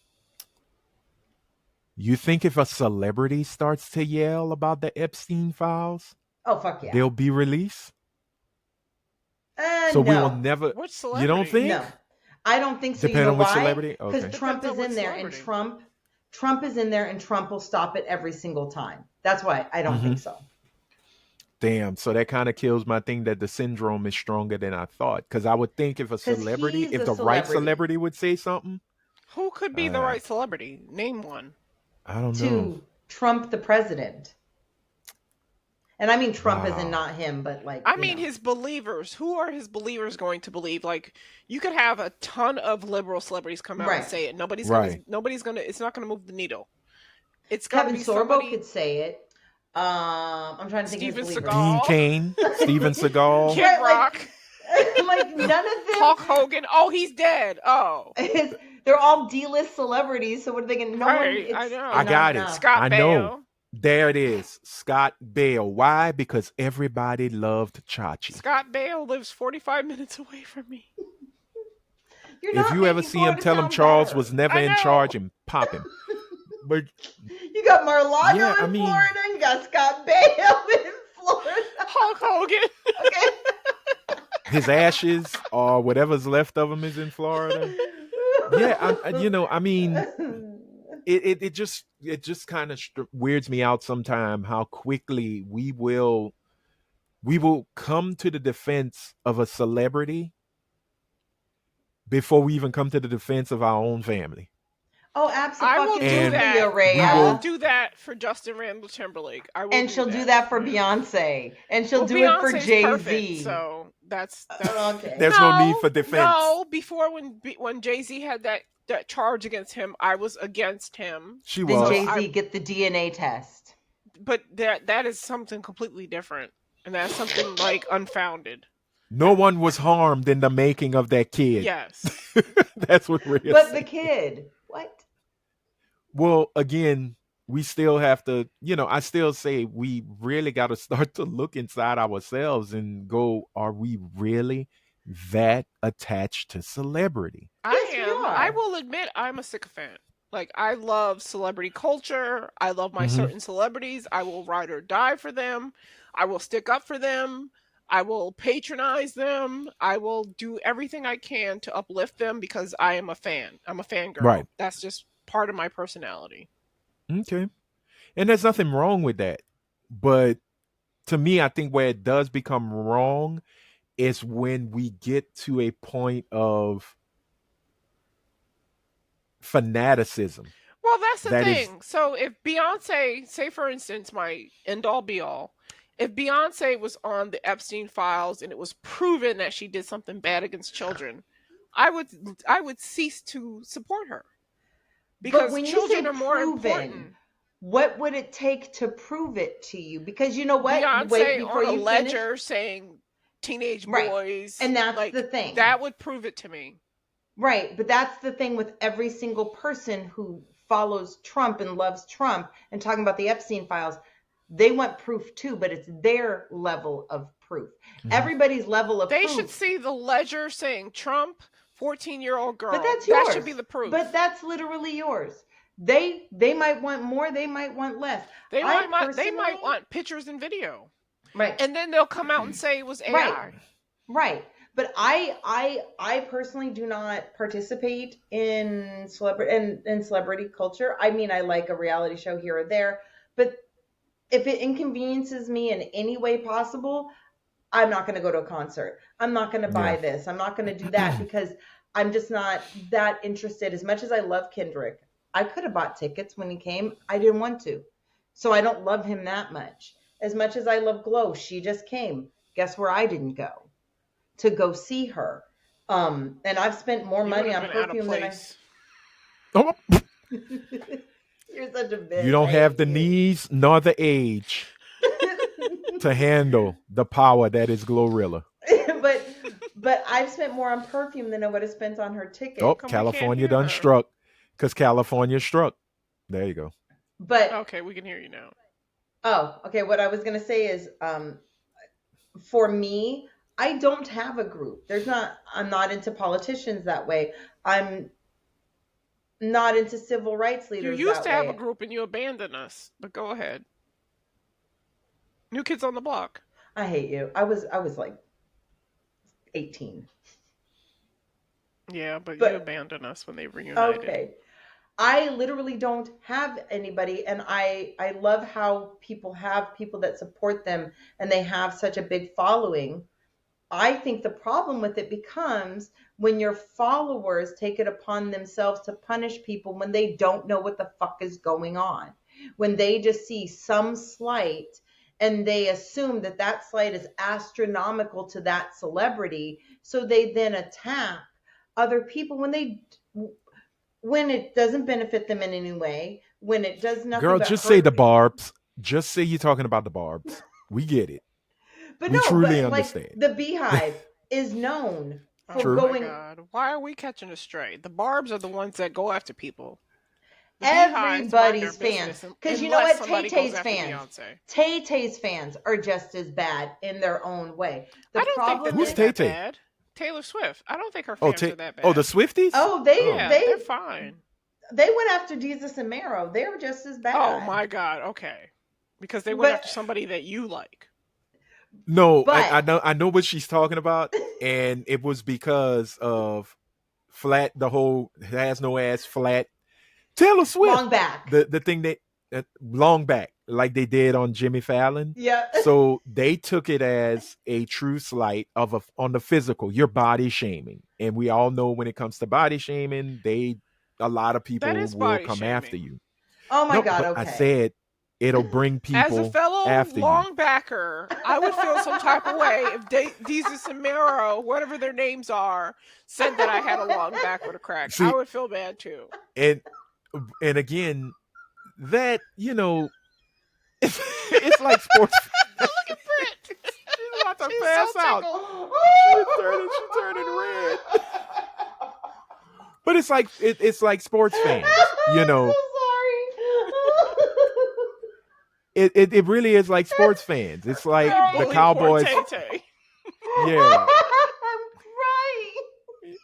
You think if a celebrity starts to yell about the Epstein files, Oh, fuck yeah. they'll be released? So we will No. never. Which You don't celebrity? think? No. I don't think so. Depending You know on which why? celebrity? Because Okay. Trump Depends is on which in there, and celebrity. Trump is in there, and Trump will stop it every single time. That's why I don't think so. Damn. So that kind of kills my thing that the syndrome is stronger than I thought. Because I would think if a Because celebrity, he's if a the right celebrity. celebrity would say something, Who could be the right celebrity? Name one. I don't know. To Trump the president. And I mean Trump as in Wow. not him, but like, I mean his believers. Who are his believers going to believe? Like, you could have a ton of liberal celebrities come out and Right. say it. Nobody's Right. gonna it's not gonna move the needle. It's gotta Kevin be Sorbo somebody. could say it. I'm trying to think Steven of his believers. Dean Seagal. Kane, Steven Seagal. Kid Right, Rock. like none of them. Hulk Hogan. Oh, he's dead. Oh. They're all D-list celebrities, so what are they going to? No Right, one. I know. I got it. Scott I Baio. know. There it is. Scott Baio. Why? Because everybody loved Chachi. Scott Baio lives 45 minutes away from me. You're If not you ever making see him, Florida tell him sound Charles better. was never I in know. charge and pop him. But You got Mar-a-Lago Yeah, in I mean- Florida. You got Scott Baio in Florida. Hulk Hogan. Okay. his ashes or whatever's left of him is in Florida. Yeah, I mean, it just kind of weirds me out sometime how quickly we will come to the defense of a celebrity before we even come to the defense of our own family. Oh, I will absolutely, do that. Araya. I will do that for Justin Randall Timberlake. I will And she'll do that for Beyonce, and she'll do it for Beyonce's Jay-Z. perfect, so that's Okay. There's no need for defense. No, before when Jay-Z had that charge against him, I was against him. She Then was. Jay-Z get the DNA test. But that is something completely different, and that's something like unfounded. No one was harmed in the making of that kid. Yes. That's what Rhea But said. the kid, what? Well, again, we still have to, I still say we really got to start to look inside ourselves and go, are we really that attached to celebrity? Yes, we I am. are. I will admit I'm a sycophant. Like, I love celebrity culture. I love my certain celebrities. I will ride or die for them. I will stick up for them. I will patronize them. I will do everything I can to uplift them because I am a fan. I'm a fangirl. Right. That's just part of my personality. Okay. And there's nothing wrong with that. But to me, I think where it does become wrong is when we get to a point of fanaticism. Well, that's the That is- thing. So if Beyonce, say for instance, my end all be all, if Beyonce was on the Epstein files and it was proven that she did something bad against children, I would cease to support her. Because But when you children say are more proven, important. what would it take to prove it to you? Because you know what? Beyonce Wait before on a you ledger finish. saying teenage Right. boys. And that's like, the thing. That would prove it to me. Right, but that's the thing with every single person who follows Trump and loves Trump and talking about the Epstein files. They want proof too, but it's their level of proof. Everybody's level of They proof. should see the ledger saying Trump, 14-year-old girl. But that's yours. That should be the proof. But that's literally yours. They might want more, they might want less. They I might personally- want pictures and video. Right. And then they'll come out and say it was AI. Right. But I personally do not participate in celebrity culture. I mean, I like a reality show here or there, but if it inconveniences me in any way possible, I'm not going to go to a concert. I'm not going to Yeah. buy this. I'm not going to do that because I'm just not that interested. As much as I love Kendrick, I could have bought tickets when he came. I didn't want to. So I don't love him that much. As much as I love Glow, she just came. Guess where I didn't go? To go see her. And I've spent more You would money have on been out of perfume than I. place. Oh, You're such a you bitch. don't I have hate the you. knees nor the age to handle the power that is Glorilla. but I've spent more on perfume than I would have spent on her Oh, How ticket. come we can't California hear done her? struck because California struck. There you go. But Okay, we can hear you now. oh, okay. What I was gonna say is, for me, I don't have a group. There's not. I'm not into politicians that way. I'm not into civil rights You leaders used that to have a way. group and you abandoned us, but go ahead. New Kids on the Block. I hate you. I was like 18. Yeah, but you But abandoned us when they reunited. okay. I literally don't have anybody, and I love how people have people that support them and they have such a big following. I think the problem with it becomes when your followers take it upon themselves to punish people when they don't know what the fuck is going on. When they just see some slight and they assume that that slight is astronomical to that celebrity, so they then attack other people when it doesn't benefit them in any way, when it does nothing Girl, but just say the hurt. barbs. Just say you're talking about the barbs. We get it. But We no, truly but like understand. the Beehive is known Oh for True. my going. god. Why are we catching astray? The Barbs are the ones that go after people. The Beehives mind their Everybody's fans. business Because you know unless what? somebody Tay goes Tay's after fans. Beyonce. Tay Tay's fans are just as bad in their own way. The I don't think that problem Who's they're is, Tay that Tay? bad. Taylor Swift. I don't think her Oh, fans are that oh, the bad. Swifties? oh, they Oh. Yeah, they're they fine. they went after Jesus and Mero. They were just as Oh bad. my god, okay. Because they went But after somebody that you like. No, but I know what she's talking about, and it was because of flat the whole has no ass flat Taylor Swift. long back. The thing that long back, like they did on Jimmy Fallon. Yeah. So they took it as a true slight of on the physical, your body shaming. And we all know when it comes to body shaming, a lot of That people is will body come after shaming. you. Oh my No, God. but I Okay. said it'll bring As a people fellow after you. long backer, I would feel some type of way if Jesus and Mero, whatever their names are, said that I had a long back with a crack. I See, would feel bad too. and again, that it's like sports. Look at Brit. She's about to She's so pass out. tickled. She turning red. But it's like sports fans. I'm so sorry. It really is like sports fans. It's I'm like They the crying. bullied poor Cowboys. Tay Tay. Yeah, I'm crying.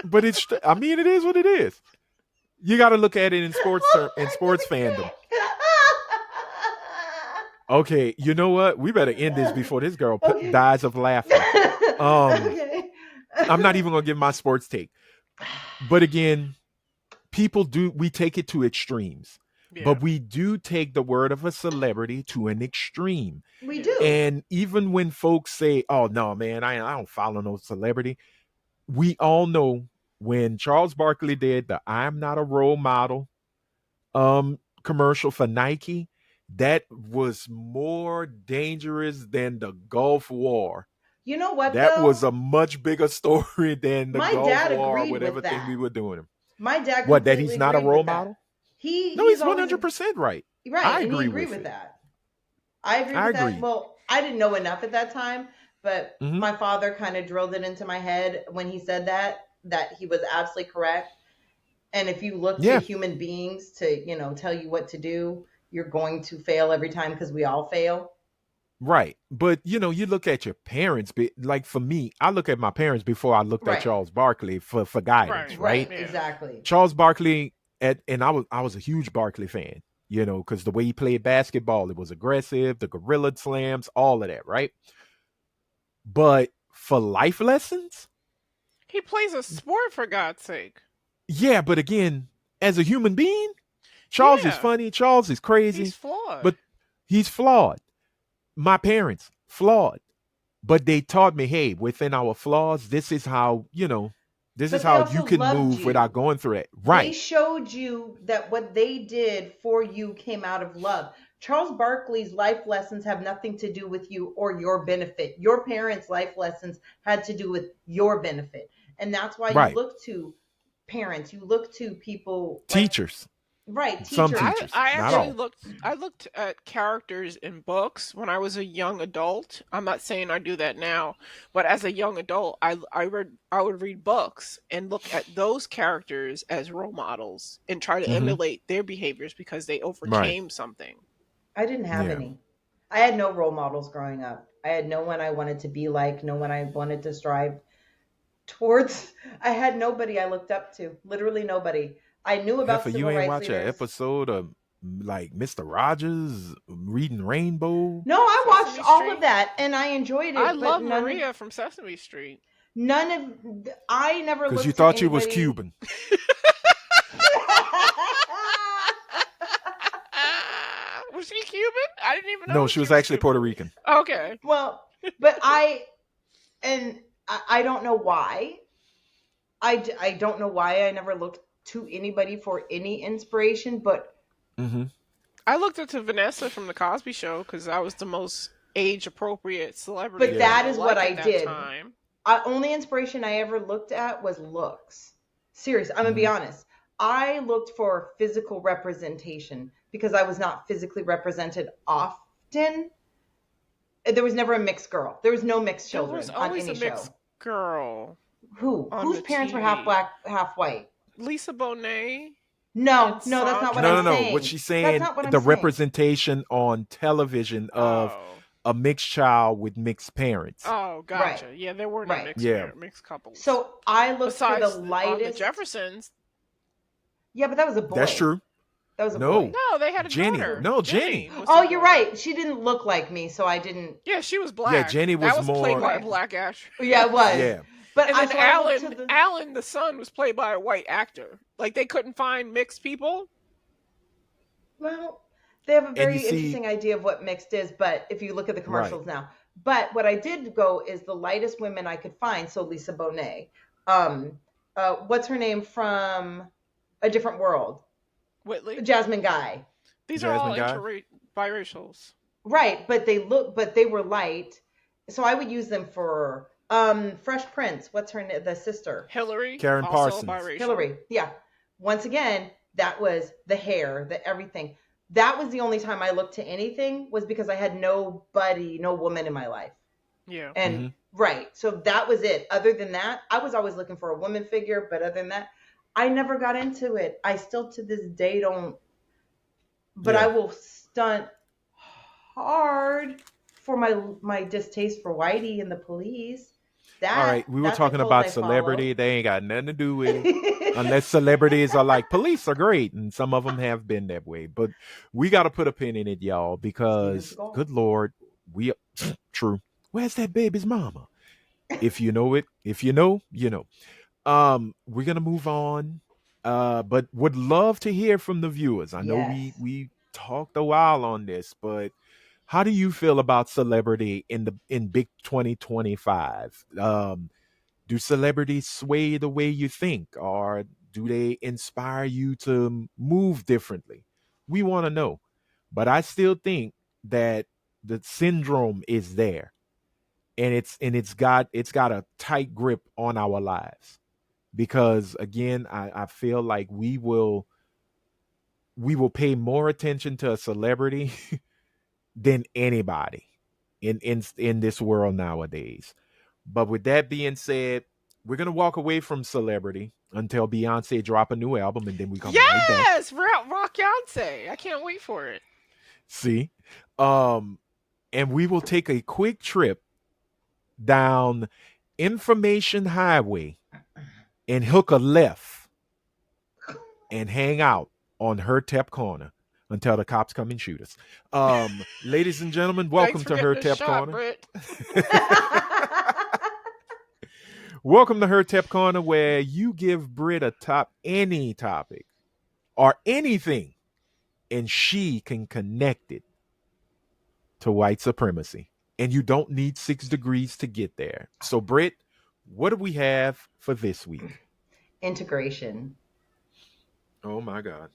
but I mean, it is what it is. You got to look at it in in I'm sports gonna fandom. crack. Okay, you know what? We better end this before this girl Okay. dies of laughter. Um, Okay. I'm not even gonna give my sports take. But again, we take it to extremes. Yeah. But we do take the word of a celebrity to an extreme. We Yeah. do. And even when folks say, "Oh no, man, I don't follow no celebrity," we all know when Charles Barkley did the "I'm not a role model" commercial for Nike, that was more dangerous than the Gulf War. You know what That was though? a much bigger story than the My Gulf dad War agreed with with everything that. we were doing. My dad What, that completely he's not a agreed role with that. model? No, He's he's always 100% right. right, I and he agree agreed with with it. that. I agree I with that. agree. Well, I didn't know enough at that time, but Hmm. my father kind of drilled it into my head when he said that he was absolutely correct. And if you look to Yeah, human beings to, tell you what to do, you're going to fail every time because we all fail. right. But you look at your parents. Like for me, I look at my parents before I looked at Right. Charles Barkley for guidance. Right. Right. Right, Yeah. exactly. Charles Barkley, and I was a huge Barkley fan. Because the way he played basketball, it was aggressive, the gorilla slams, all of that, right? But for life lessons. He plays a sport, for God's sake. Yeah, but again, as a human being, Charles is Yeah, funny. Charles is he's crazy, flawed. but he's flawed. My parents, flawed. But they taught me, hey, within our flaws, this is how, this is But they how you also can loved move without you. going through it. They Right, showed you that what they did for you came out of love. Charles Barkley's life lessons have nothing to do with you or your benefit. Your parents' life lessons had to do with your benefit. And that's why you right. look to parents, you look to people like, Teachers, right, some teachers. I teachers, I not actually all. looked at characters in books when I was a young adult. I'm not saying I do that now, but as a young adult, I would read books and look at those characters as role models and try to Hmm. emulate their behaviors because they Right. overcame something. I didn't have Yeah. any. I had no role models growing up. I had no one I wanted to be like, no one I wanted to strive towards. I had nobody I looked up to. Literally nobody. I knew about Heifer, you civil ain't rights watch an leaders. episode of like Mr. Rogers reading Rainbow? No, I watched Sesame all of Street. that and I enjoyed I it, but love Maria from Sesame Street. I never Because you looked to thought you was anybody. Cuban. Was she Cuban? I didn't even know No, she she was was actually Cuban. Puerto Rican. Okay. Well, but I don't know why. I don't know why I never looked to anybody for any inspiration, but Hmm. I looked up to Vanessa from the Cosby Show because that was the most age appropriate celebrity but for Yeah. me that to is what like I at that did. time. Only inspiration I ever looked at was looks. Serious. I'm gonna be Hmm. honest. I looked for physical representation because I was not physically represented often. There was never a mixed girl. There was no mixed There was children on always a any mixed show. girl Who? on Whose the parents were half TV. black, half white? Lisa Bonet No, and no, that's not what I'm No, no, Sandra. no. What saying. she's That's saying, not what I'm the saying. representation on television of Oh. a mixed child with mixed parents. Oh, Right, gotcha. Yeah, there were no right. Yeah, mixed couples. So I looked for the Besides on the lightest. Jeffersons. Yeah, but that was a that's boy. true. That was a boy. No, No, they had a Jenny. daughter. No, Jenny Jenny. was Oh, the you're daughter. right. She didn't look like me, so I didn't. Yeah, she was Yeah, black. Jenny That was was played more. by a Right. black actress. Yeah, it was. Yeah, But And then so I looked to the. Alan, the son, was played by a white actor. Like they couldn't find mixed people. Well, they have a and you very see, interesting idea of what mixed is, but if you look at the right. commercials now. But what I did go is the lightest women I could find. So Lisa Bonet. Um, what's her name from A Different World? Whitley. Jasmine Guy. These are all Jasmine Guy. biracials. Right, but they were light. So I would use them for Fresh Prince. What's her name? The sister. Hillary, Karen also Parsons. biracial. Hillary. Yeah. Once again, that was the hair, the everything. That was the only time I looked to anything was because I had nobody, no woman in my life. Yeah. And Hmm. right. So that was it. Other than that, I was always looking for a woman figure, but other than that, I never got into it. I still to this day don't, but I Yeah. will stunt hard for my distaste for Whitey and the police. All right, we were That's a talking cult about I celebrity. follow. They ain't got nothing to do with it. Unless celebrities are like, police are great, and some of them have been that way. But we got to put a pin in it, y'all, Steven because Seagal. good Lord, we true. Where's that baby's mama? If you know it, if you know, you know. We're gonna move on. But would love to hear from the viewers. I know Yes. we talked a while on this, but how do you feel about celebrity in big 2025? Do celebrities sway the way you think, or do they inspire you to move differently? We want to know. But I still think that the syndrome is there, and it's got a tight grip on our lives. Because again, I feel like we will pay more attention to a celebrity than anybody in this world nowadays. But with that being said, we're gonna walk away from celebrity until Beyonce drop a new album, and then we come right back. Yes, Rock Yonsei. I can't wait for it. See, um, and we will take a quick trip down Information Highway and hook a left and hang out on her Tep Corner until the cops come and shoot us. Ladies and gentlemen, welcome Thanks for to her getting a Tep shot, Corner. Britt. Welcome to Her Tep Corner, where you give Brit any topic or anything, and she can connect it to white supremacy. And you don't need 6 degrees to get there. So, Brit, what do we have for this week? Integration. Oh my God.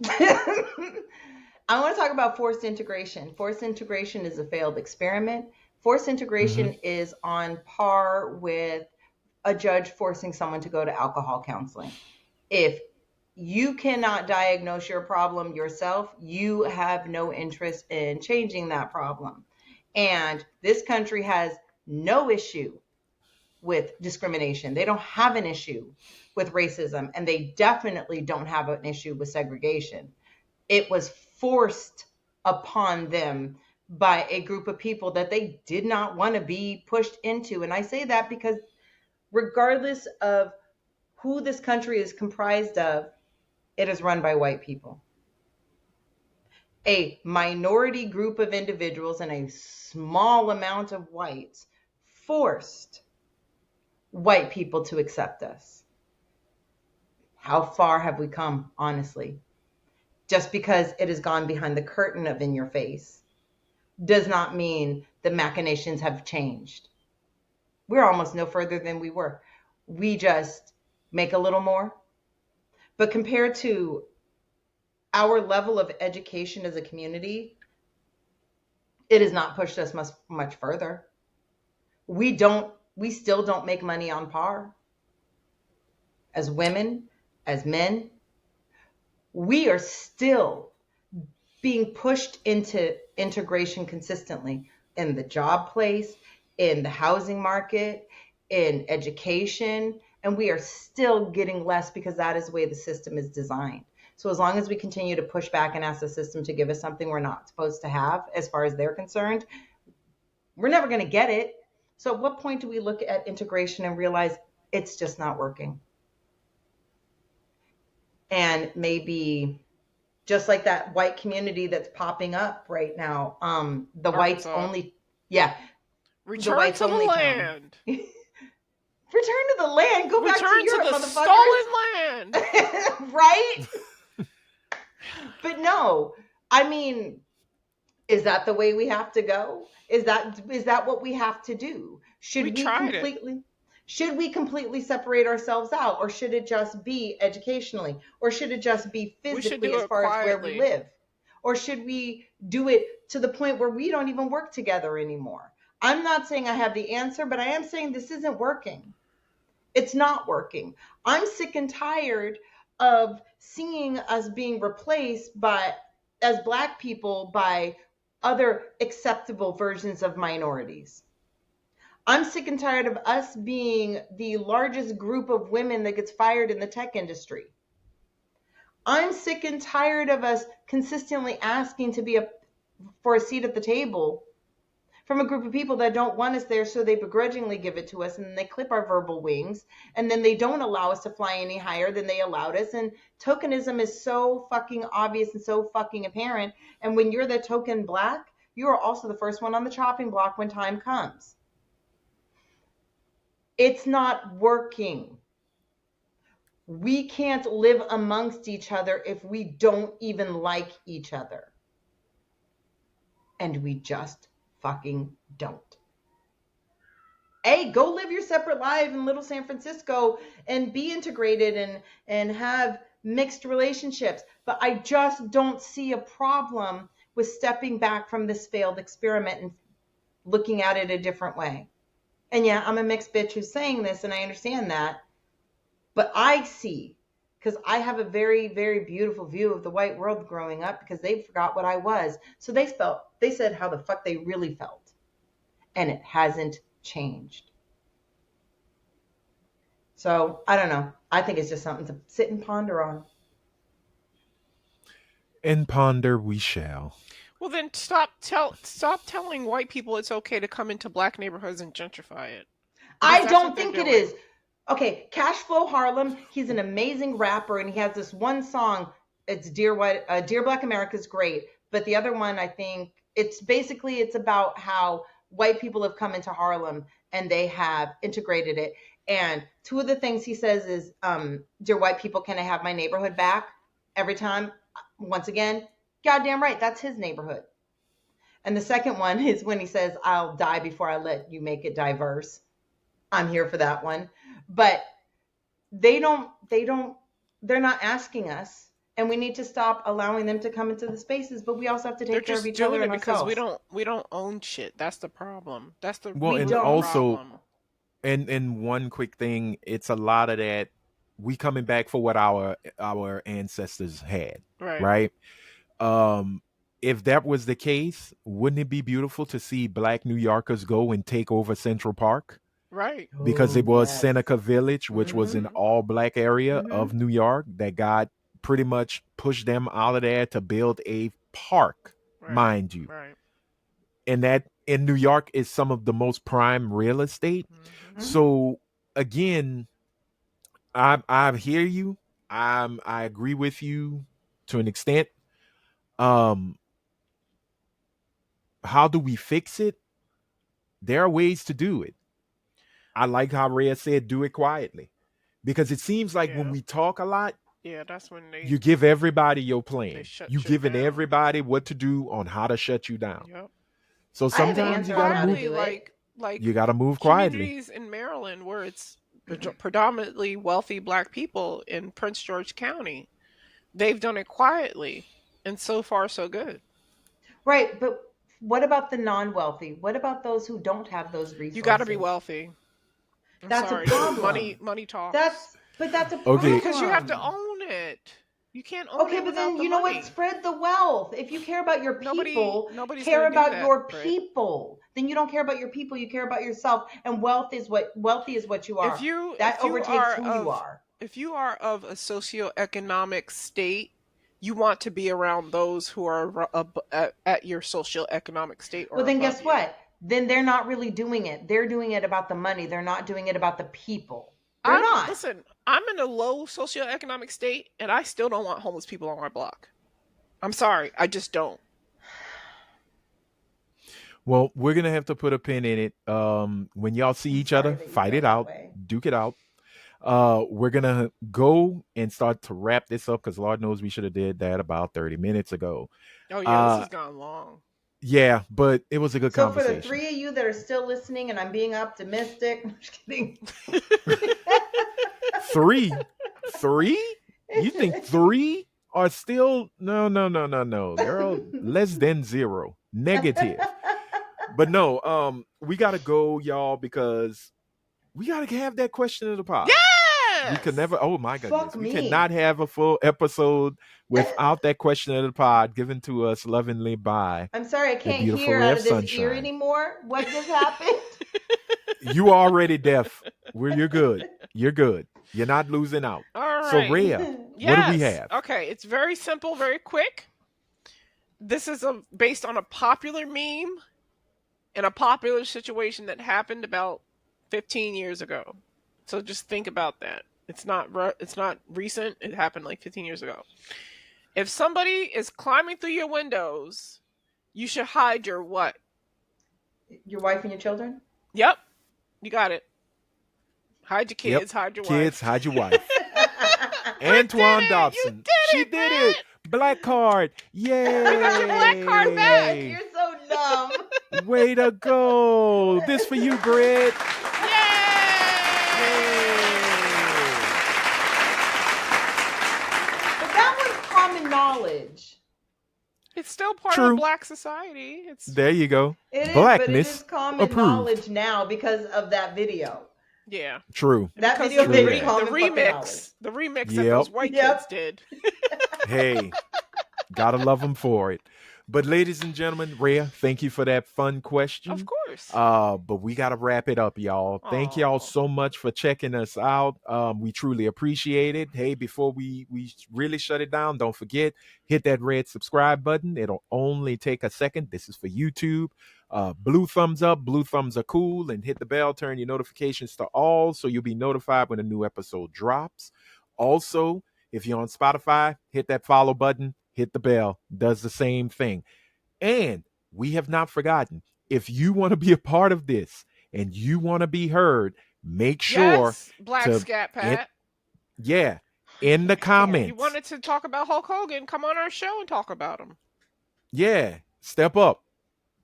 I want to talk about forced integration. Forced integration is a failed experiment. Forced integration is on par with a judge forcing someone to go to alcohol counseling. If you cannot diagnose your problem yourself, you have no interest in changing that problem. And this country has no issue with discrimination. They don't have an issue with racism, and they definitely don't have an issue with segregation. It was forced upon them by a group of people that they did not want to be pushed into. And I say that because regardless of who this country is comprised of, it is run by white people. A minority group of individuals and a small amount of whites forced white people to accept us. How far have we come, honestly? Just because it has gone behind the curtain of in your face does not mean the machinations have changed. We're almost no further than we were. We just make a little more. But compared to our level of education as a community, it has not pushed us much further. We still don't make money on par. As women, as men, we are still being pushed into integration consistently in the job place, in the housing market, in education, and we are still getting less because that is the way the system is designed. So as long as we continue to push back and ask the system to give us something we're not supposed to have, as far as they're concerned, we're never going to get it. So at what point do we look at integration and realize it's just not working? And maybe just like that white community that's popping up right now, the whites Arkansas. only, yeah. Return whites to the only land. Return to the land. Go back to Return Europe, to the motherfuckers. stolen land. Right? But no, I mean, is that the way we have to go? Is that what we have to do? Should we completely separate ourselves out, or should it just be educationally, or should it just be physically as far as where we live? Or should we do it to the point where we don't even work together anymore? I'm not saying I have the answer, but I am saying this isn't working. It's not working. I'm sick and tired of seeing us being replaced by, as Black people, by other acceptable versions of minorities. I'm sick and tired of us being the largest group of women that gets fired in the tech industry. I'm sick and tired of us consistently asking to be for a seat at the table from a group of people that don't want us there, so they begrudgingly give it to us, and then they clip our verbal wings, and then they don't allow us to fly any higher than they allowed us. And tokenism is so fucking obvious and so fucking apparent. And when you're the token Black, you are also the first one on the chopping block when time comes. It's not working. We can't live amongst each other if we don't even like each other. And we just fucking don't. Hey, go live your separate life in little San Francisco and be integrated and have mixed relationships. But I just don't see a problem with stepping back from this failed experiment and looking at it a different way. And yeah, I'm a mixed bitch who's saying this, and I understand that. But I see, because I have a very, very beautiful view of the white world growing up, because they forgot what I was. So they said how the fuck they really felt. And it hasn't changed. So I don't know. I think it's just something to sit and ponder on. And ponder we shall. Well, then stop telling white people it's okay to come into Black neighborhoods and gentrify it. I don't think it is. Okay, Cashflow Harlem, he's an amazing rapper, and he has this one song. It's Dear Black America is great, but the other one, I think, it's about how white people have come into Harlem and they have integrated it. And two of the things he says is, dear white people, can I have my neighborhood back? Every time, once again, goddamn right, that's his neighborhood. And the second one is when he says, I'll die before I let you make it diverse. I'm here for that one. But they're not asking us. And we need to stop allowing them to come into the spaces, but we also have to They're take care of just each other doing it and because ourselves. we don't own shit. That's the problem. That's the Well, We and root don't. also, problem. and one quick thing, it's a lot of that. We coming back for what our ancestors had, Right. right? Um, if that was the case, wouldn't it be beautiful to see Black New Yorkers go and take over Central Park? Right. Because Oh, it was yes. Seneca Village, which was an Mm-hmm. Mhm. all Black area Mm-hmm. of New York that got pretty much pushed them out of there to build a park, Right. mind you. Right. And that in New York is some of the most prime real estate. Mhm. Mm-hmm. So again, I hear you. I agree with you to an extent. Um, how do we fix it? There are ways to do it. I like how Rhea said, do it quietly. Because it seems like when Yeah. we talk a lot, Yeah, that's when you give everybody your they plan. shut You shit giving down. everybody what to do on how to shut you down. Yep. So I have an sometimes you answer on gotta how to move. Quietly, do it. You like gotta move quietly. communities in Maryland where it's predominantly wealthy black people in Prince George County. They've done it quietly, and so far so good. Right, but what about the non-wealthy? What about those who don't have those You got to be resources? wealthy. I'm That's a sorry, but problem. money talks. That's a Yeah, Okay. because you have to problem. own it. You can't own Okay, it but without then the you know what? money. Spread the wealth. If you care about your people, Nobody's care gonna do about that, your right? people. Then you don't care about your people, you care about yourself. And wealthy is what you If are. you That if you overtakes are who you of are. if you are of a socioeconomic state, you want to be around those who are at your socioeconomic state Well, or then above guess you. what? Then they're not really doing it. They're doing it about the money. They're not doing it about the people. They're I'm not. listen. I'm in a low socioeconomic state, and I still don't want homeless people on my block. I'm sorry, I just don't. Well, we're gonna have to put a pin in it. When y'all see I'm each sorry other, that you fight feel it that out, way. duke it out. We're gonna go and start to wrap this up because Lord knows we should have did that about 30 minutes ago. Oh yeah, this Uh, has gone long. yeah, but it was a good So for the conversation. three of you that are still listening, and I'm being optimistic, I'm just kidding. Three, three? You think three are still no, girl, less than zero, negative. But no, we gotta go, y'all, because we gotta have that question of the pod. We could Yes. never. Oh my Fuck goodness, we me. cannot have a full episode without that question of the pod given to us lovingly by I'm sorry, I the can't beautiful hear ray out of of this ear sunshine. anymore. What just happened? You already deaf. You're good. You're good. You're not losing out. All So right. Rhea, what do we Yes. have? Okay. It's very simple, very quick. This is based on a popular meme in a popular situation that happened about 15 years ago. So just think about that. It's not recent. It happened like 15 years ago. If somebody is climbing through your windows, you should hide your what? Your wife and your children? Yep, you got it. Hide your Yep. kids, hide your Kids, wife. hide your wife. You did Antoine it! You Dobson. did She it, did it. man! Black card. You got your black card back! Yay. You're so dumb. Way to go. This for you, Britt. Yay! Yay. But that was common knowledge. It's still part of True. black society. It's There you go. It is, but it is Blackness common approved. knowledge now because of that video. yeah. True. That Because video the, made True it that. common fucking knowledge. the remix that Yep. those white Yep. kids did. Hey, gotta love them for it. But ladies and gentlemen, Rhea, thank you for that fun Of question. course. But we gotta wrap it up, y'all. Thank y'all Aw. so much for checking us out. We truly appreciate it. Hey, before we really shut it down, don't forget, hit that red subscribe button. It'll only take a second. This is for YouTube. Blue thumbs up, blue thumbs are cool, and hit the bell, turn your notifications to all so you'll be notified when a new episode drops. Also, if you're on Spotify, hit that follow button, hit the bell, does the same thing. And we have not forgotten, if you want to be a part of this and you want to be heard, make sure Yes, Black to Scat in, Pat. yeah, in the Yeah. You comments. wanted to talk about Hulk Hogan? Come on our show and talk about him. Yeah, step up.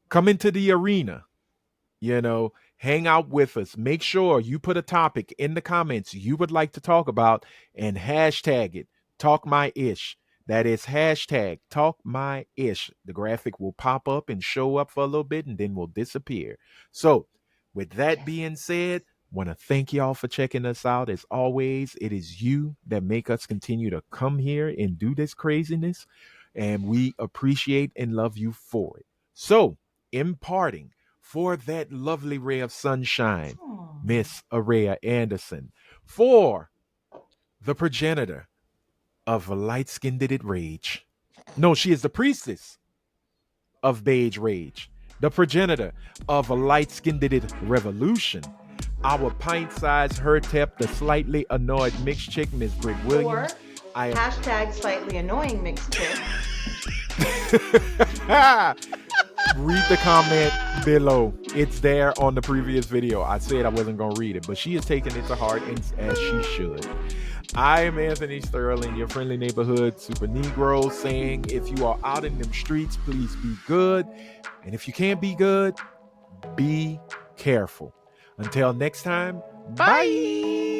Come into the arena. Hang out with us. Make sure you put a topic in the comments you would like to talk about and hashtag it. Talk my ish. That is hashtag talk my ish. The graphic will pop up and show up for a little bit and then will disappear. So, with that Yes. being said, want to thank y'all for checking us out. As always, it is you that make us continue to come here and do this craziness, and we appreciate and love you for it. So, imparting for that lovely ray of sunshine, Aw. Miss Araya Anderson, for the progenitor of light skinned rage. No, she is the priestess of beige rage, the progenitor of a light skinned revolution. Our pint sized Hertep, the slightly annoyed mixed chick, Miss Britt Williams. Or I am. hashtag slightly annoying mixed chick. Read the comment below. It's there on the previous video. I said I wasn't going to read it, but she is taking it to heart, as she should. I am Anthony Sterling, your friendly neighborhood super Negro, saying if you are out in them streets, please be good. And if you can't be good, be careful. Until next time, bye. Bye.